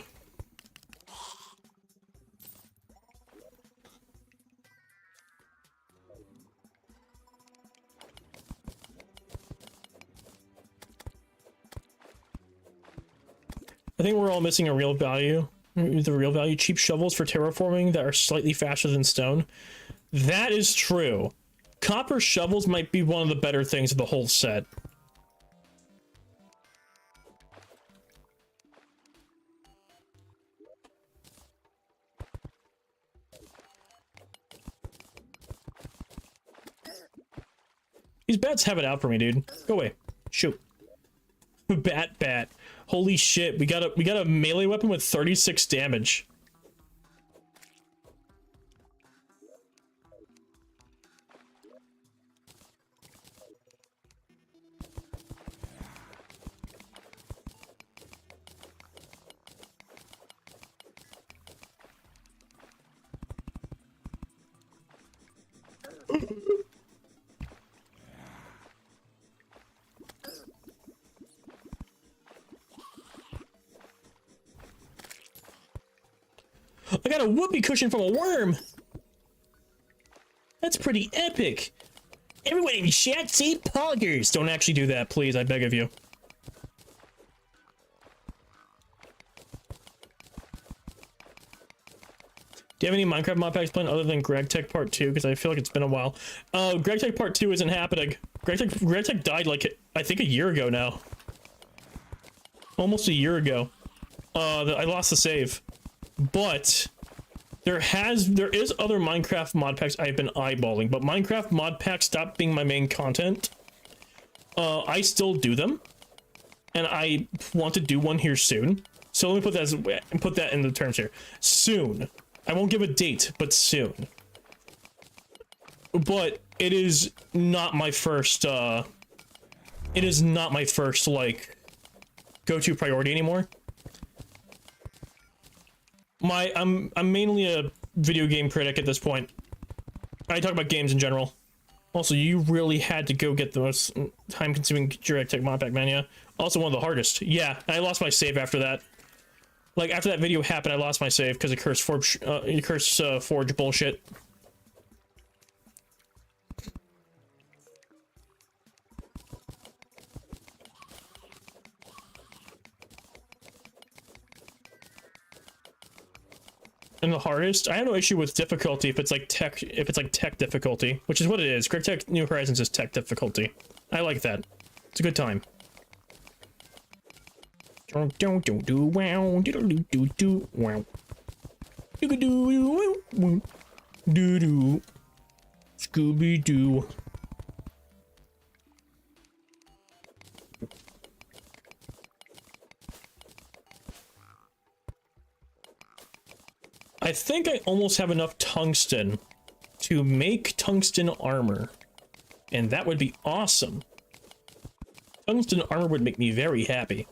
I think we're all missing a real value. The real value, cheap shovels for terraforming that are slightly faster than stone. That is true. Copper shovels might be one of the better things of the whole set. These bats have it out for me, dude. Go away. Shoot. Bat. Holy shit, we got a melee weapon with 36 damage. I got a whoopee cushion from a worm. That's pretty epic. Everyone in chat say poggers. Don't actually do that, please. I beg of you. Do you have any Minecraft mod packs planned other than Greg Tech Part 2? Because I feel like it's been a while. Greg Tech Part 2 isn't happening. Greg Tech died like, I think a year ago now. Almost a year ago. I lost the save. But there is other Minecraft mod packs I've been eyeballing, but Minecraft mod packs stopped being my main content. I still do them, and I want to do one here soon. So let me put that in the terms here. Soon. I won't give a date, but soon. But it is not my first like go-to priority anymore. I'm mainly a video game critic at this point. I talk about games in general. Also, you really had to go get the most time-consuming Direct Tech mod pack, man. Yeah. Also, one of the hardest. Yeah, I lost my save after that. Like after that video happened, I lost my save because of Forge bullshit. And the hardest, I have no issue with difficulty if it's like tech difficulty, which is what it is. Greg Tech New Horizons is tech difficulty. I like that. It's a good time. Don't do wow, do wow. Do Scooby Doo. I think I almost have enough tungsten to make tungsten armor. And that would be awesome. Tungsten armor would make me very happy.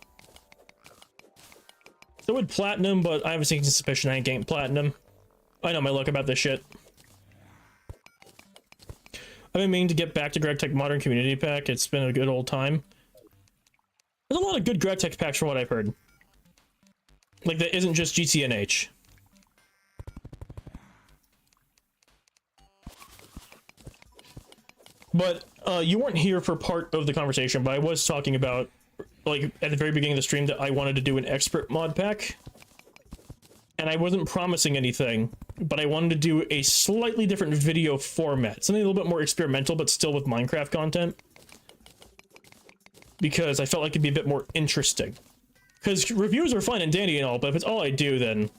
So would platinum, but I have a sneaking suspicion I ain't getting platinum. I know my luck about this shit. I've been meaning to get back to GregTech Modern Community Pack. It's been a good old time. There's a lot of good GregTech packs from what I've heard. Like, that isn't just GTNH. But, you weren't here for part of the conversation, but I was talking about, like, at the very beginning of the stream that I wanted to do an expert mod pack. And I wasn't promising anything, but I wanted to do a slightly different video format. Something a little bit more experimental, but still with Minecraft content. Because I felt like it'd be a bit more interesting. Because reviews are fine and dandy and all, but if it's all I do, then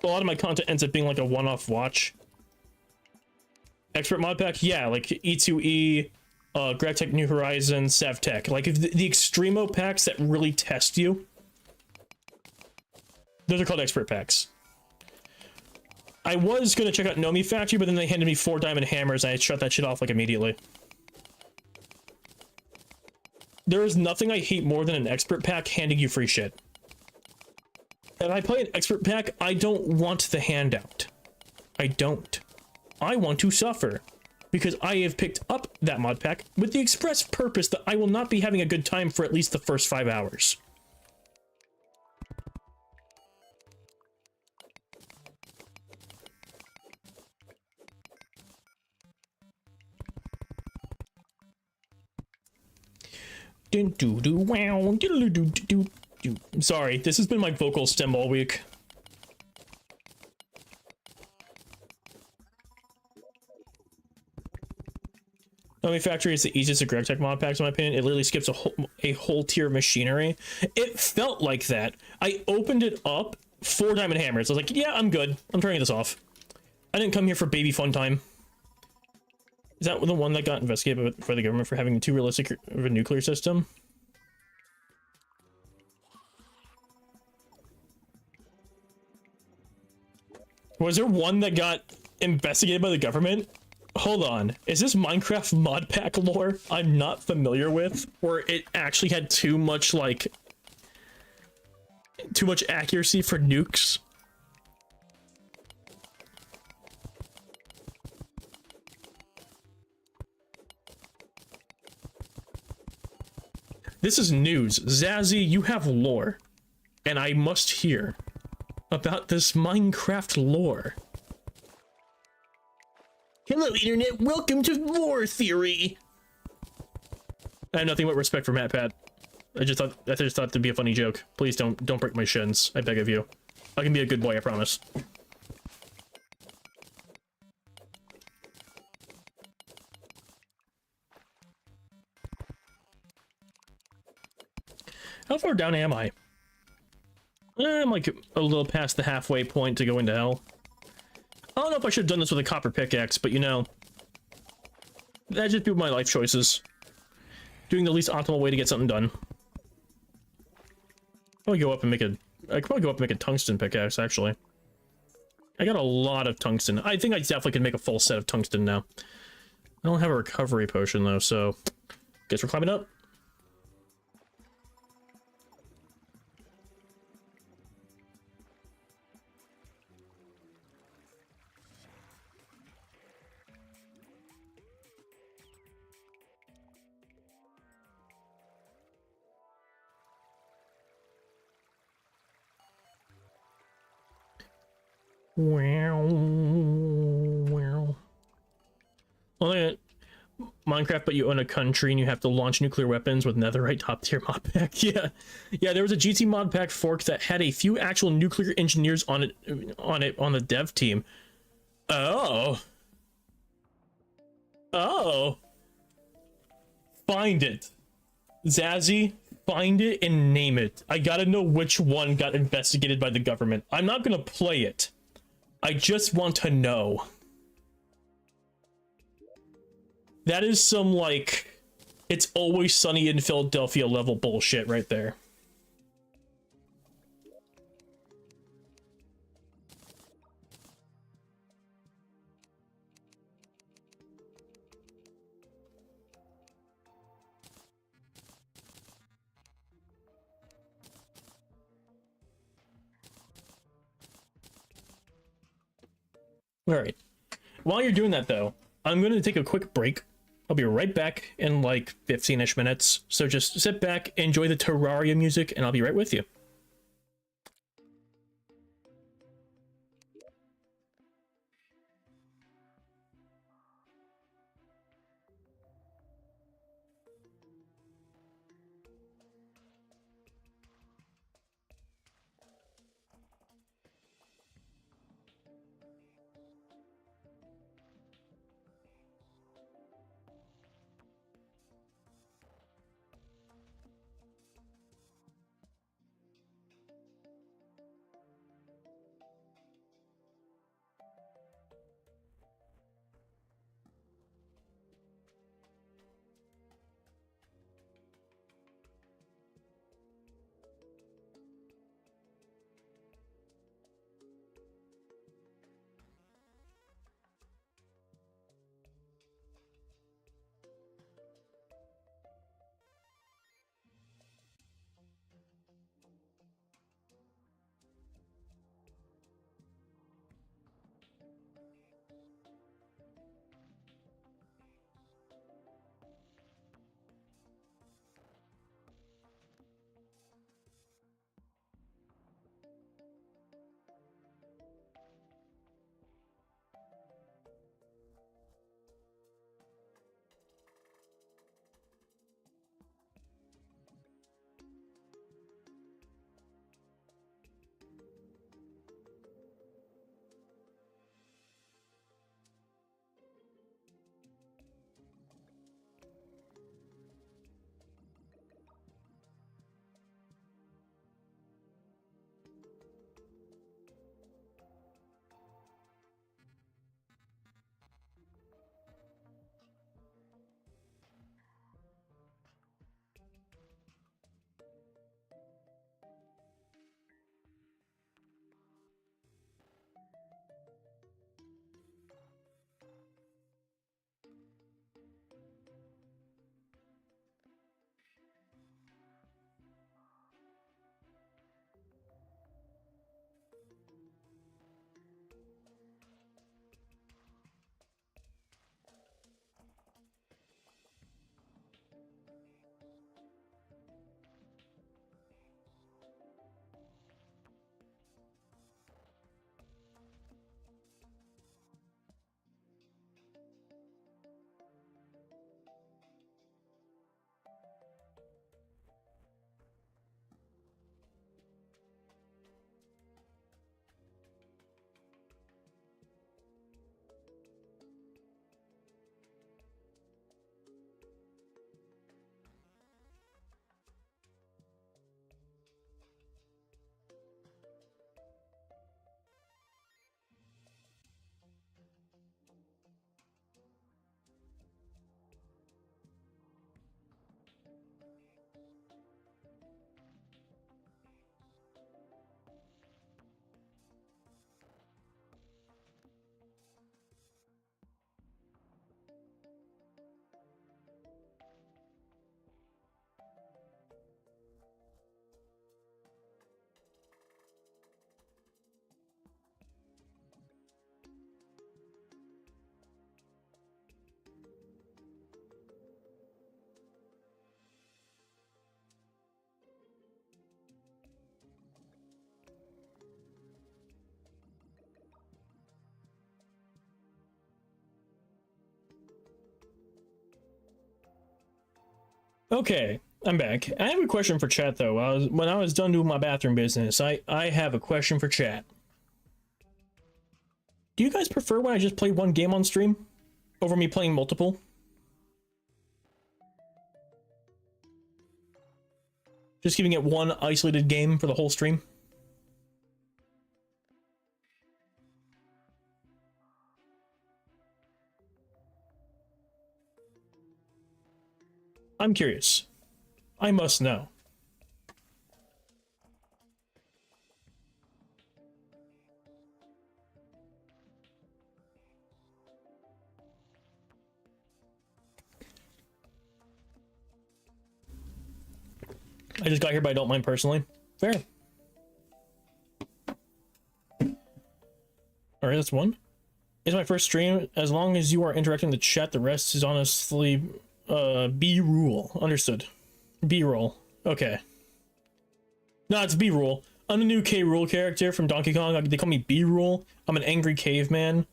a lot of my content ends up being like a one-off watch. Expert mod pack? Yeah, like E2E, GregTech New Horizons, SavTech. Like if the Extremo packs that really test you, those are called expert packs. I was going to check out Nomi Factory, but then they handed me 4 diamond hammers and I shut that shit off like immediately. There is nothing I hate more than an expert pack handing you free shit. If I play an expert pack, I don't want the handout. I don't. I want to suffer. Because I have picked up that mod pack with the express purpose that I will not be having a good time for at least the first 5 hours. Sorry, this has been my vocal stem all week. Nomi Factory is the easiest of GregTech mod packs in my opinion. It literally skips a whole tier of machinery. It felt like that. I opened it up, 4 diamond hammers. I was like, yeah, I'm good. I'm turning this off. I didn't come here for baby fun time. Is that the one that got investigated by the government for having too realistic of a nuclear system? Was there one that got investigated by the government? Hold on. Is this Minecraft mod pack lore I'm not familiar with? Or it actually had too much, like... too much accuracy for nukes? This is news. Zazzy, you have lore. And I must hear about this Minecraft lore. Hello, Internet. Welcome to Lore Theory. I have nothing but respect for MatPat. I just thought it'd be a funny joke. Please don't break my shins. I beg of you. I can be a good boy, I promise. How far down am I? I'm like a little past the halfway point to go into hell. I don't know if I should have done this with a copper pickaxe, but you know, that'd just be my life choices. Doing the least optimal way to get something done. I could probably go up and make a tungsten pickaxe, actually. I got a lot of tungsten. I think I definitely can make a full set of tungsten now. I don't have a recovery potion though, so guess we're climbing up. Wow. Well, Minecraft, but you own a country and you have to launch nuclear weapons with netherite top tier mod pack. Yeah, there was a GT mod pack fork that had a few actual nuclear engineers on the dev team. Oh, find it, Zazzy. Find it and name it. I gotta know which one got investigated by the government. I'm not gonna play it. I just want to know. That is some, like, It's Always Sunny in Philadelphia level bullshit right there. All right. While you're doing that, though, I'm going to take a quick break. I'll be right back in like 15-ish minutes. So just sit back, enjoy the Terraria music, and I'll be right with you. Okay, I'm back. I have a question for chat though. When I was done doing my bathroom business, I have a question for chat. Do you guys prefer when I just play one game on stream over me playing multiple? Just giving it one isolated game for the whole stream? I'm curious. I must know. I just got here, but I don't mind personally. Fair. Alright, that's one. It's my first stream. As long as you are interacting in the chat, the rest is honestly B-rule. Understood. B-roll. Okay. No, it's B-rule. I'm the new K-Rule character from Donkey Kong. They call me B-Rule. I'm an angry caveman. And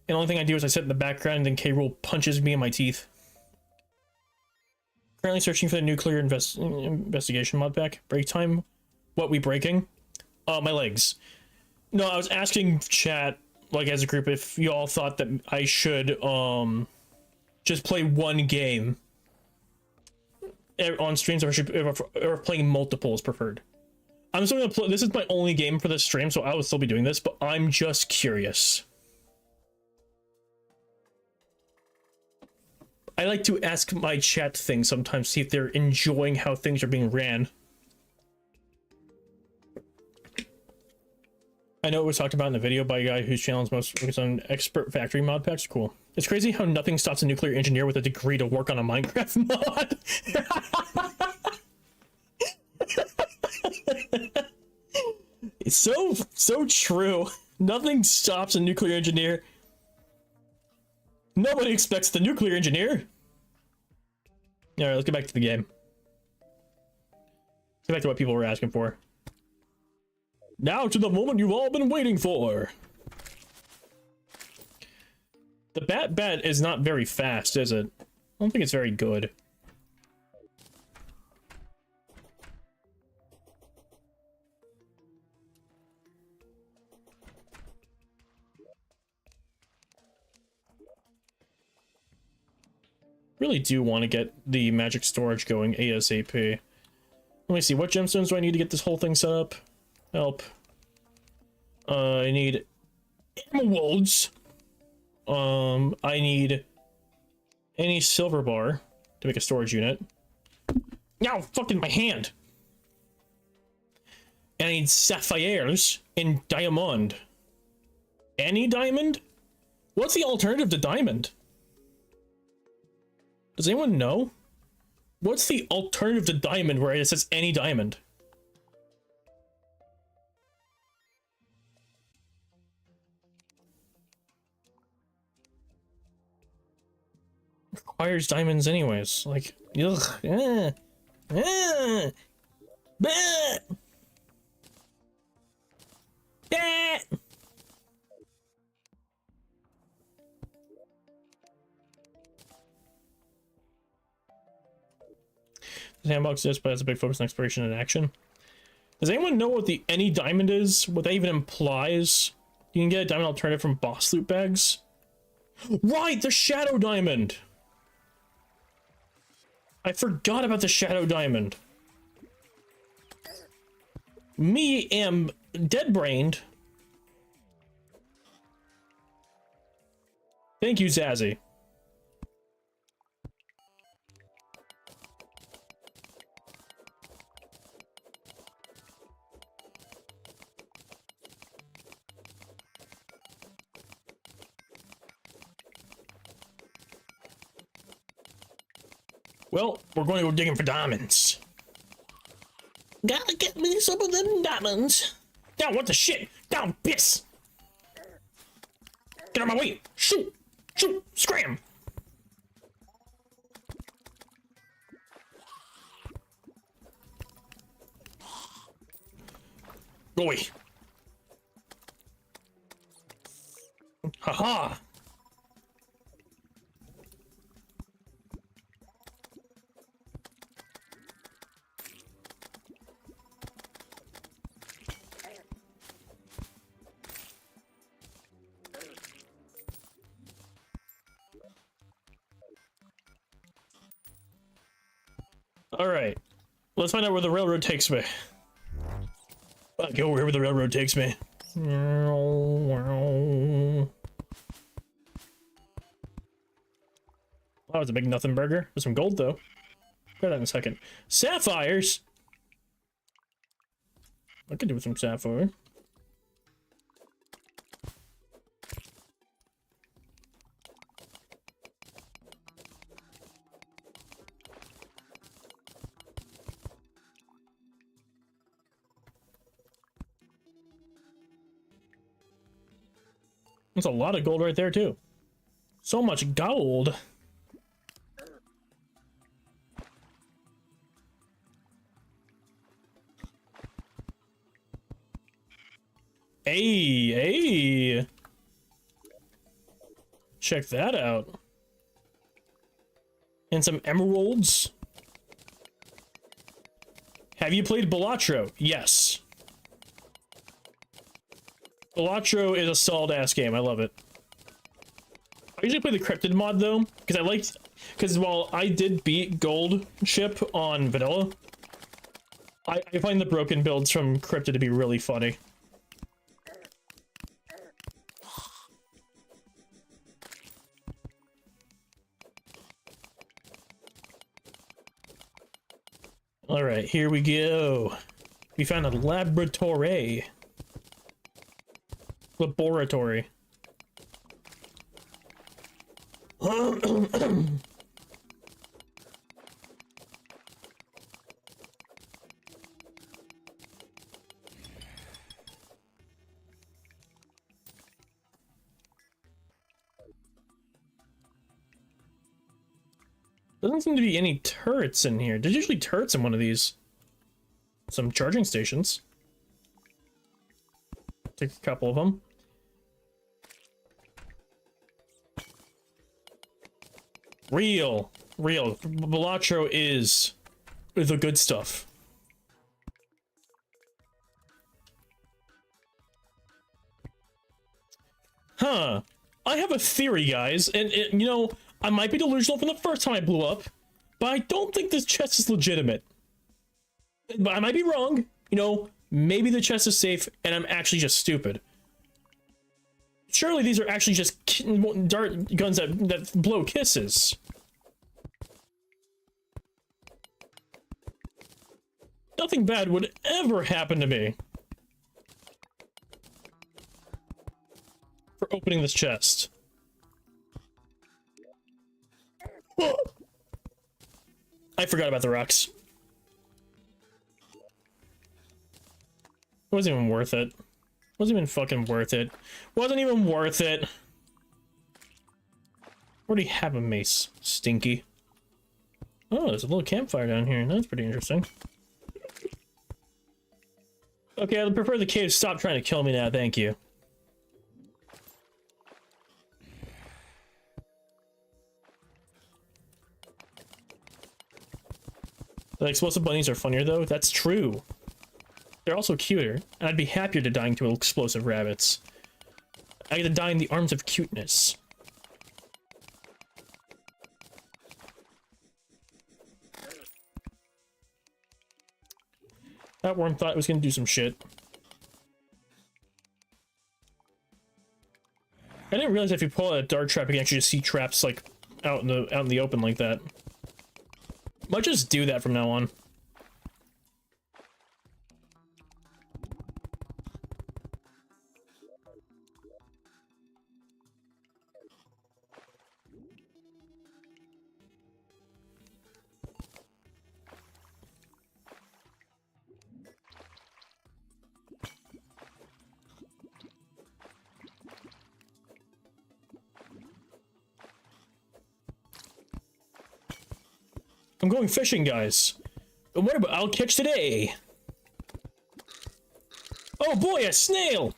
the only thing I do is I sit in the background and then K-Rule punches me in my teeth. Currently searching for the nuclear investigation mod pack. Break time. What we breaking? My legs. No, I was asking chat, like as a group, if y'all thought that I should just play one game on streams, or or playing multiple is preferred. I'm still gonna play. This is my only game for this stream, so I will still be doing this, but I'm just curious. I like to ask my chat things sometimes, see if they're enjoying how things are being ran. I know it was talked about in the video by a guy whose channel is most focused on expert factory mod packs. Cool. It's crazy how nothing stops a nuclear engineer with a degree to work on a Minecraft mod. It's so true. Nothing stops a nuclear engineer. Nobody expects the nuclear engineer. Alright, let's get back to the game. Let's get back to what people were asking for. Now to the moment you've all been waiting for. The bat is not very fast, is it? I don't think it's very good. Really do want to get the magic storage going ASAP. Let me see, what gemstones do I need to get this whole thing set up? Help. I need emeralds. I need any silver bar to make a storage unit. Now, fucking my hand. And I need sapphires and diamond. Any diamond? What's the alternative to diamond? Does anyone know? What's the alternative to diamond where it says any diamond? Requires diamonds anyways. Like, ugh. Bah. Yeah. The sandbox is, but has a big focus on exploration and action. Does anyone know what the any diamond is? What that even implies? You can get a diamond alternative from boss loot bags. Right, the shadow diamond. I forgot about the shadow diamond. Me am dead-brained. Thank you, Zazzy. Well, we're going to go digging for diamonds. Gotta get me some of them diamonds. Down, what the shit? Down, piss! Get out of my way! Shoot! Shoot! Scram! Go away! Haha! Alright, let's find out where the railroad takes me. I'll go wherever the railroad takes me. Oh, it's a big nothing burger. With some gold, though. Try that in a second. Sapphires! I could do with some sapphire. That's a lot of gold right there, too. So much gold. Hey, hey. Check that out. And some emeralds. Have you played Balatro? Yes. Balatro is a solid-ass game. I love it. I usually play the Cryptid mod, though, because while I did beat Gold Ship on Vanilla, I find the broken builds from Cryptid to be really funny. Alright, here we go. We found a laboratory. Laboratory. Doesn't seem to be any turrets in here. There's usually turrets in one of these. Some charging stations. Take a couple of them. Real. Balatro is the good stuff. Huh. I have a theory, guys, and you know, I might be delusional from the first time I blew up, but I don't think this chest is legitimate. But I might be wrong. You know, maybe the chest is safe, and I'm actually just stupid. Surely these are actually just dart guns that blow kisses. Nothing bad would ever happen to me for opening this chest. I forgot about the rocks. It wasn't even worth it. Wasn't even fucking worth it. Wasn't even worth it. Already have a mace. Stinky. Oh, there's a little campfire down here. That's pretty interesting. Okay, I prefer the cave. Stop trying to kill me now. Thank you. The explosive bunnies are funnier, though. That's true. They're also cuter, and I'd be happier to dying to explosive rabbits. I get to die in the arms of cuteness. That worm thought it was gonna do some shit. I didn't realize if you pull out a dart trap, you can actually just see traps like out in the open like that. Might just do that from now on. I'm going fishing, guys. And what about I'll catch today? Oh boy, a snail!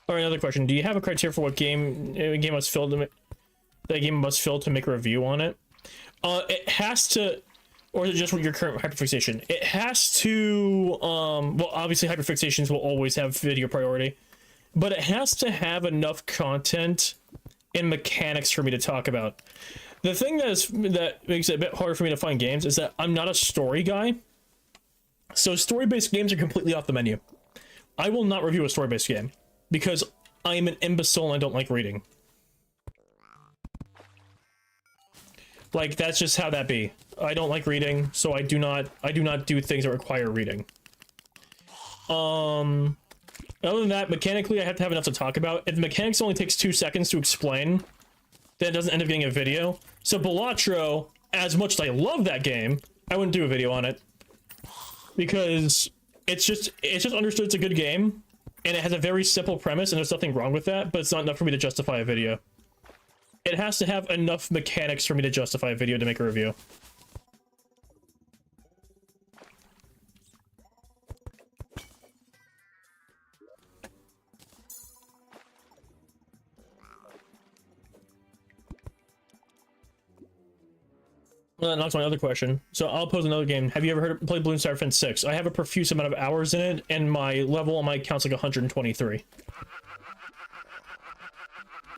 Alright, another question. Do you have a criteria for what game a game must fill to make a review on it? It has to. Or is it just your current hyperfixation? It has to, well, obviously hyperfixations will always have video priority, but it has to have enough content and mechanics for me to talk about. The thing that makes it a bit harder for me to find games is that I'm not a story guy. So story-based games are completely off the menu. I will not review a story-based game because I am an imbecile and I don't like reading. Like, that's just how that be. I don't like reading, so I do not do things that require reading. Other than that, mechanically, I have to have enough to talk about. If the mechanics only takes 2 seconds to explain, then it doesn't end up getting a video. So Balatro, as much as I love that game, I wouldn't do a video on it. Because it's just understood it's a good game, and it has a very simple premise, and there's nothing wrong with that, but it's not enough for me to justify a video. It has to have enough mechanics for me to justify a video to make a review. Well, that knocks my other question. So I'll pose another game. Have you ever played Bloons Tower Defense 6? I have a profuse amount of hours in it, and my level on my account's like 123.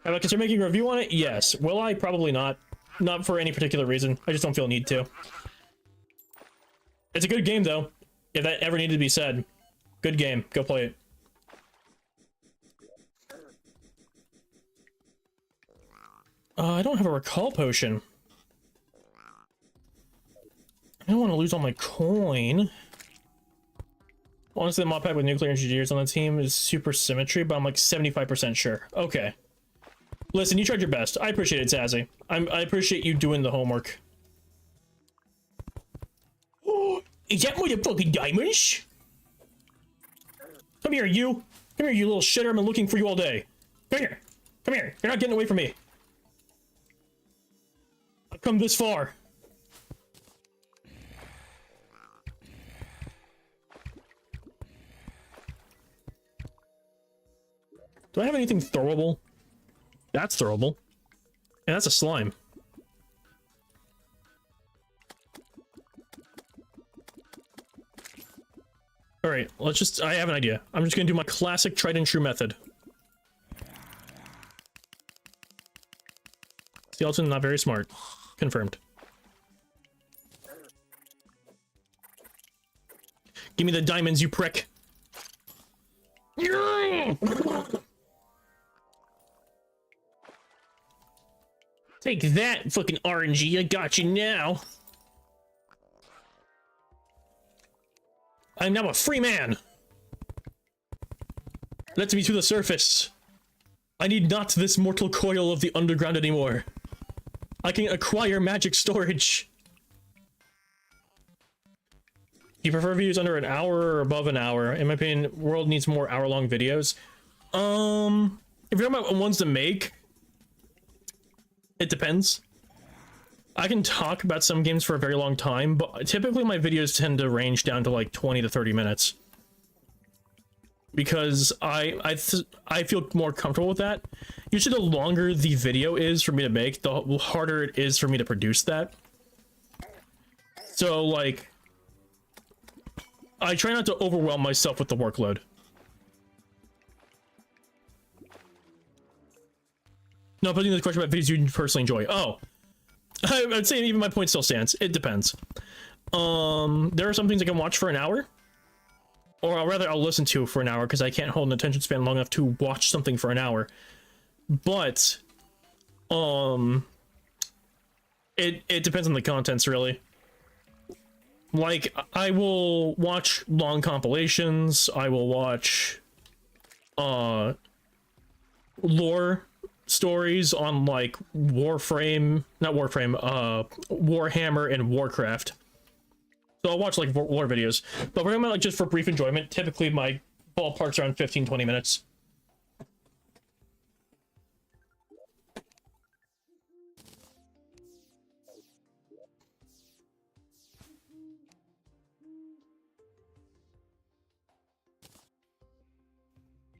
Have I considered making a review on it? Yes. Will I? Probably not. Not for any particular reason. I just don't feel a need to. It's a good game, though. If that ever needed to be said. Good game. Go play it. I don't have a recall potion. I don't want to lose all my coin. Honestly, the mod pack with nuclear engineers on the team is super symmetry, but I'm like 75% sure. Okay. Listen, you tried your best. I appreciate it, Zazzy. I appreciate you doing the homework. Oh, is that motherfucking diamonds? Come here, you. Come here, you little shitter. I've been looking for you all day. Come here. Come here. You're not getting away from me. I've come this far. Do I have anything throwable? That's throwable. And that's a slime. Alright, let's just... I have an idea. I'm just gonna do my classic tried and true method. Skeleton, not very smart. Confirmed. Give me the diamonds, you prick! Take that, fucking RNG, I got you now. I'm now a free man. Let me to the surface. I need not this mortal coil of the underground anymore. I can acquire magic storage. Do you prefer videos under an hour or above an hour? In my opinion, world needs more hour-long videos. If you're talking about ones to make, it depends. I can talk about some games for a very long time, but typically my videos tend to range down to like 20 to 30 minutes. Because I feel more comfortable with that. Usually the longer the video is for me to make, the harder it is for me to produce that. So like, I try not to overwhelm myself with the workload. No, I'm putting the question about videos you personally enjoy. Oh, I'd say even my point still stands. It depends. There are some things I can watch for an hour, or I'll listen to for an hour because I can't hold an attention span long enough to watch something for an hour. But, it depends on the contents really. Like, I will watch long compilations. I will watch, lore stories on like Warhammer and Warcraft. So I'll watch like lore videos, but we're talking about like just for brief enjoyment. Typically my ballpark's around 15-20 minutes.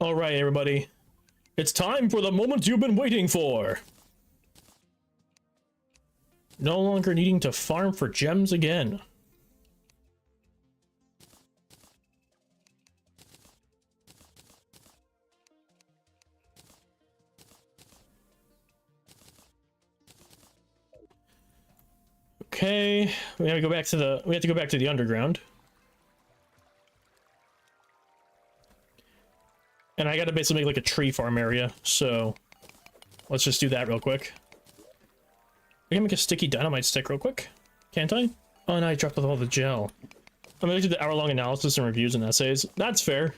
All right, everybody. It's time for the moment you've been waiting for. No longer needing to farm for gems again. Okay, we have to go back to the underground. And I gotta basically make like a tree farm area, so let's just do that real quick. I can make a sticky dynamite stick real quick, can't I? Oh, and I dropped all the gel. I'm gonna do the hour-long analysis and reviews and essays. That's fair.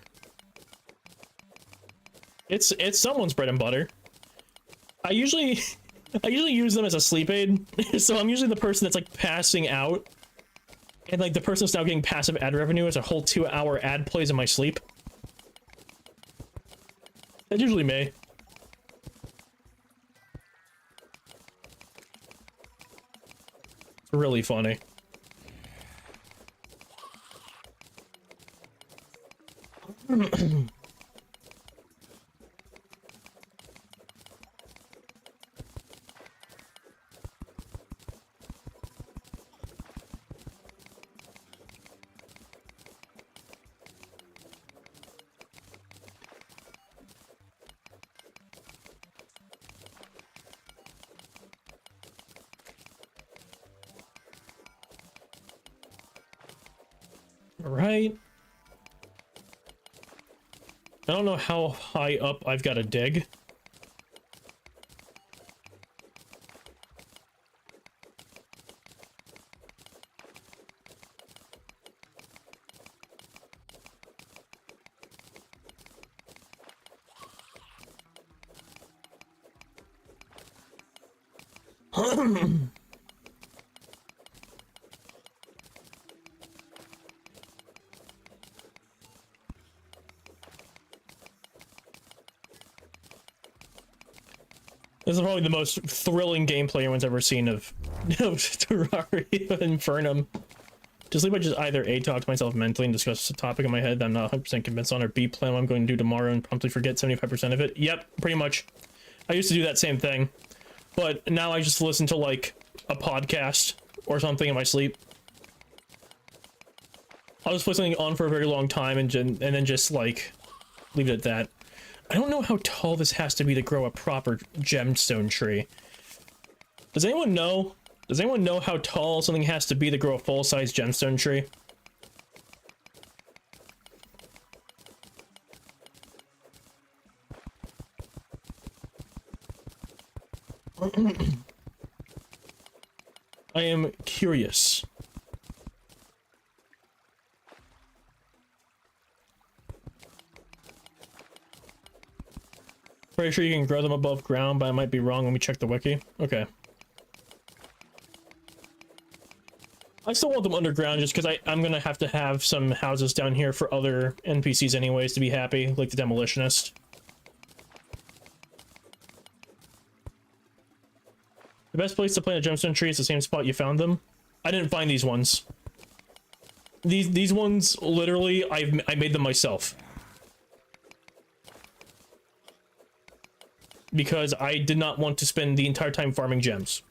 It's someone's bread and butter. I usually I usually use them as a sleep aid, so I'm usually the person that's like passing out, and like the person that's now getting passive ad revenue as a whole 2-hour ad plays in my sleep. That's usually me. It's really funny. Right. I don't know how high up I've got to dig. This is probably the most thrilling gameplay anyone's ever seen of Terraria Infernum. To sleep, I just either A, talk to myself mentally and discuss a topic in my head that I'm not 100% convinced on, or B, plan what I'm going to do tomorrow and promptly forget 75% of it. Yep, pretty much. I used to do that same thing, but now I just listen to like a podcast or something in my sleep. I'll just put something on for a very long time and then just like leave it at that. I don't know how tall this has to be to grow a proper gemstone tree. Does anyone know? Does anyone know how tall something has to be to grow a full-size gemstone tree? I am curious. Pretty sure you can grow them above ground, but I might be wrong when we check the wiki. Okay. I still want them underground just because I'm gonna have to have some houses down here for other NPCs anyways to be happy, like the demolitionist. The best place to plant a gemstone tree is the same spot you found them. I didn't find these ones. These ones, literally, I made them myself. Because I did not want to spend the entire time farming gems.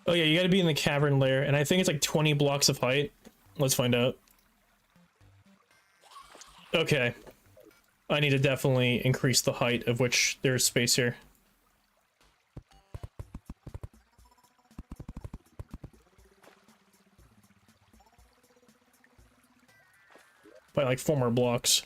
Oh yeah, you gotta be in the cavern layer, and I think it's like 20 blocks of height. Let's find out. Okay. I need to definitely increase the height of which there's space here. By like 4 more blocks.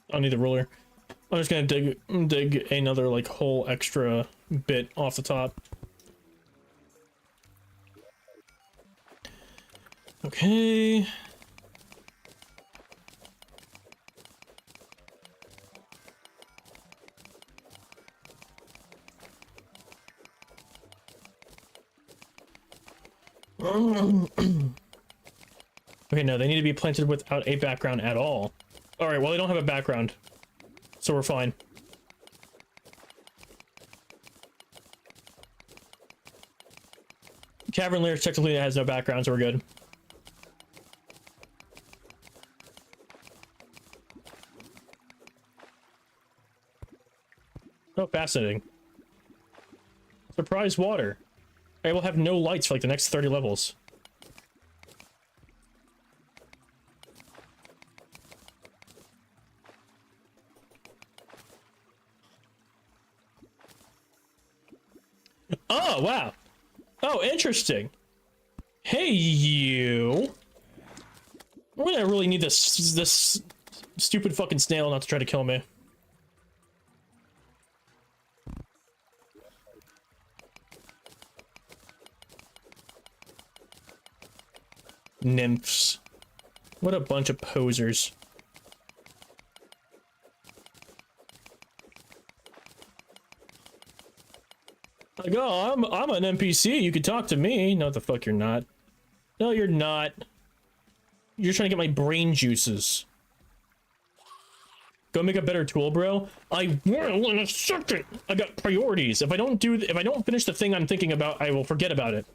I don't need the ruler. I'm just gonna dig another like whole extra bit off the top. Okay. Okay, no, they need to be planted without a background at all. Alright, well, they don't have a background, so we're fine. Cavern technically has no background, so we're good. Oh, fascinating. Surprise water. I will have no lights for like the next 30 levels. Oh, wow. Oh, interesting. Hey, you. We're gonna really need this stupid fucking snail not to try to kill me. Nymphs. What a bunch of posers. Like, oh, I'm an NPC. You could talk to me. No, the fuck you're not. No, you're not. You're trying to get my brain juices. Go make a better tool, bro. I will in a second. I got priorities. If I don't finish the thing I'm thinking about, I will forget about it.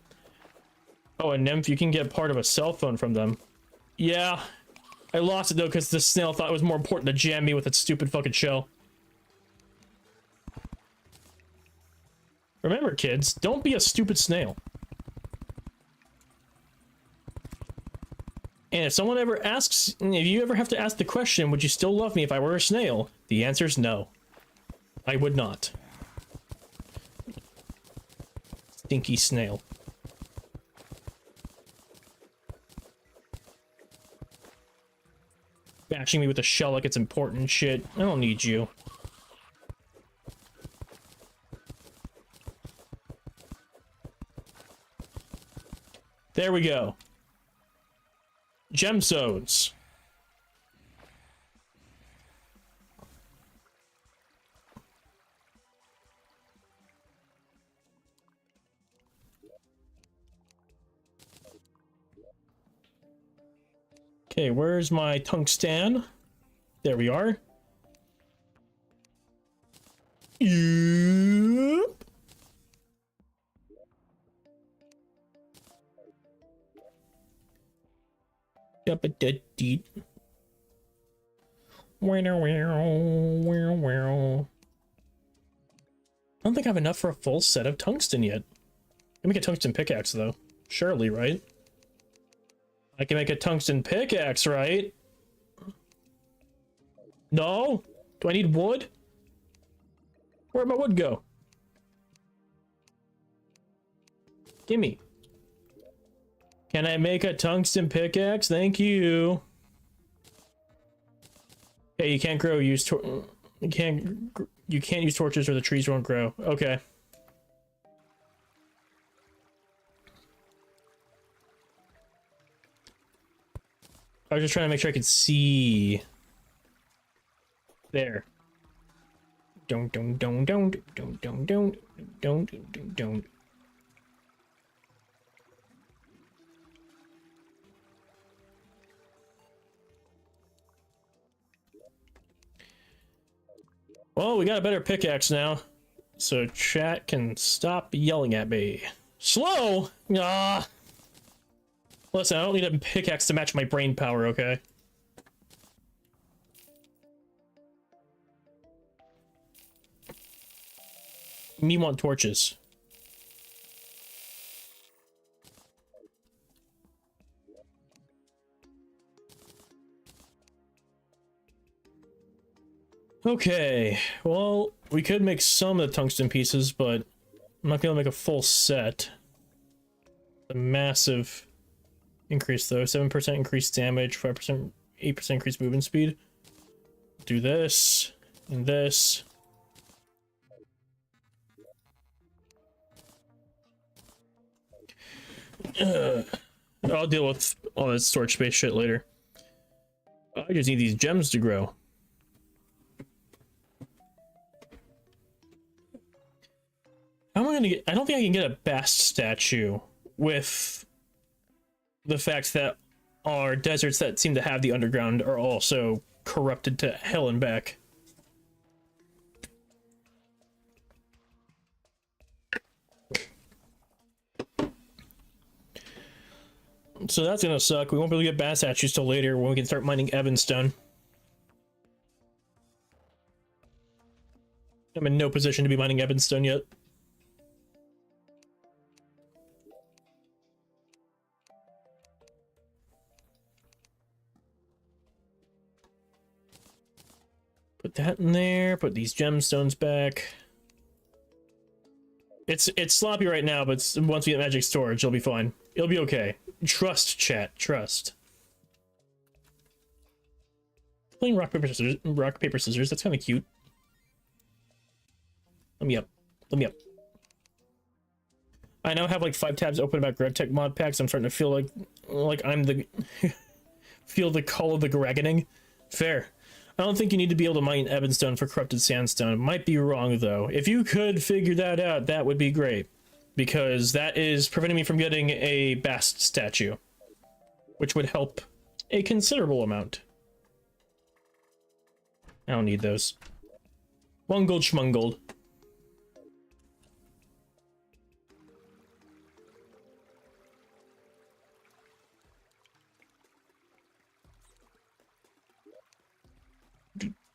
Oh, a nymph, you can get part of a cell phone from them. Yeah. I lost it though because the snail thought it was more important to jam me with its stupid fucking shell. Remember, kids, don't be a stupid snail. And if someone ever asks, if you ever have to ask the question, would you still love me if I were a snail? The answer is no. I would not. Stinky snail. Bashing me with a shell like it's important shit. I don't need you. There we go. Gemstones. Okay, where's my tungsten? There we are. Yep. Yep, it did. I don't think I have enough for a full set of tungsten yet. I can make a tungsten pickaxe though. Surely, right? I can make a tungsten pickaxe, right? No? Do I need wood? Where'd my wood go? Gimme. Can I make a tungsten pickaxe? Thank you. Hey, you can't grow. You can't use torches or the trees won't grow. Okay. I was just trying to make sure I could see. There. Don't. Well, we got a better pickaxe now, so chat can stop yelling at me. Slow? Ah. Listen, I don't need a pickaxe to match my brain power, okay? Me want torches. Okay, well, we could make some of the tungsten pieces, but I'm not gonna make a full set. A massive increase though, 7% increased damage, 5%, 8% increased movement speed. Do this, and this. I'll deal with all that storage space shit later. I just need these gems to grow. How am I gonna get? I don't think I can get a Bast statue with the fact that our deserts that seem to have the underground are also corrupted to hell and back. So that's gonna suck. We won't be able to get bass statues till later when we can start mining Evanstone. I'm in no position to be mining Evanstone yet. Put that in there, put these gemstones back. It's sloppy right now, but once we get magic storage, it'll be fine. It'll be okay. Trust, chat. Trust. Playing rock, paper, scissors. Rock, paper, scissors. That's kind of cute. Let me up. Let me up. I now have like 5 tabs open about GrevTech mod packs. I'm starting to feel like I'm the... feel the call of the Greganing. Fair. I don't think you need to be able to mine Evanstone for corrupted sandstone. Might be wrong though. If you could figure that out, that would be great. Because that is preventing me from getting a Bast statue. Which would help a considerable amount. I don't need those. Mungled schmungled.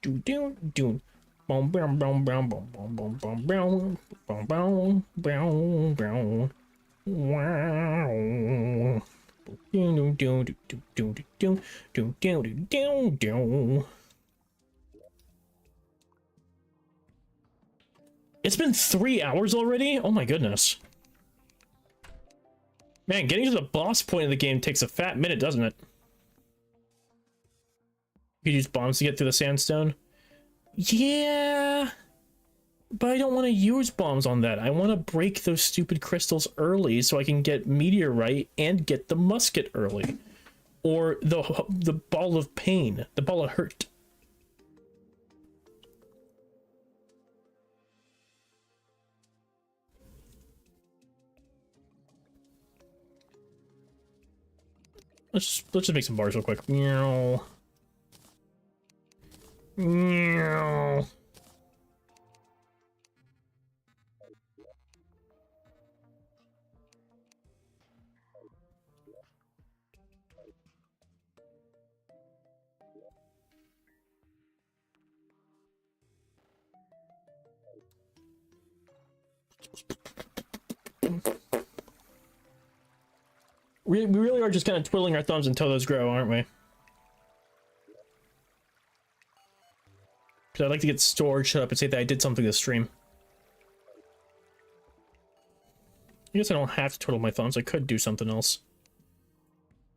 Do do do. Boom boom boom boom boom boom boom boom boom boom boom boom. Wow. Do do do do do do do do do do. It's been 3 hours already? Oh my goodness. Man, getting to the boss point of the game takes a fat minute, doesn't it? You could use bombs to get through the sandstone. Yeah, but I don't want to use bombs on that. I want to break those stupid crystals early so I can get meteorite and get the musket early. Or the ball of pain, the ball of hurt. Let's just make some bars real quick. Meow. Meow. We really are just kind of twiddling our thumbs until those grow, aren't we? Because I'd like to get storage shut up and say that I did something this stream. I guess I don't have to twiddle my thumbs. I could do something else.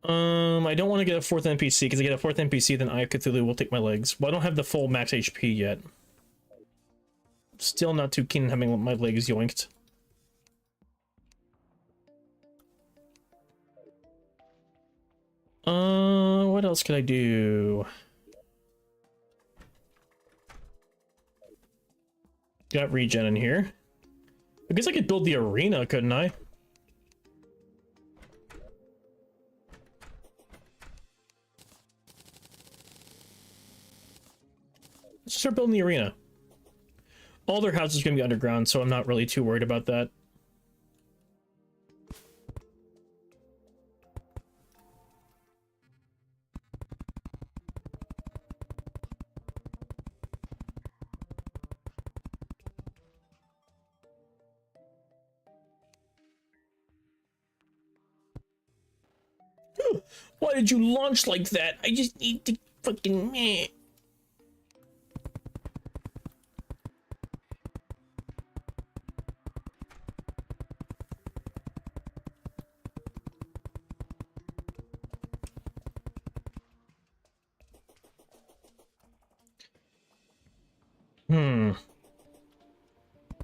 I don't want to get a 4th NPC, because I get a 4th NPC, then I Cthulhu will take my legs. Well, I don't have the full max HP yet. Still not too keen on having my legs yoinked. What else could I do? Got regen in here. I guess I could build the arena, couldn't I? Let's start building the arena. All their houses are going to be underground, so I'm not really too worried about that. Why did you launch like that? I just need to fucking meh.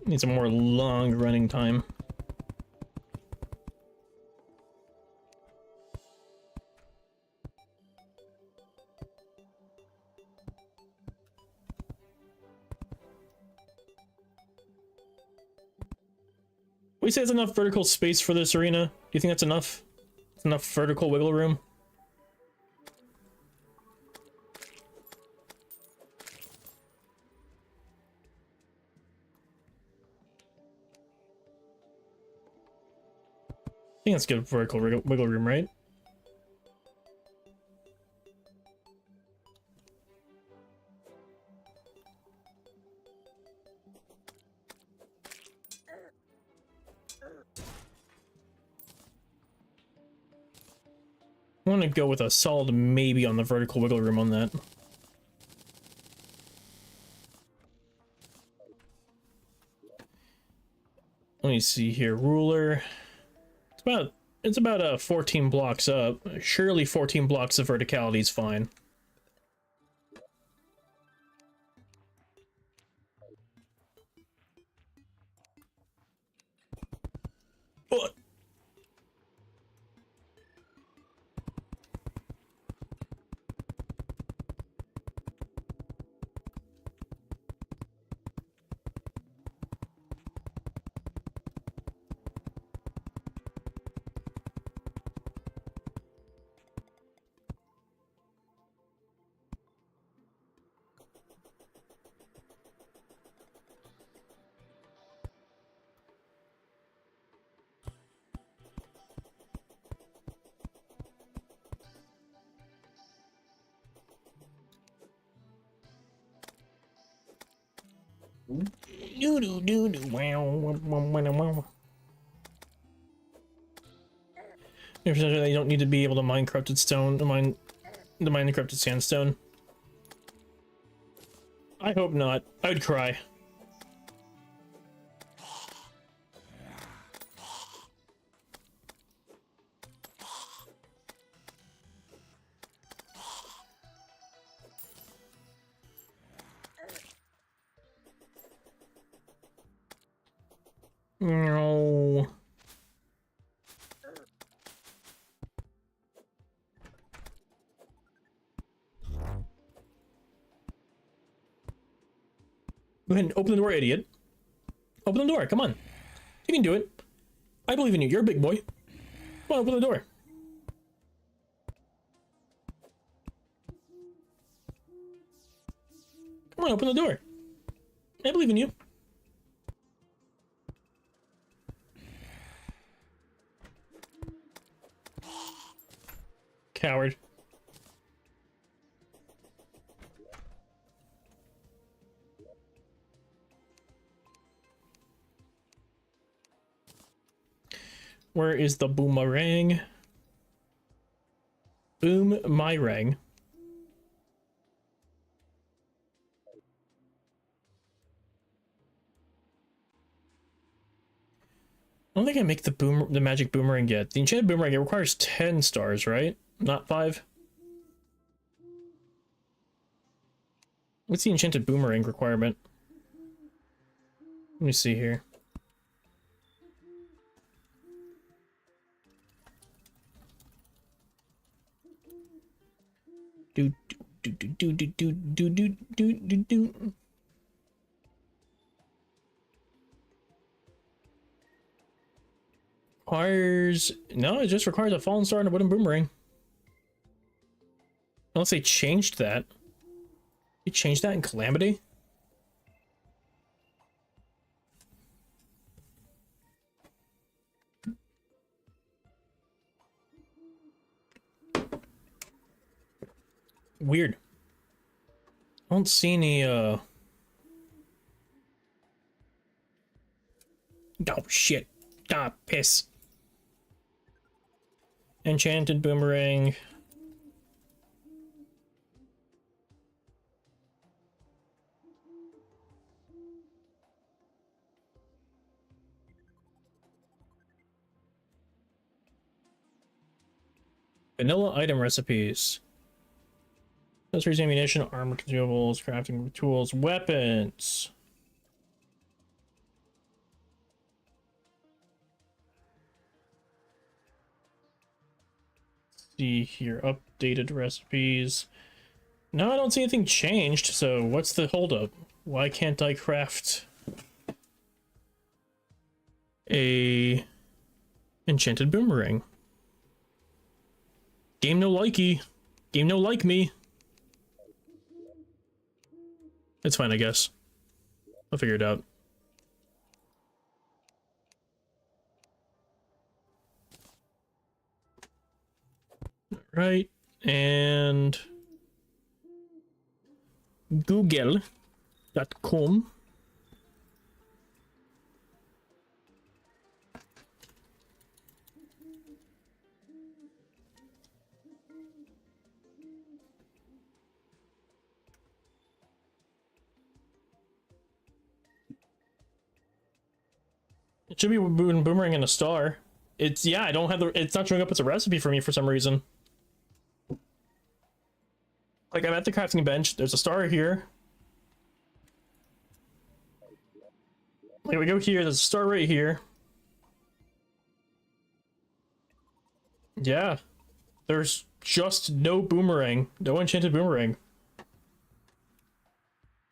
Need some more long running time. We say it's enough vertical space for this arena. Do you think that's enough? It's enough vertical wiggle room? I think that's good vertical wiggle room, right? want to go with a solid maybe on the vertical wiggle room on that. Let me see here. Ruler. It's about 14 blocks up. Surely 14 blocks of verticality is fine. Oh. You don't need to be able to mine corrupted stone, to mine the corrupted sandstone. I hope not. I would cry. No. Go ahead and open the door, idiot. Open the door, come on. You can do it. I believe in you, you're a big boy. Come on, open the door. Come on, open the door. I believe in you. Coward. Where is the boomerang? Boom my rang. I don't think I make the magic boomerang yet. The enchanted boomerang, it requires 10 stars, right? Not 5? What's the enchanted boomerang requirement? Let me see here. Requires... No, it just requires a fallen star and a wooden boomerang. Unless they changed that. You changed that in Calamity? Weird. I don't see any, Oh, shit. Ah, piss. Enchanted boomerang. Vanilla item recipes. Accessories, ammunition, armor, consumables, crafting tools, weapons. See here, updated recipes. No, I don't see anything changed, so what's the holdup? Why can't I craft a enchanted boomerang? Game no likey. Game no like me. It's fine, I guess. I'll figure it out. Right, and google.com. It should be boomerang and a star. It's, yeah, I don't have the, it's not showing up as a recipe for me for some reason. Like, I'm at the crafting bench, there's a star here. Like, we go here, there's a star right here. Yeah. There's just no boomerang. No enchanted boomerang.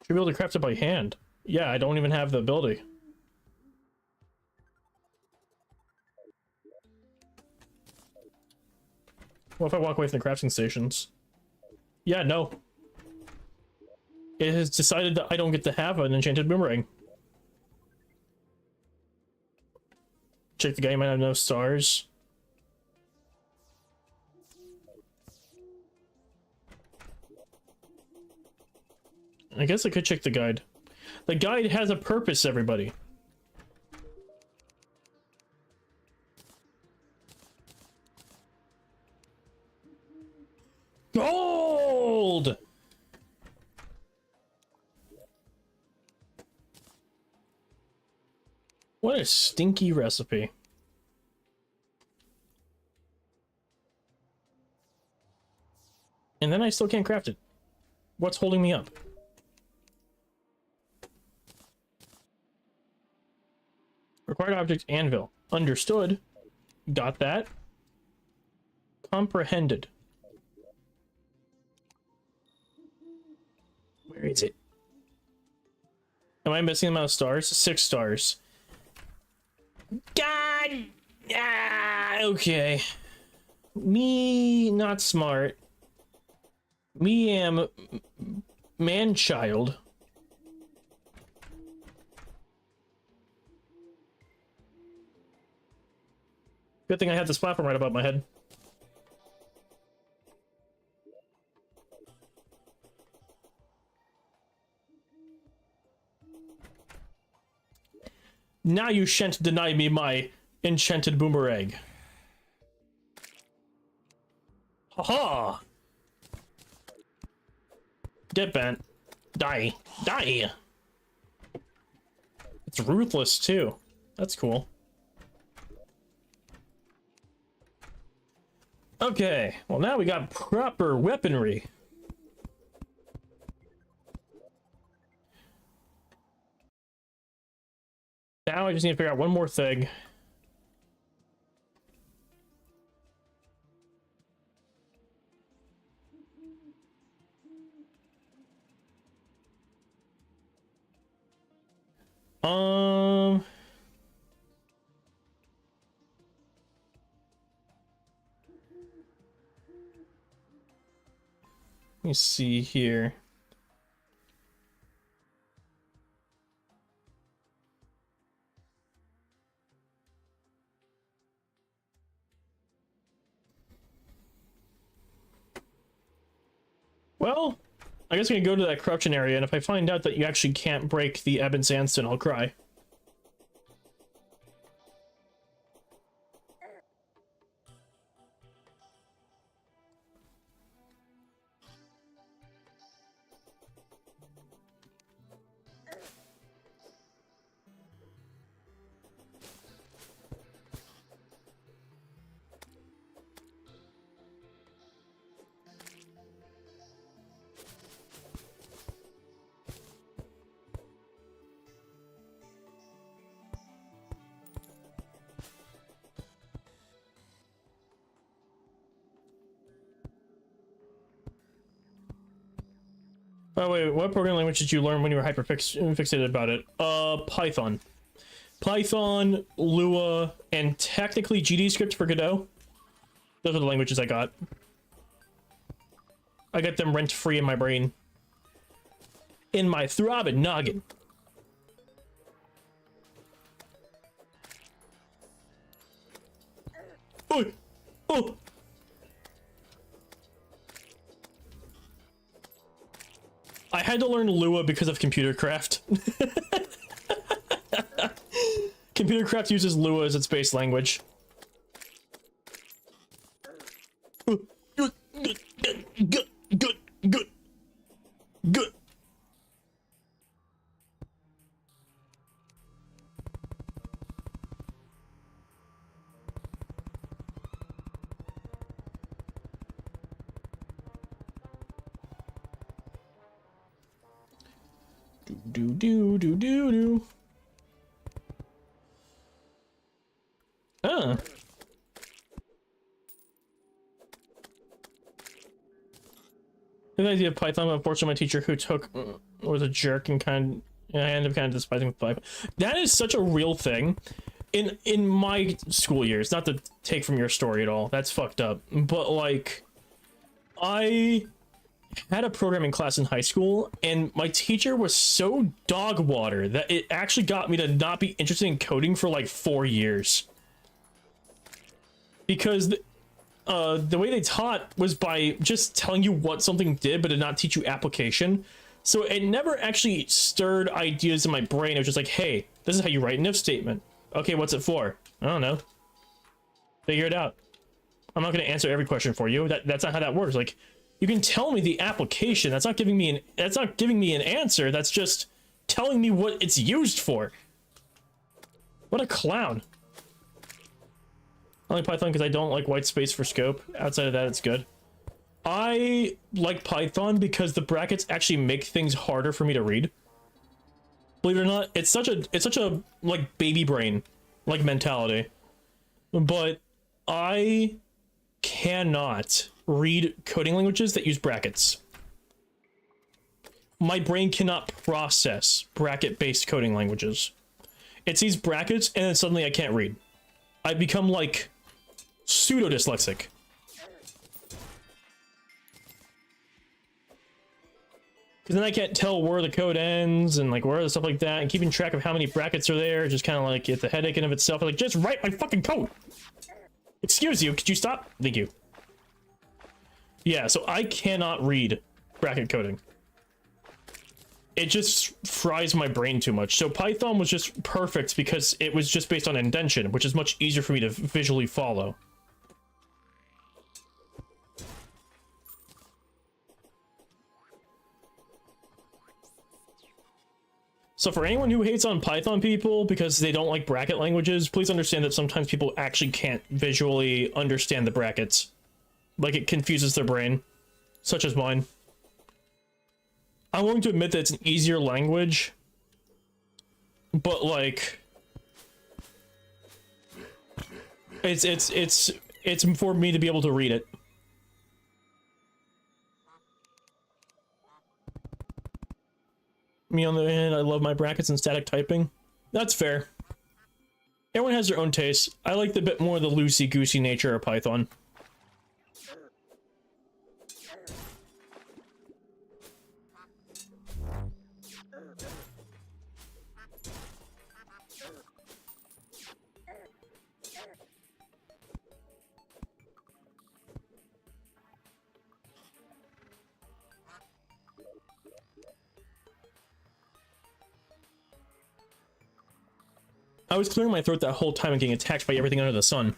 Should be able to craft it by hand. Yeah, I don't even have the ability. What if I walk away from the crafting stations? Yeah, no. It has decided that I don't get to have an enchanted boomerang. Check the guy, might have no stars. I guess I could check the guide. The guide has a purpose, everybody. Gold! What a stinky recipe. And then I still can't craft it. What's holding me up? Required object anvil. Understood. Got that. Comprehended. Where is it? Am I missing the amount of stars? 6 stars. God! Ah, okay. Me not smart. Me am man-child. Good thing I had this platform right above my head. Now you shan't deny me my enchanted boomerang. Haha! Get bent. Die. Die! It's ruthless too. That's cool. Okay, well now we got proper weaponry. Now I just need to figure out one more thing. Let me see here. Well, I guess I'm gonna go to that corruption area, and if I find out that you actually can't break the ebb and sandstone, I'll cry. Oh wait, what programming language did you learn when you were fixated about it? Python. Python, Lua, and technically GDScript for Godot. Those are the languages I got. I got them rent-free in my brain. In my throbbing noggin. Oh! Oh! I had to learn Lua because of ComputerCraft. ComputerCraft uses Lua as its base language. Good. Do do do do do. Ah. The idea of Python, unfortunately, my teacher who took was a jerk and I ended up kind of despising Python. That is such a real thing. In my school years, not to take from your story at all, that's fucked up. But like, I had a programming class in high school, and my teacher was so dog water that it actually got me to not be interested in coding for like 4 years. Because the way they taught was by just telling you what something did, but did not teach you application. So it never actually stirred ideas in my brain. It was just like, hey, this is how you write an if statement. Okay, what's it for? I don't know. Figure it out. I'm not going to answer every question for you. That's not how that works. Like, you can tell me the application. That's not giving me an answer. That's just telling me what it's used for. What a clown. I like Python because I don't like white space for scope. Outside of that, it's good. I like Python because the brackets actually make things harder for me to read. Believe it or not, it's such a like baby brain like mentality. But I cannot read coding languages that use brackets. My brain cannot process bracket-based coding languages. It sees brackets and then suddenly I can't read. I become like pseudo-dyslexic. Because then I can't tell where the code ends and like where the stuff like that, and keeping track of how many brackets are there just kind of like it's a headache in of itself. I'm like, just write my fucking code. Excuse you, could you stop? Thank you. Yeah, so I cannot read bracket coding. It just fries my brain too much. So Python was just perfect because it was just based on indentation, which is much easier for me to visually follow. So for anyone who hates on Python people because they don't like bracket languages, please understand that sometimes people actually can't visually understand the brackets. Like, it confuses their brain, such as mine. I'm willing to admit that it's an easier language, but like, it's for me to be able to read it. Me on the other hand, I love my brackets and static typing. That's fair. Everyone has their own taste. I like the bit more the loosey-goosey nature of Python. I was clearing my throat that whole time and getting attacked by everything under the sun.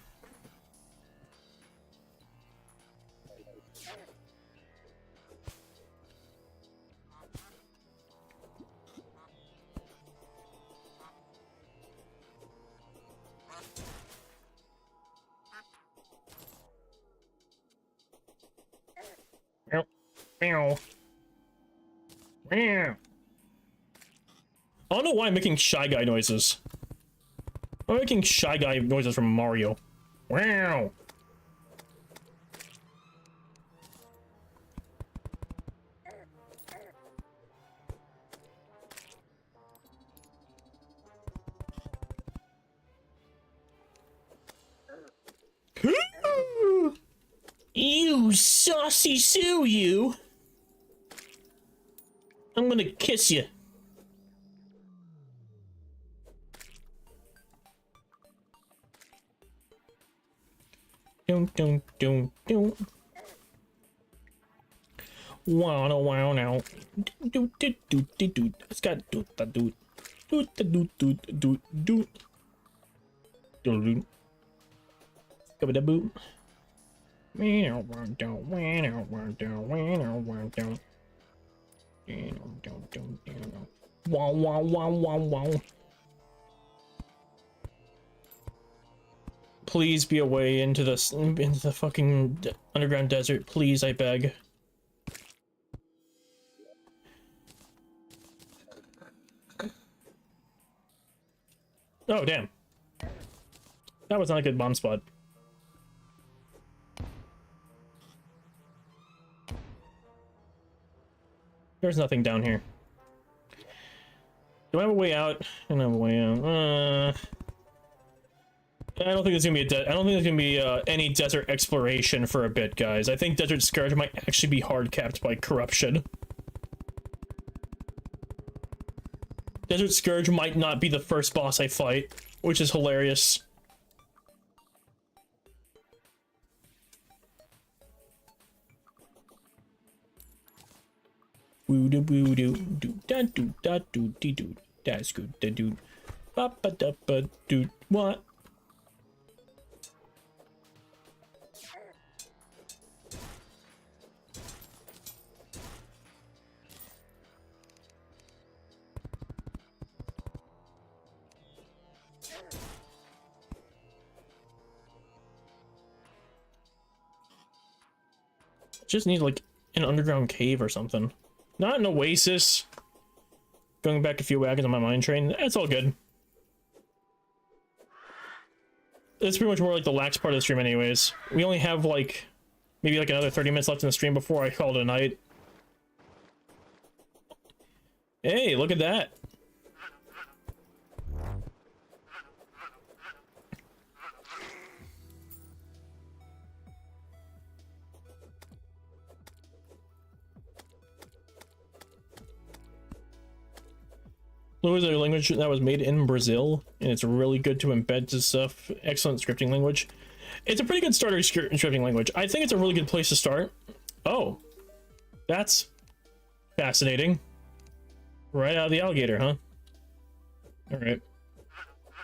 I don't know why I'm making Shy Guy noises. I'm making Shy Guy noises from Mario. Wow. You saucy Sue, you. I'm gonna kiss you. Don't. Wow now. Do. It's got do. Go with the boot. Wow. Please be away into the fucking underground desert. Please, I beg. Oh, damn. That was not a good bomb spot. There's nothing down here. Do I have a way out? I don't have a way out. I don't think there's gonna be any desert exploration for a bit, guys. I think Desert Scourge might actually be hard capped by corruption. Desert Scourge might not be the first boss I fight, which is hilarious. Woo doo woo doo doo da doo da doo dee doo. That's good. Da doo. Ba ba da ba doo. What? Just need like an underground cave or something. Not an oasis. Going back a few wagons on my mine train. That's all good. It's pretty much more like the lax part of the stream anyways. We only have like maybe like another 30 minutes left in the stream before I call it a night. Hey, look at that. Lua is a language that was made in Brazil, and it's really good to embed to stuff. Excellent scripting language. It's a pretty good starter scripting language. I think it's a really good place to start. Oh, that's fascinating. Right out of the alligator, huh? All right.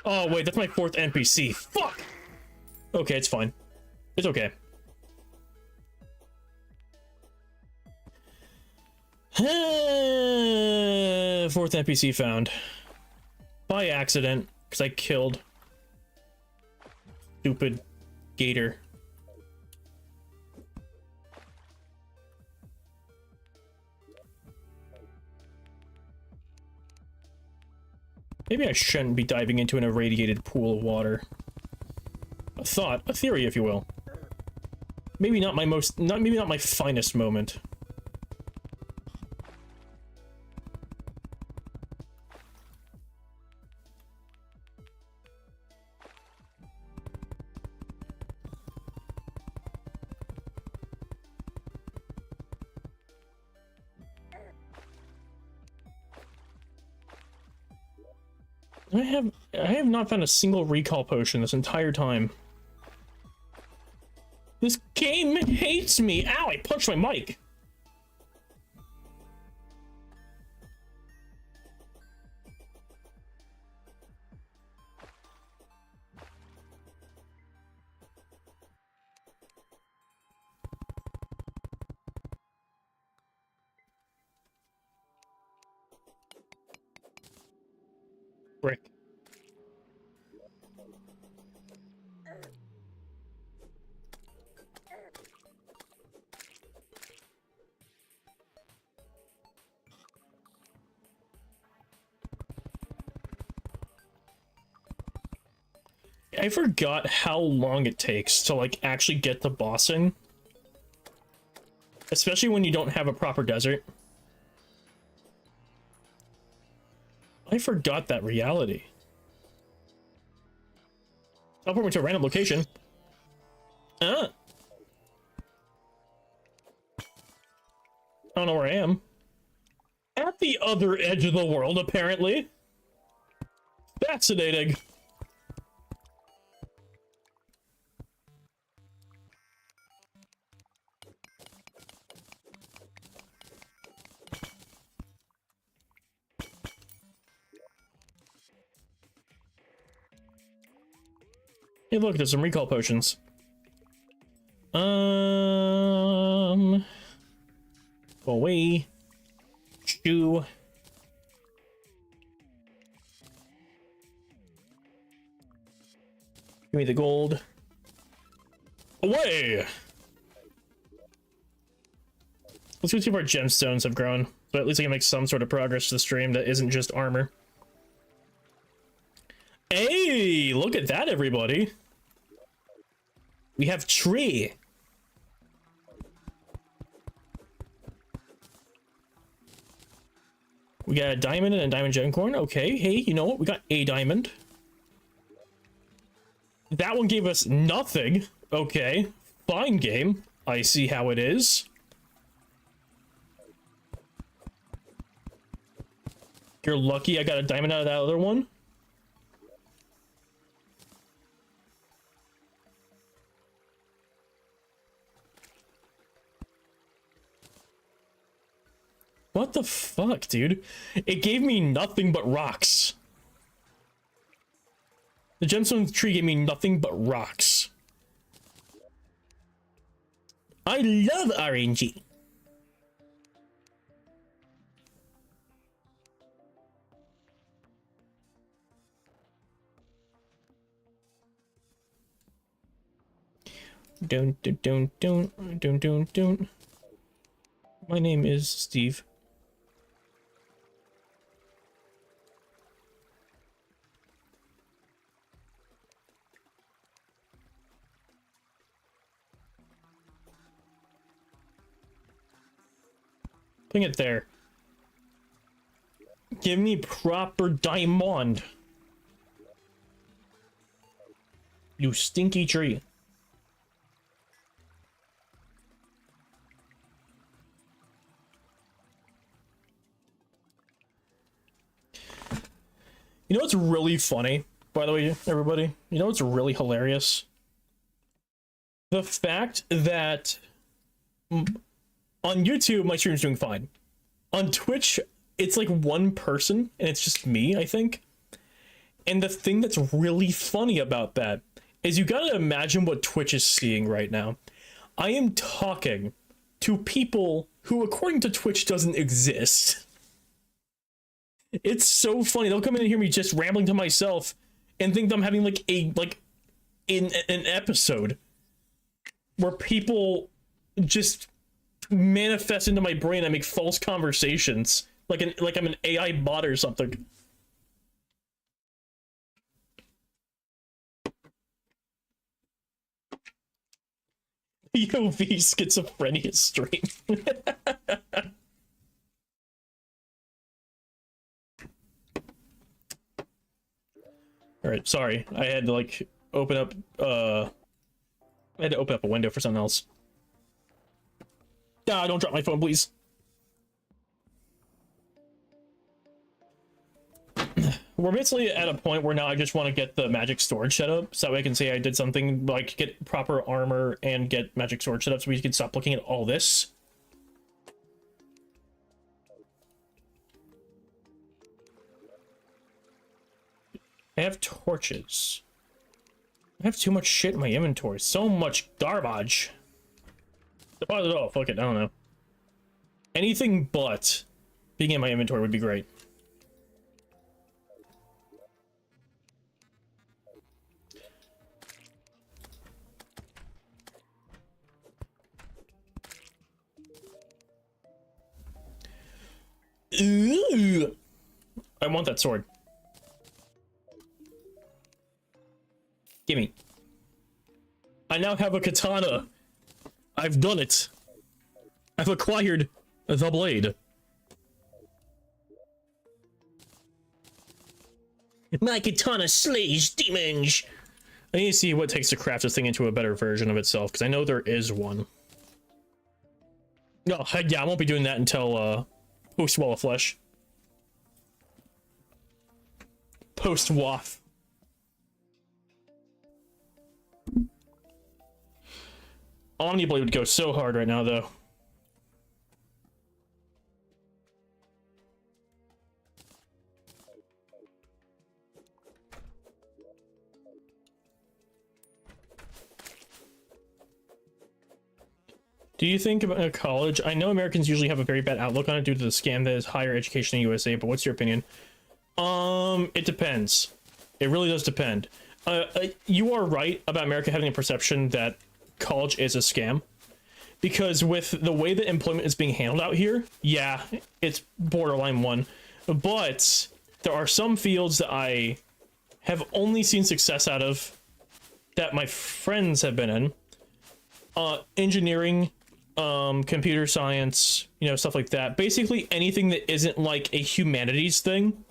Oh, wait, that's my 4th NPC. Fuck! Okay, it's fine. It's okay. 4th NPC found. By accident, because I killed stupid gator. Maybe I shouldn't be diving into an irradiated pool of water. A thought, a theory, if you will. Maybe not my maybe not my finest moment. I have not found a single recall potion this entire time. This game hates me. Ow, I punched my mic. Brick. I forgot how long it takes to like actually get to bossing. Especially when you don't have a proper desert. I forgot that reality. Teleport me to a random location. I don't know where I am. At the other edge of the world, apparently. Fascinating. Hey, look, there's some recall potions. Go away. Shoo. Give me the gold. Away! Let's go see if our gemstones have grown. So at least I can make some sort of progress to the stream that isn't just armor. Hey, look at that, everybody. We have tree. We got a diamond and a diamond gemcorn. Okay, hey, you know what? We got a diamond. That one gave us nothing. Okay, fine game. I see how it is. You're lucky I got a diamond out of that other one. What the fuck, dude? It gave me nothing but rocks. The gemstone tree gave me nothing but rocks. I love RNG. Don't. My name is Steve. Putting it there. Give me proper diamond. You stinky tree. You know what's really funny, by the way, everybody? You know what's really hilarious? The fact that on YouTube, my stream's doing fine. On Twitch, it's like one person, and it's just me, I think. And the thing that's really funny about that is you gotta imagine what Twitch is seeing right now. I am talking to people who, according to Twitch, doesn't exist. It's so funny. They'll come in and hear me just rambling to myself and think I'm having like an episode where people just manifest into my brain. I make false conversations like I'm an AI bot or something. POV schizophrenia stream. All right, sorry. I had to like open up I had to open up a window for something else. Ah, don't drop my phone, please. We're basically at a point where now I just want to get the magic storage set up so that way I can say I did something, like get proper armor and get magic storage set up so we can stop looking at all this. I have torches. I have too much shit in my inventory. So much garbage. Deposit it all. Fuck it. I don't know. Anything but being in my inventory would be great. Ooh. I want that sword. Gimme. I now have a katana. I've done it. I've acquired the blade. My katana slays demons. I need to see what it takes to craft this thing into a better version of itself, because I know there is one. No, yeah, I won't be doing that until post-Wall of Flesh. Post-WAF. Omniblade would go so hard right now, though. Do you think about college? I know Americans usually have a very bad outlook on it due to the scam that is higher education in the USA, but what's your opinion? It depends. It really does depend. You are right about America having a perception that college is a scam, because with the way that employment is being handled out here, yeah, it's borderline one. But there are some fields that I have only seen success out of, that my friends have been in, engineering, computer science, you know, stuff like that. Basically anything that isn't like a humanities thing.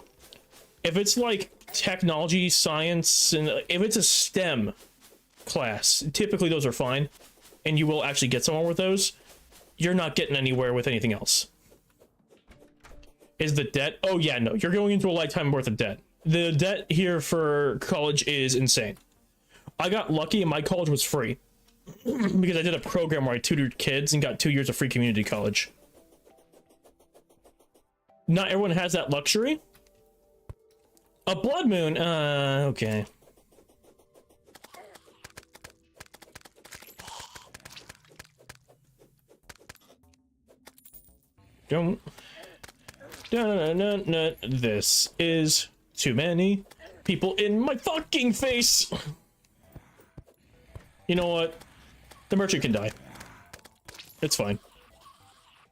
If it's like technology, science, and if it's a STEM class, typically those are fine, and you will actually get somewhere with those. You're not getting anywhere with anything else. Is the debt? Oh yeah, no, you're going into a lifetime worth of debt. The debt here for college is insane. I got lucky and my college was free because I did a program where I tutored kids and got 2 years of free community college. Not everyone has that luxury. A blood moon, okay. Don't. No. This is too many people in my fucking face. You know what? The merchant can die. It's fine.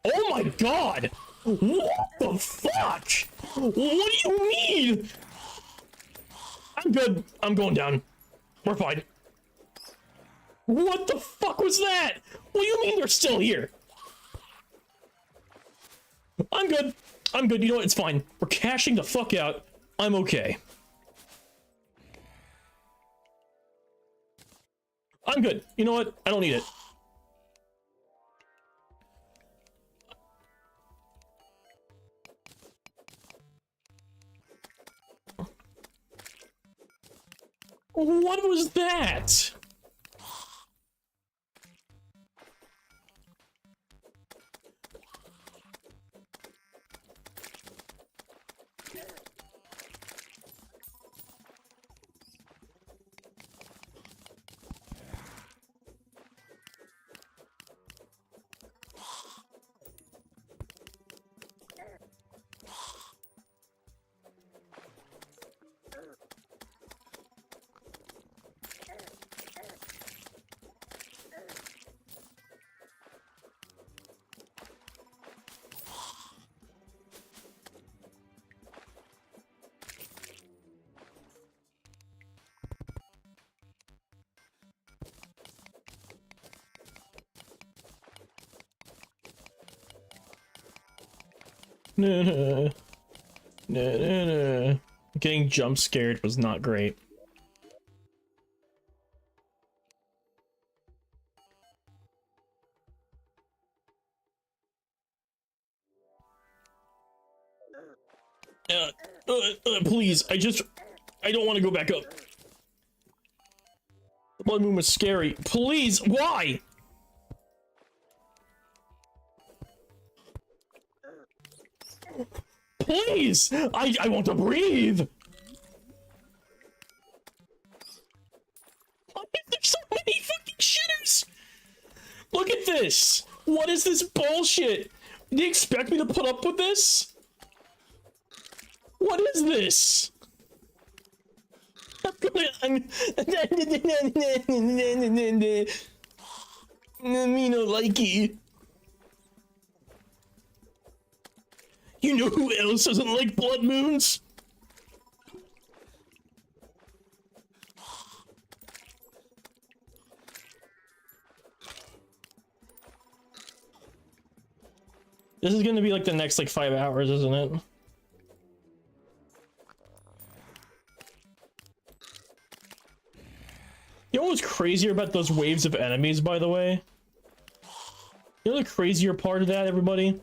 Oh my god! What the fuck? What do you mean? I'm good. I'm going down. We're fine. What the fuck was that? What do you mean they're still here? I'm good. I'm good. You know what? It's fine. We're cashing the fuck out. I'm okay. I'm good. You know what? I don't need it. What was that? No. Getting jump scared was not great. Please, I don't want to go back up. The blood moon was scary. Please, why? Please! I want to breathe! Why is there so many fucking shitters? Look at this! What is this bullshit? Do you expect me to put up with this? What is this? Me no likey. You know who else doesn't like blood moons? This is gonna be like the next like 5 hours, isn't it? You know what's crazier about those waves of enemies, by the way? You know the crazier part of that, everybody?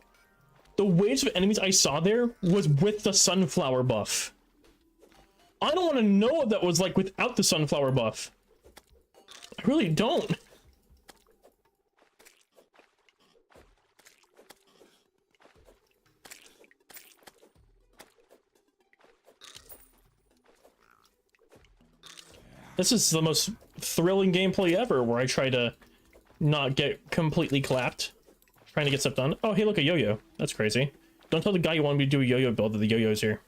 The waves of enemies I saw there was with the sunflower buff. I don't want to know what that was like without the sunflower buff. I really don't. This is the most thrilling gameplay ever, where I try to not get completely clapped. Trying to get stuff done. Oh, hey, look, a yo-yo. That's crazy. Don't tell the guy you want me to do a yo-yo build that the yo-yo's here.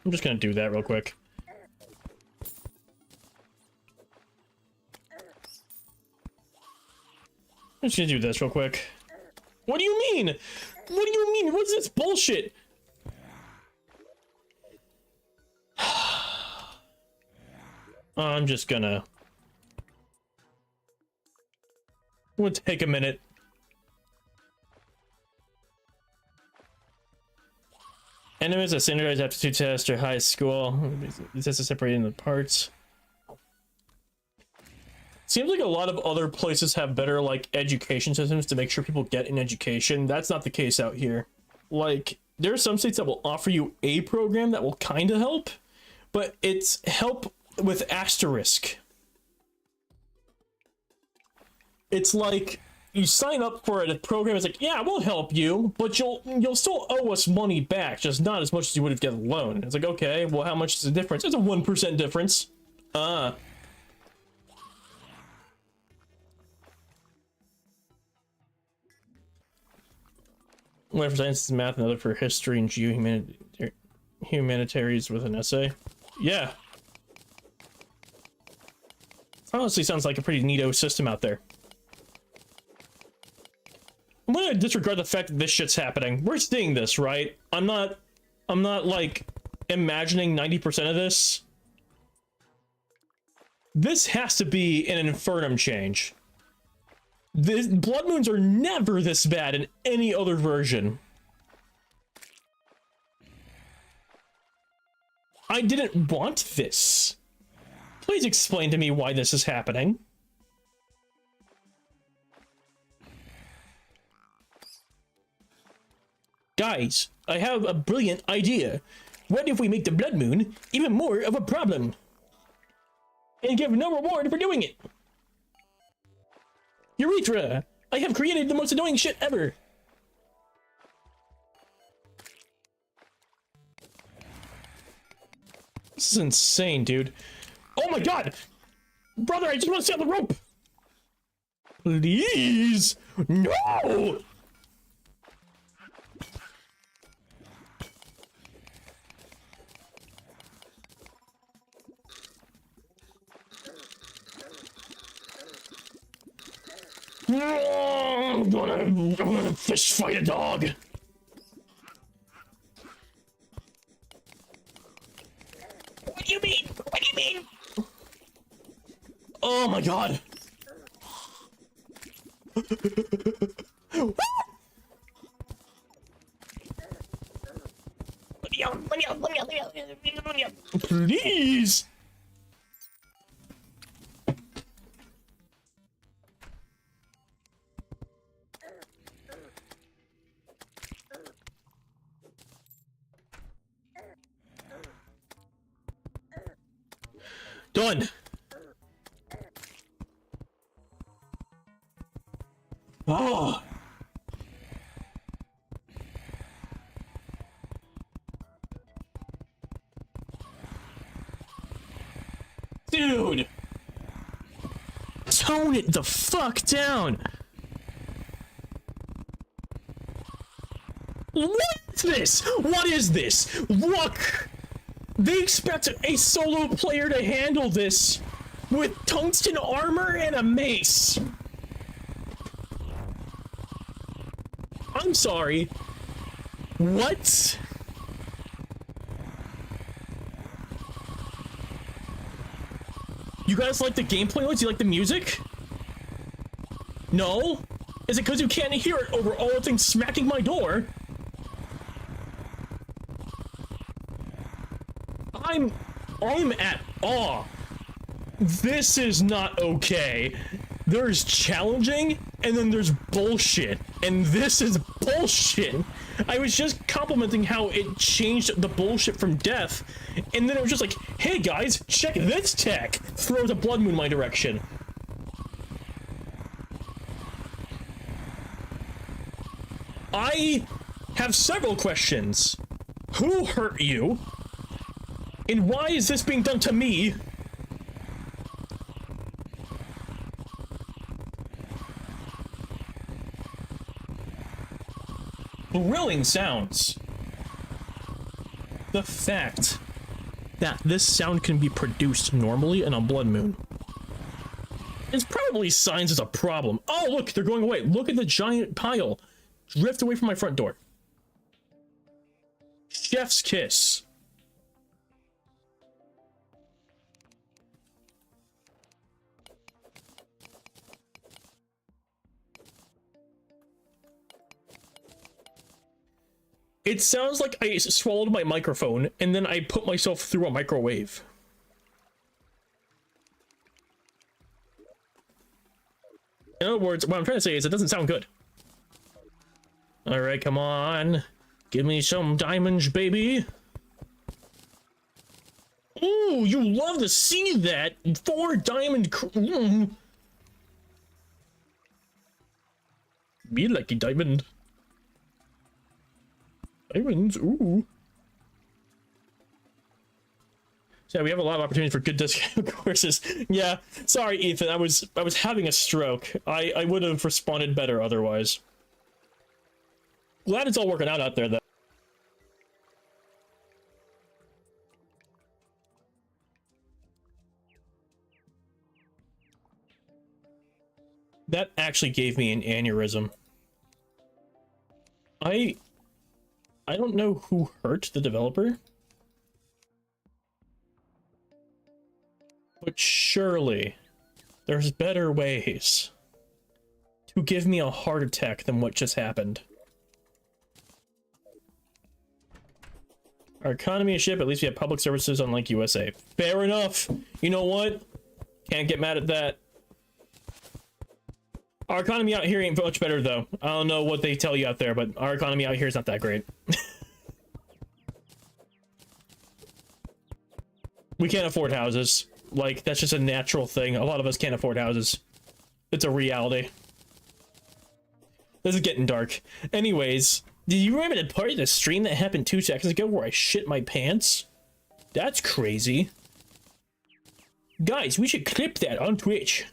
I'm just gonna do that real quick. I'm just gonna do this real quick. What do you mean? What do you mean? What's this bullshit? I'm just gonna... We'll take a minute. Enemies that standardized aptitude test or high school. These tests are separated into parts. Seems like a lot of other places have better, like, education systems to make sure people get an education. That's not the case out here. Like, there are some states that will offer you a program that will kind of help, but it's help with asterisk. It's like, you sign up for a program, it's like, yeah, we'll help you, but you'll still owe us money back, just not as much as you would have get a loan. It's like, okay, well, how much is the difference? It's a 1% difference. One for science and math, another for history and humanities with an essay. Yeah. Honestly, sounds like a pretty neato system out there. I'm gonna disregard the fact that this shit's happening. We're seeing this, right? I'm not like imagining 90% of this. This has to be an Infernum change. The blood moons are never this bad in any other version. I didn't want this. Please explain to me why this is happening. Guys, I have a brilliant idea. What if we make the blood moon even more of a problem? And give no reward for doing it? Urethra! I have created the most annoying shit ever! This is insane, dude. Oh my god! Brother, I just want to stay on the rope! Please! No! I'm gonna fish fight a dog. What do you mean? What do you mean? Oh my god. Please. Done. Oh. Dude. Tone it the fuck down. What is this? What is this? Look. They expect a solo player to handle this with tungsten armor and a mace. I'm sorry. What? You guys like the gameplay modes? You like the music? No? Is it because you can't hear it over all the things smacking my door? I'm at awe. This is not okay. There's challenging, and then there's bullshit. And this is bullshit. I was just complimenting how it changed the bullshit from death, and then it was just like, hey guys, check this tech! Throws a blood moon my direction. I have several questions. Who hurt you? And why is this being done to me? Thrilling sounds. The fact that this sound can be produced normally in a blood moon is probably signs as a problem. Oh, look, they're going away. Look at the giant pile. Drift away from my front door. Chef's kiss. It sounds like I swallowed my microphone and then I put myself through a microwave. In other words, what I'm trying to say is it doesn't sound good. All right, come on. Give me some diamonds, baby. Ooh, you love to see that. 4 diamond. Be like a diamond. Diamonds, ooh. So yeah, we have a lot of opportunities for good discount courses. Yeah, sorry, Ethan. I was having a stroke. I would have responded better otherwise. Glad it's all working out there, though. That actually gave me an aneurysm. I don't know who hurt the developer, but surely there's better ways to give me a heart attack than what just happened. Our economy is shit, but at least we have public services unlike USA. Fair enough. You know what? Can't get mad at that. Our economy out here ain't much better, though. I don't know what they tell you out there, but our economy out here is not that great. We can't afford houses. Like, that's just a natural thing. A lot of us can't afford houses. It's a reality. This is getting dark. Anyways, do you remember the part of the stream that happened 2 seconds ago where I shit my pants? That's crazy. Guys, we should clip that on Twitch.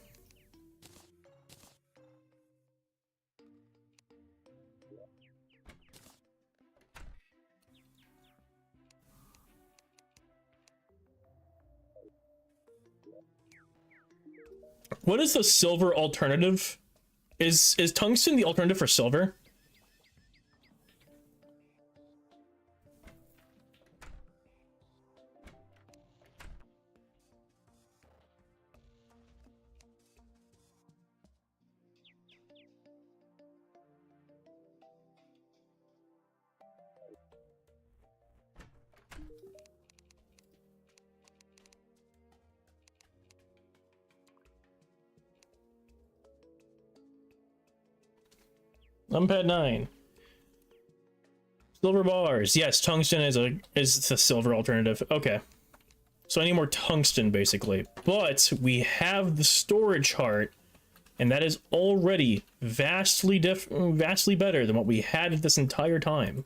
What is the silver alternative? Is tungsten the alternative for silver? Numpad 9. Silver bars. Yes, tungsten is the silver alternative. Okay. So I need more tungsten, basically. But we have the storage heart, and that is already vastly better than what we had this entire time.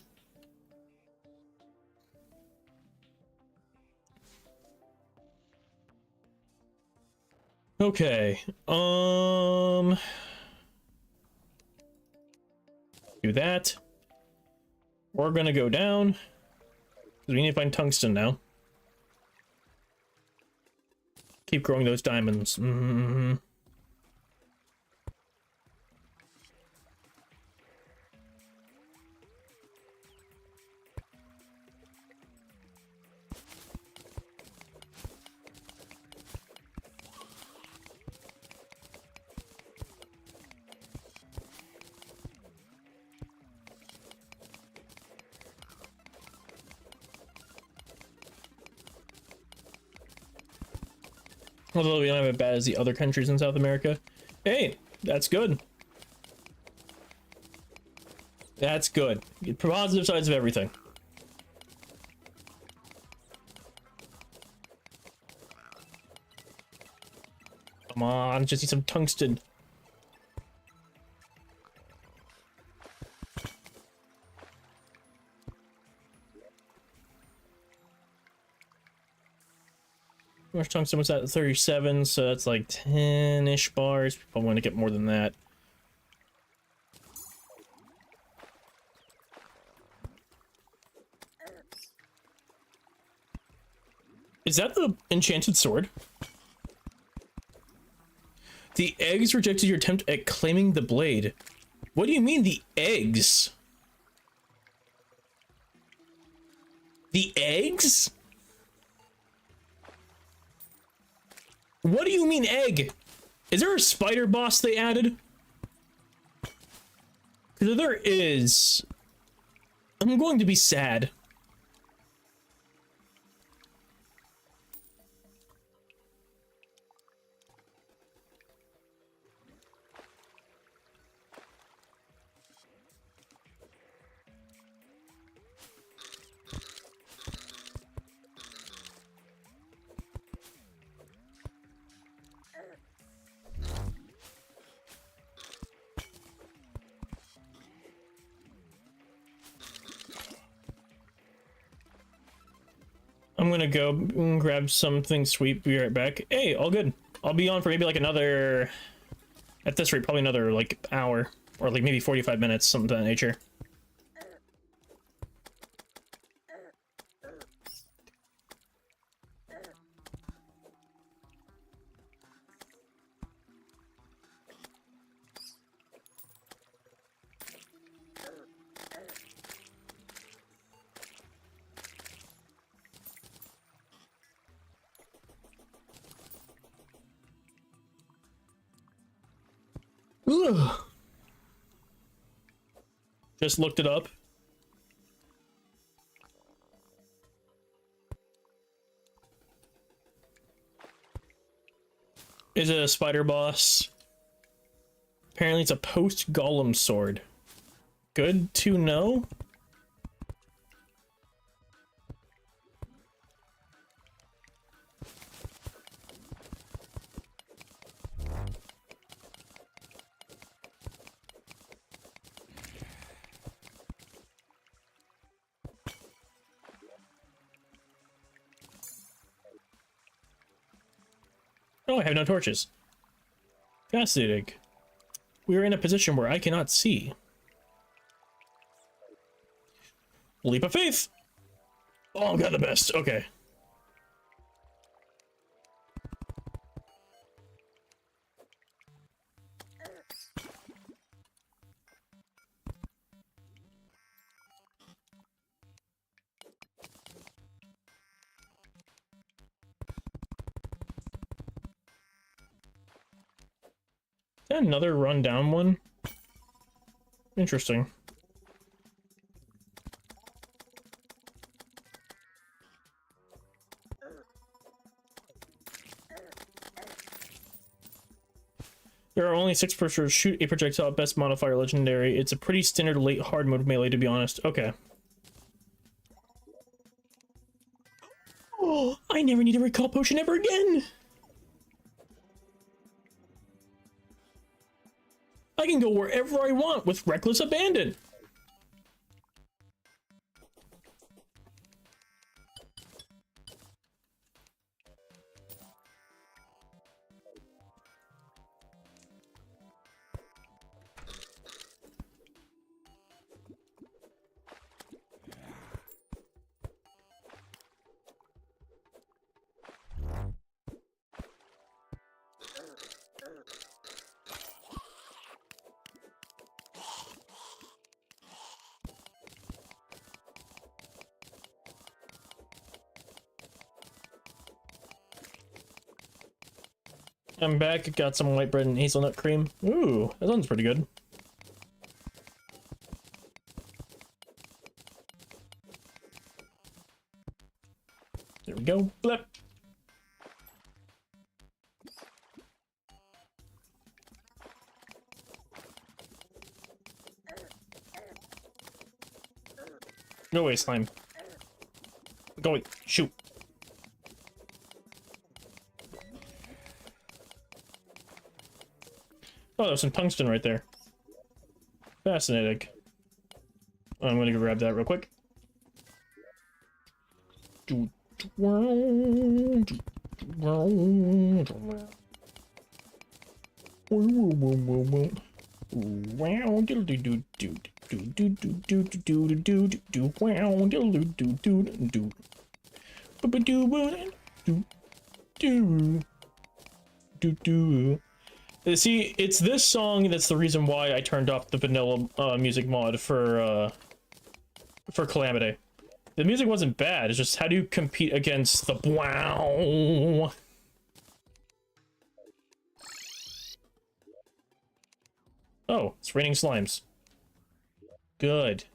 Okay. Do that. We're gonna go down because we need to find tungsten now. Keep growing those diamonds. Although we don't have it bad as the other countries in South America. Hey, that's good. That's good. Positive sides of everything. Come on, just need some tungsten. How much tungsten was that? 37, so that's like 10-ish bars. People want to get more than that. Is that the enchanted sword? The eggs rejected your attempt at claiming the blade. What do you mean the eggs? The eggs? What do you mean egg? Is there a spider boss they added? Because if there is, I'm going to be sad. I'm gonna go grab something sweet, be right back. Hey, all good. I'll be on for maybe like another, at this rate, probably another like hour, or like maybe 45 minutes, something of that nature. Ugh. Just looked it up. Is it a spider boss? Apparently it's a post-golem sword. Good to know. Oh, I have no torches. Fascinating. We are in a position where I cannot see. Leap of faith! Oh, I'm got the best. Okay. Is that another rundown one? Interesting. There are only 6 per shoot a projectile, best modifier legendary. It's a pretty standard late hard mode melee, to be honest. Okay. Oh, I never need a recall potion ever again! I can go wherever I want with reckless abandon. I'm back. Got some white bread and hazelnut cream. Ooh, that sounds pretty good. There we go. Blip. Go away, slime. Go away. Shoot. Oh, there's some tungsten right there. Fascinating. I'm gonna go grab that real quick. See, it's this song that's the reason why I turned off the vanilla music mod for Calamity. The music wasn't bad, it's just how do you compete against the wow? Oh, it's raining slimes. Good.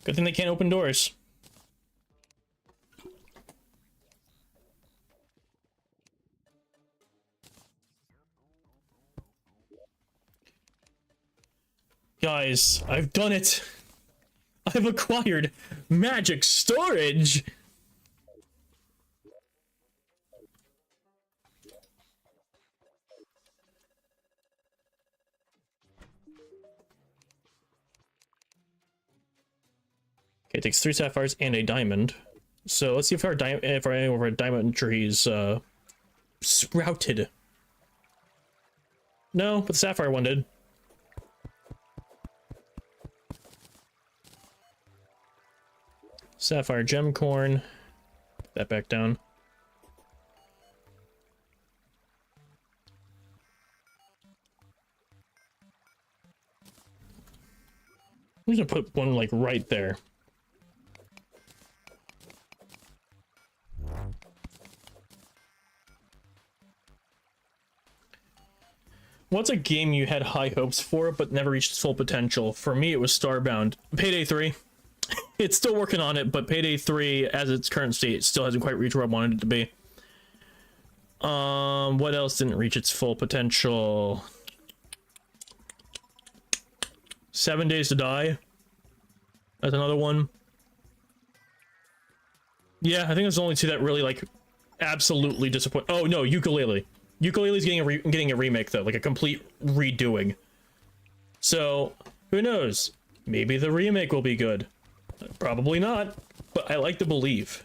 Good thing they can't open doors. Guys, I've done it! I've acquired magic storage! Okay, it takes 3 sapphires and a diamond. So let's see if our diamond trees sprouted. No, but the sapphire one did. Sapphire gem corn. Put that back down. I'm just gonna put one like right there. What's a game you had high hopes for but never reached its full potential? For me, it was Starbound. Payday 3. It's still working on it, but Payday 3, as its current state, still hasn't quite reached where I wanted it to be. What else didn't reach its full potential? 7 Days to Die. That's another one. Yeah, I think there's only 2 that really, like, absolutely disappoint. Oh, no, Ukulele. Ukulele's getting a remake, though, like a complete redoing. So, who knows? Maybe the remake will be good. Probably not, but I like to believe.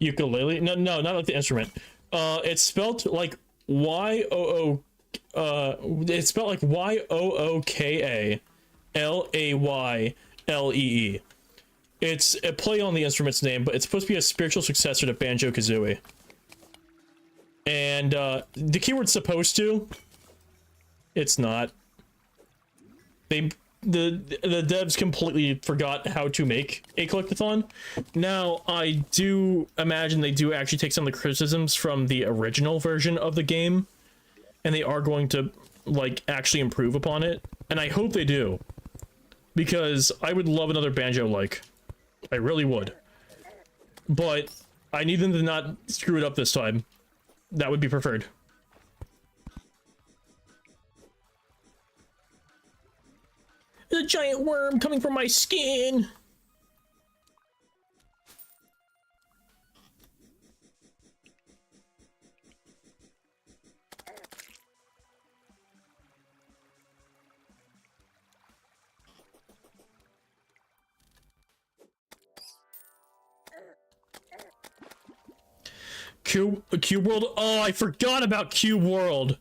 Ukulele? No, not like the instrument. It's spelled like Y-O-O... it's spelled like Y-O-O-K-A-L-A-Y-L-E-E. It's a play on the instrument's name, but it's supposed to be a spiritual successor to Banjo-Kazooie. And, the keyword's supposed to. It's not. The devs completely forgot how to make a collectathon. Now, I do imagine they do actually take some of the criticisms from the original version of the game, and they are going to, like, actually improve upon it. And I hope they do, because I would love another Banjo-like. I really would. But I need them to not screw it up this time. That would be preferred. There's a giant worm coming from my skin! Cube World? Oh, I forgot about Cube World!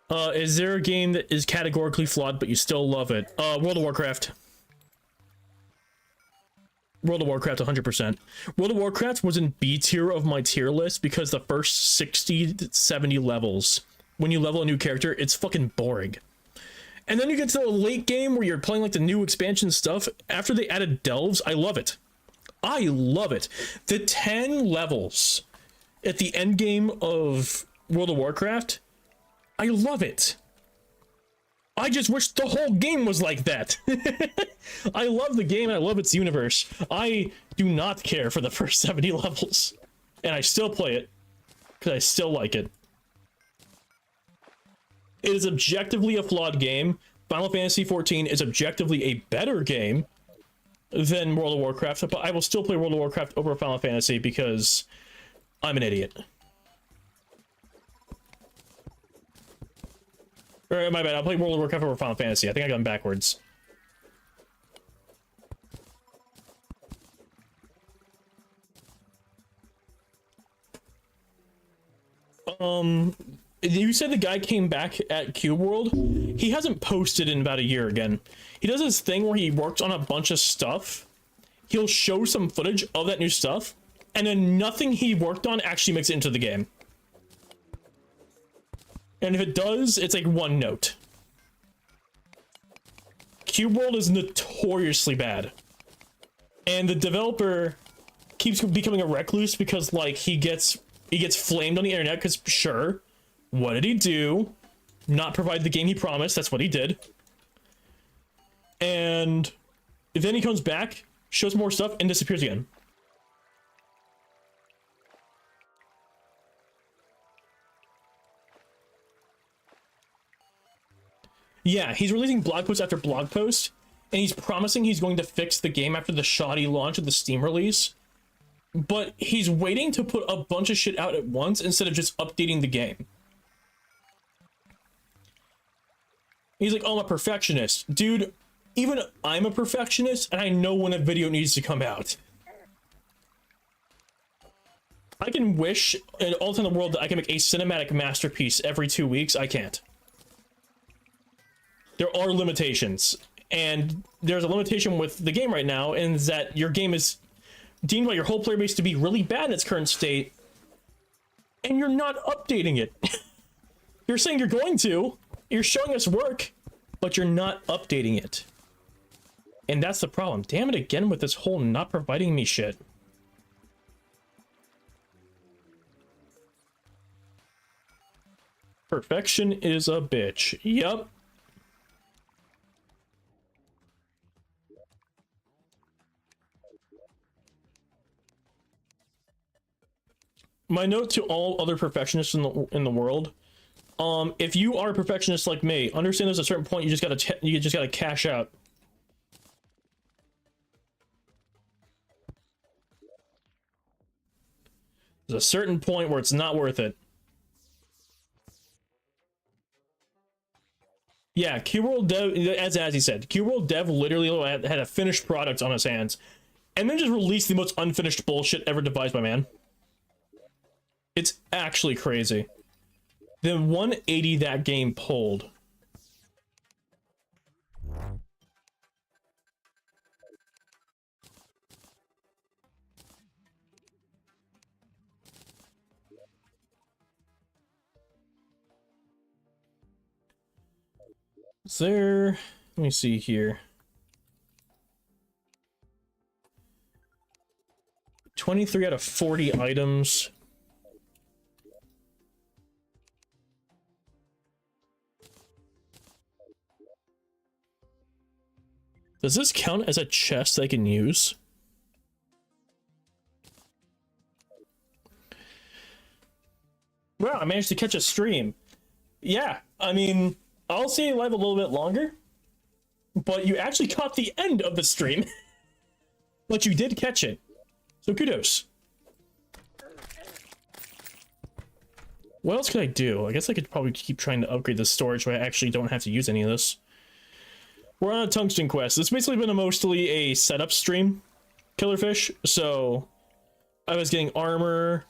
Is there a game that is categorically flawed, but you still love it? World of Warcraft. World of Warcraft, 100%. World of Warcraft was in B tier of my tier list because the first 60 to 70 levels, when you level a new character, it's fucking boring. And then you get to the late game where you're playing like the new expansion stuff. After they added delves, I love it. I love it. The 10 levels at the end game of World of Warcraft, I love it. I just wish the whole game was like that. I love the game, I love its universe. I do not care for the first 70 levels. And I still play it, because I still like it. It is objectively a flawed game. Final Fantasy XIV is objectively a better game than World of Warcraft, but I will still play World of Warcraft over Final Fantasy because I'm an idiot. Or, my bad, I'll play World of Warcraft over Final Fantasy. I think I got them backwards. You said the guy came back at Cube World. He hasn't posted in about a year again. He does this thing where he works on a bunch of stuff. He'll show some footage of that new stuff, and then nothing he worked on actually makes it into the game. And if it does, it's like one note. Cube World is notoriously bad. And the developer keeps becoming a recluse because, like, he gets flamed on the internet because, sure, what did he do? Not provide the game he promised. That's what he did. And then he comes back, shows more stuff, and disappears again. Yeah, he's releasing blog post after blog post, and he's promising he's going to fix the game after the shoddy launch of the Steam release. But he's waiting to put a bunch of shit out at once instead of just updating the game. He's like, oh, I'm a perfectionist. Dude, even I'm a perfectionist, and I know when a video needs to come out. I can wish all the time in the world that I can make a cinematic masterpiece every 2 weeks. I can't. There are limitations, and there's a limitation with the game right now, and that your game is deemed by your whole player base to be really bad in its current state, and you're not updating it. You're saying you're going to, you're showing us work, but you're not updating it. And that's the problem. Damn it again with this whole not providing me shit. Perfection is a bitch. Yup. My note to all other perfectionists in the world: if you are a perfectionist like me, understand there's a certain point you just gotta cash out. There's a certain point where it's not worth it. Yeah, QWorld Dev, as he said, QWorld Dev literally had a finished product on his hands, and then just released the most unfinished bullshit ever devised by man. It's actually crazy. The 180 that game pulled. Is there... Let me see here. 23 out of 40 items. Does this count as a chest I can use? Wow, I managed to catch a stream. Yeah, I mean, I'll stay live a little bit longer, but you actually caught the end of the stream. But you did catch it, so kudos. What else could I do? I guess I could probably keep trying to upgrade the storage so I actually don't have to use any of this. We're on a tungsten quest. It's basically been mostly a setup stream, Killerfish. So I was getting armor.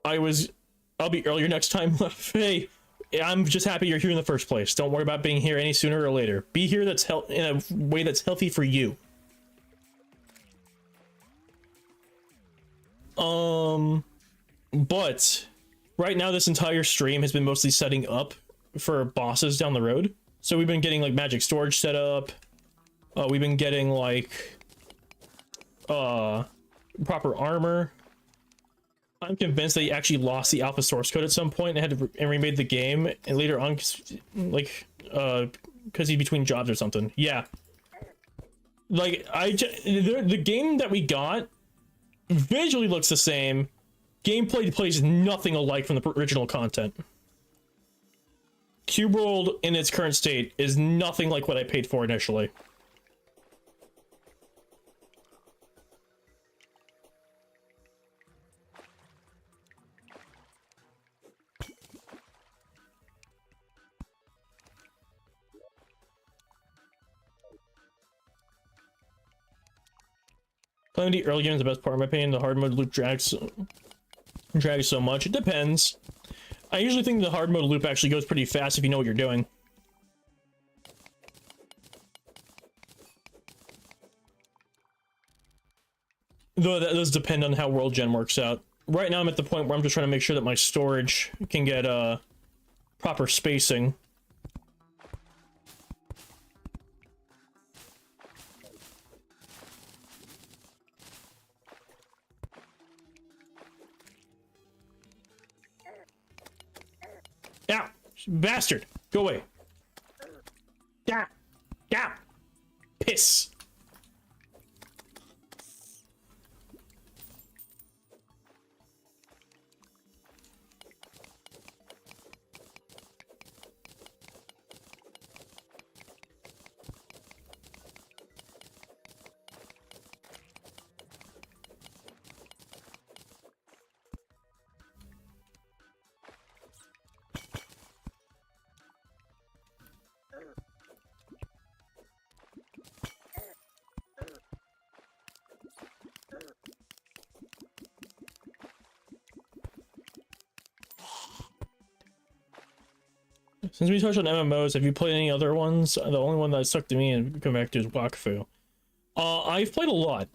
I'll be earlier next time. Hey, I'm just happy you're here in the first place. Don't worry about being here any sooner or later. Be here in a way that's healthy for you. But right now this entire stream has been mostly setting up for bosses down the road. So we've been getting like magic storage set up. We've been getting like proper armor. I'm convinced that he actually lost the alpha source code at some point and had to remade the game, and later on, like because he's between jobs or something. Yeah, like the game that we got visually looks the same. Gameplay plays nothing alike from the original content. Cube World in its current state is nothing like what I paid for initially. Playing the early game is the best part in my opinion. The hard mode loop drags so much. It depends. I usually think the hard mode loop actually goes pretty fast if you know what you're doing. Though that does depend on how World Gen works out. Right now I'm at the point where I'm just trying to make sure that my storage can get proper spacing. Yeah, bastard, go away. Yeah, yeah, piss. Since we touched on MMOs, have you played any other ones? The only one that stuck to me and come back to is Wakfu. I've played a lot.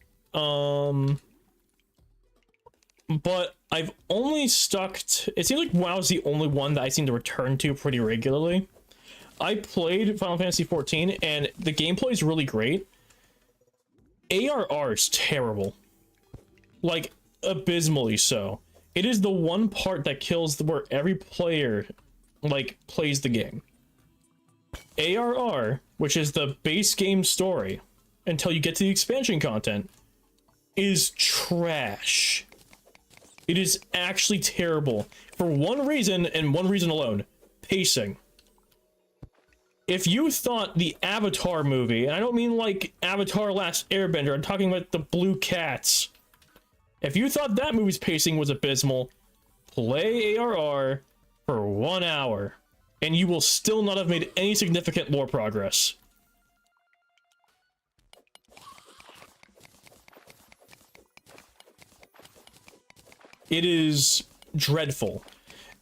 But I've only stuck to... It seems like WoW's the only one that I seem to return to pretty regularly. I played Final Fantasy XIV, and the gameplay is really great. ARR is terrible. Like, abysmally so. It is the one part that kills where every player... like, plays the game. ARR, which is the base game story, until you get to the expansion content, is trash. It is actually terrible. For one reason, and one reason alone. Pacing. If you thought the Avatar movie, and I don't mean like Avatar Last Airbender, I'm talking about the Blue Cats. If you thought that movie's pacing was abysmal, play ARR for 1 hour, and you will still not have made any significant lore progress. It is dreadful.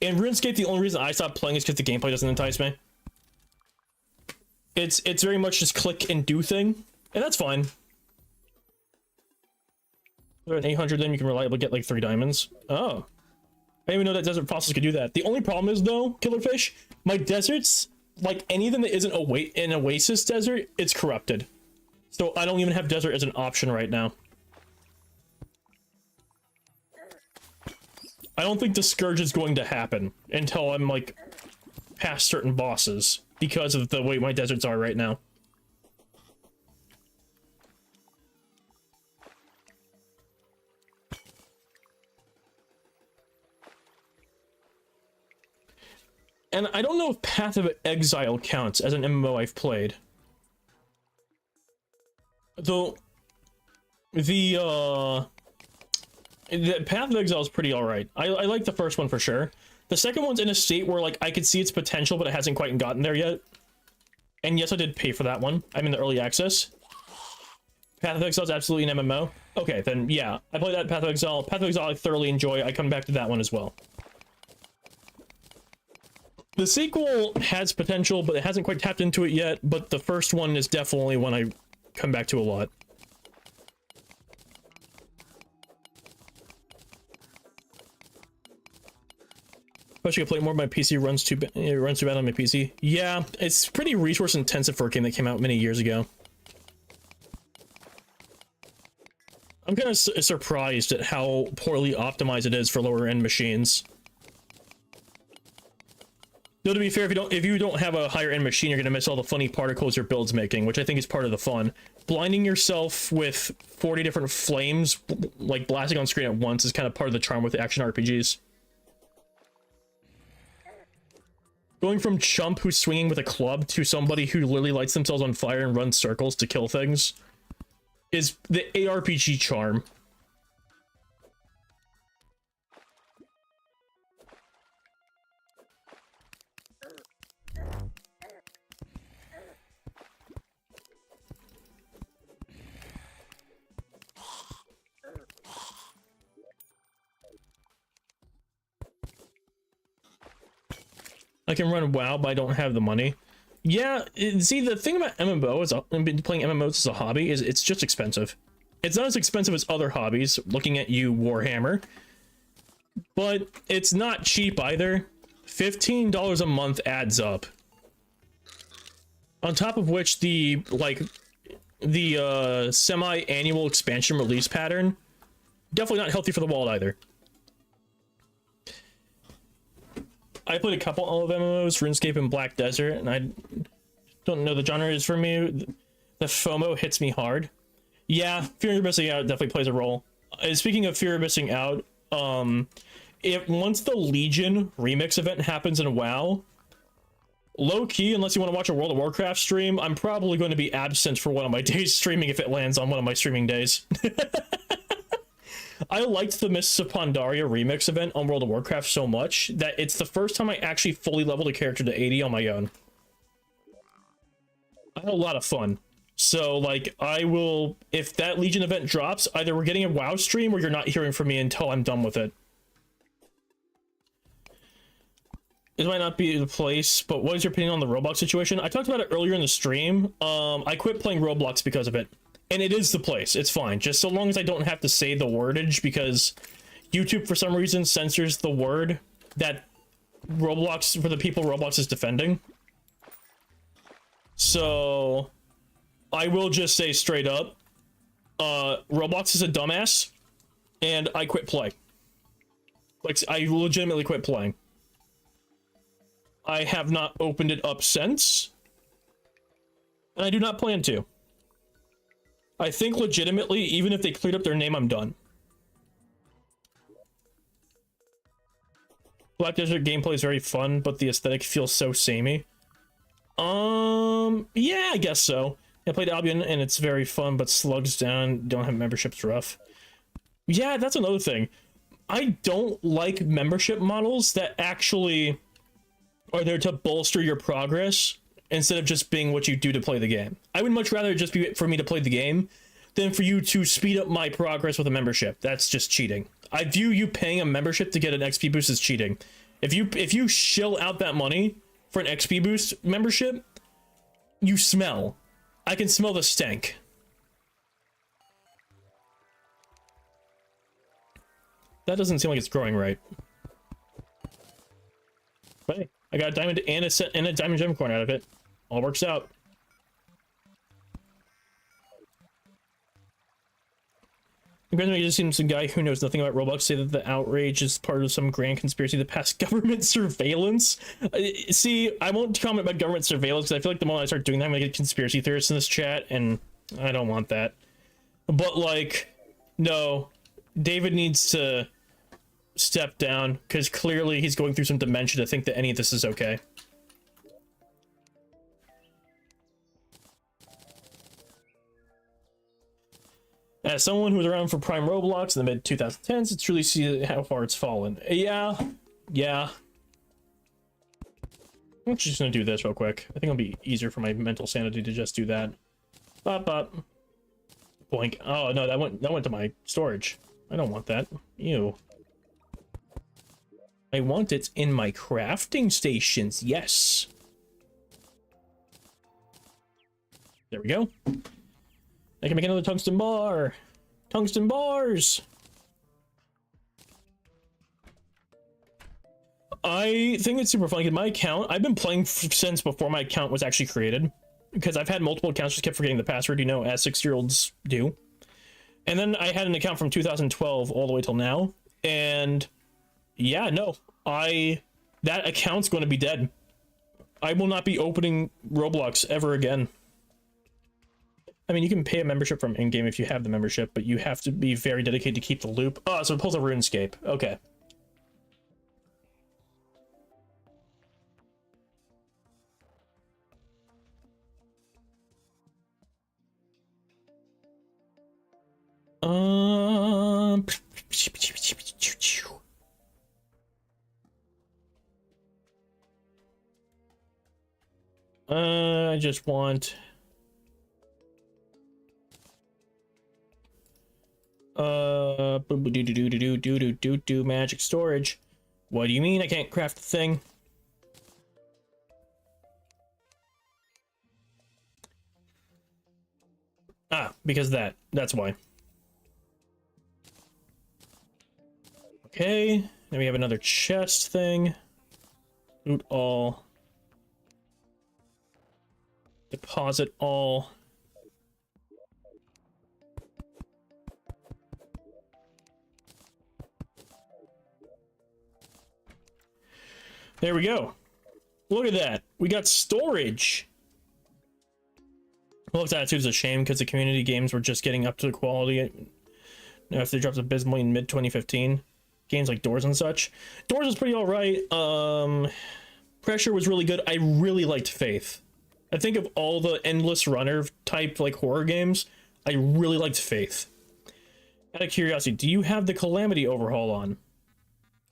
And RuneScape, the only reason I stopped playing is because the gameplay doesn't entice me. It's very much just click and do thing, and that's fine. An 800, then you can reliably get like 3 diamonds. Oh. I didn't even know that desert fossils could do that. The only problem is, though, Killerfish, my deserts, like anything that isn't an oasis desert, it's corrupted. So I don't even have desert as an option right now. I don't think the Scourge is going to happen until I'm, like, past certain bosses because of the way my deserts are right now. And I don't know if Path of Exile counts as an MMO I've played. Though, the Path of Exile is pretty alright. I like the first one for sure. The second one's in a state where, like, I could see its potential, but it hasn't quite gotten there yet. And yes, I did pay for that one. I'm in the early access. Path of Exile is absolutely an MMO. Okay, then yeah, I played that Path of Exile. Path of Exile I thoroughly enjoy. I come back to that one as well. The sequel has potential, but it hasn't quite tapped into it yet, but the first one is definitely one I come back to a lot. Especially I play more of my PC, it runs too bad on my PC. Yeah, it's pretty resource intensive for a game that came out many years ago. I'm kind of surprised at how poorly optimized it is for lower end machines. Though, to be fair, if you don't have a higher end machine, you're gonna miss all the funny particles your build's making, which I think is part of the fun. Blinding yourself with 40 different flames, like blasting on screen at once, is kind of part of the charm with action RPGs. Going from chump who's swinging with a club to somebody who literally lights themselves on fire and runs circles to kill things is the ARPG charm. I can run WoW, but I don't have the money. Yeah, see, the thing about MMO I've been playing MMOs as a hobby is it's just expensive. It's not as expensive as other hobbies, looking at you, Warhammer, but it's not cheap either. $15 a month adds up. On top of which the semi-annual expansion release pattern, definitely not healthy for the wallet either. I played a couple of MMOs, RuneScape and Black Desert, and I don't know the genre is for me. The FOMO hits me hard. Yeah, fear of missing out definitely plays a role. Speaking of fear of missing out, once the Legion remix event happens in WoW, low key, unless you want to watch a World of Warcraft stream, I'm probably going to be absent for one of my days streaming if it lands on one of my streaming days. I liked the Mists of Pandaria remix event on World of Warcraft so much that it's the first time I actually fully leveled a character to 80 on my own. I had a lot of fun. So, like, I will, if that Legion event drops, either we're getting a WoW stream or you're not hearing from me until I'm done with it. It might not be the place, but what is your opinion on the Roblox situation? I talked about it earlier in the stream. I quit playing Roblox because of it. And it is the place. It's fine. Just so long as I don't have to say the wordage, because YouTube, for some reason, censors the word that Roblox, for the people Roblox is defending. So I will just say straight up, Roblox is a dumbass, and I quit playing. Like, I legitimately quit playing. I have not opened it up since, and I do not plan to. I think legitimately, even if they cleared up their name, I'm done. Black Desert gameplay is very fun, but the aesthetic feels so samey. Yeah, I guess so. I played Albion, and it's very fun, but slugs down, don't have memberships, rough. Yeah, that's another thing. I don't like membership models that actually are there to bolster your progress instead of just being what you do to play the game. I would much rather just be for me to play the game than for you to speed up my progress with a membership. That's just cheating. I view you paying a membership to get an XP boost as cheating. If you shill out that money for an XP boost membership, you smell. I can smell the stank. That doesn't seem like it's growing right. But hey, I got a diamond and a diamond gem coin out of it. All works out. Apparently, I just seen some guy who knows nothing about Roblox say that the outrage is part of some grand conspiracy to pass government surveillance. See, I won't comment about government surveillance because I feel like the moment I start doing that, I'm gonna get conspiracy theorists in this chat, and I don't want that. But, like, no, David needs to step down because clearly he's going through some dementia to think that any of this is okay. As someone who was around for Prime Roblox in the mid-2010s, it's truly see how far it's fallen. Yeah. I'm just gonna do this real quick. I think it'll be easier for my mental sanity to just do that. Bop. Boink. Oh no, that went to my storage. I don't want that. Ew. I want it in my crafting stations. Yes. There we go. I can make another tungsten bar. Tungsten bars. I think it's super fun. My account, I've been playing since before my account was actually created, because I've had multiple accounts, just kept forgetting the password, you know, as 6-year-olds do. And then I had an account from 2012 all the way till now. And yeah, no, that account's going to be dead. I will not be opening Roblox ever again. I mean, you can pay a membership from in-game if you have the membership, but you have to be very dedicated to keep the loop. Oh, so it pulls a RuneScape. Okay. I just want... magic storage. What do you mean I can't craft a thing? because that's why. Okay, then we have another chest thing. Loot all. Deposit all. There we go. Look at that. We got storage. Well, its attitude is a shame because the community games were just getting up to the quality. Now, if they dropped abysmally in mid 2015, games like Doors and such. Doors was pretty alright. Pressure was really good. I really liked Faith. I think of all the endless runner type like horror games, I really liked Faith. Out of curiosity, do you have the Calamity overhaul on?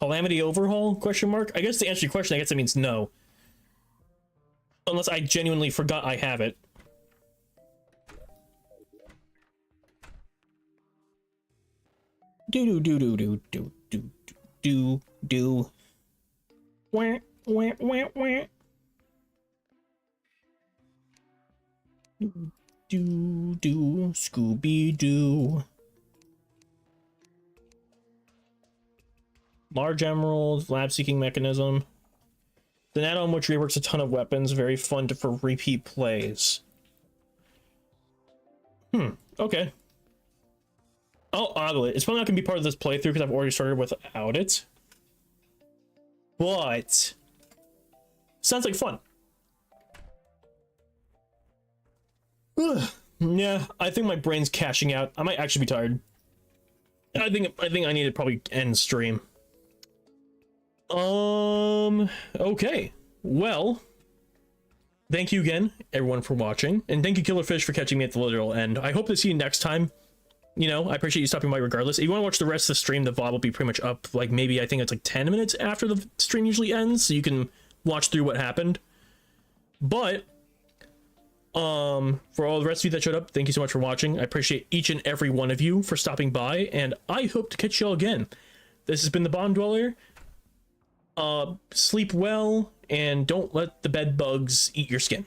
Calamity overhaul? Question mark? I guess to answer your question, I guess that means no. Unless I genuinely forgot I have it. Do. Wah, wah, wah, wah. Do, Scooby-Doo. Large emeralds, lab seeking mechanism. The add-on which reworks a ton of weapons, very fun for repeat plays. Okay. I'll ogle it. It's probably not gonna be part of this playthrough because I've already started without it. But sounds like fun. Ugh. Yeah, I think my brain's cashing out. I might actually be tired. I think I need to probably end stream. Okay. Well, thank you again, everyone, for watching, and thank you, Killerfish, for catching me at the literal end. I hope to see you next time. You know, I appreciate you stopping by regardless. If you want to watch the rest of the stream, the VOD will be pretty much up, like, maybe I think it's like 10 minutes after the stream usually ends, so you can watch through what happened. But for all the rest of you that showed up, thank you so much for watching. I appreciate each and every one of you for stopping by, and I hope to catch you all again. This has been the Bond Dweller. Sleep well, and don't let the bed bugs eat your skin.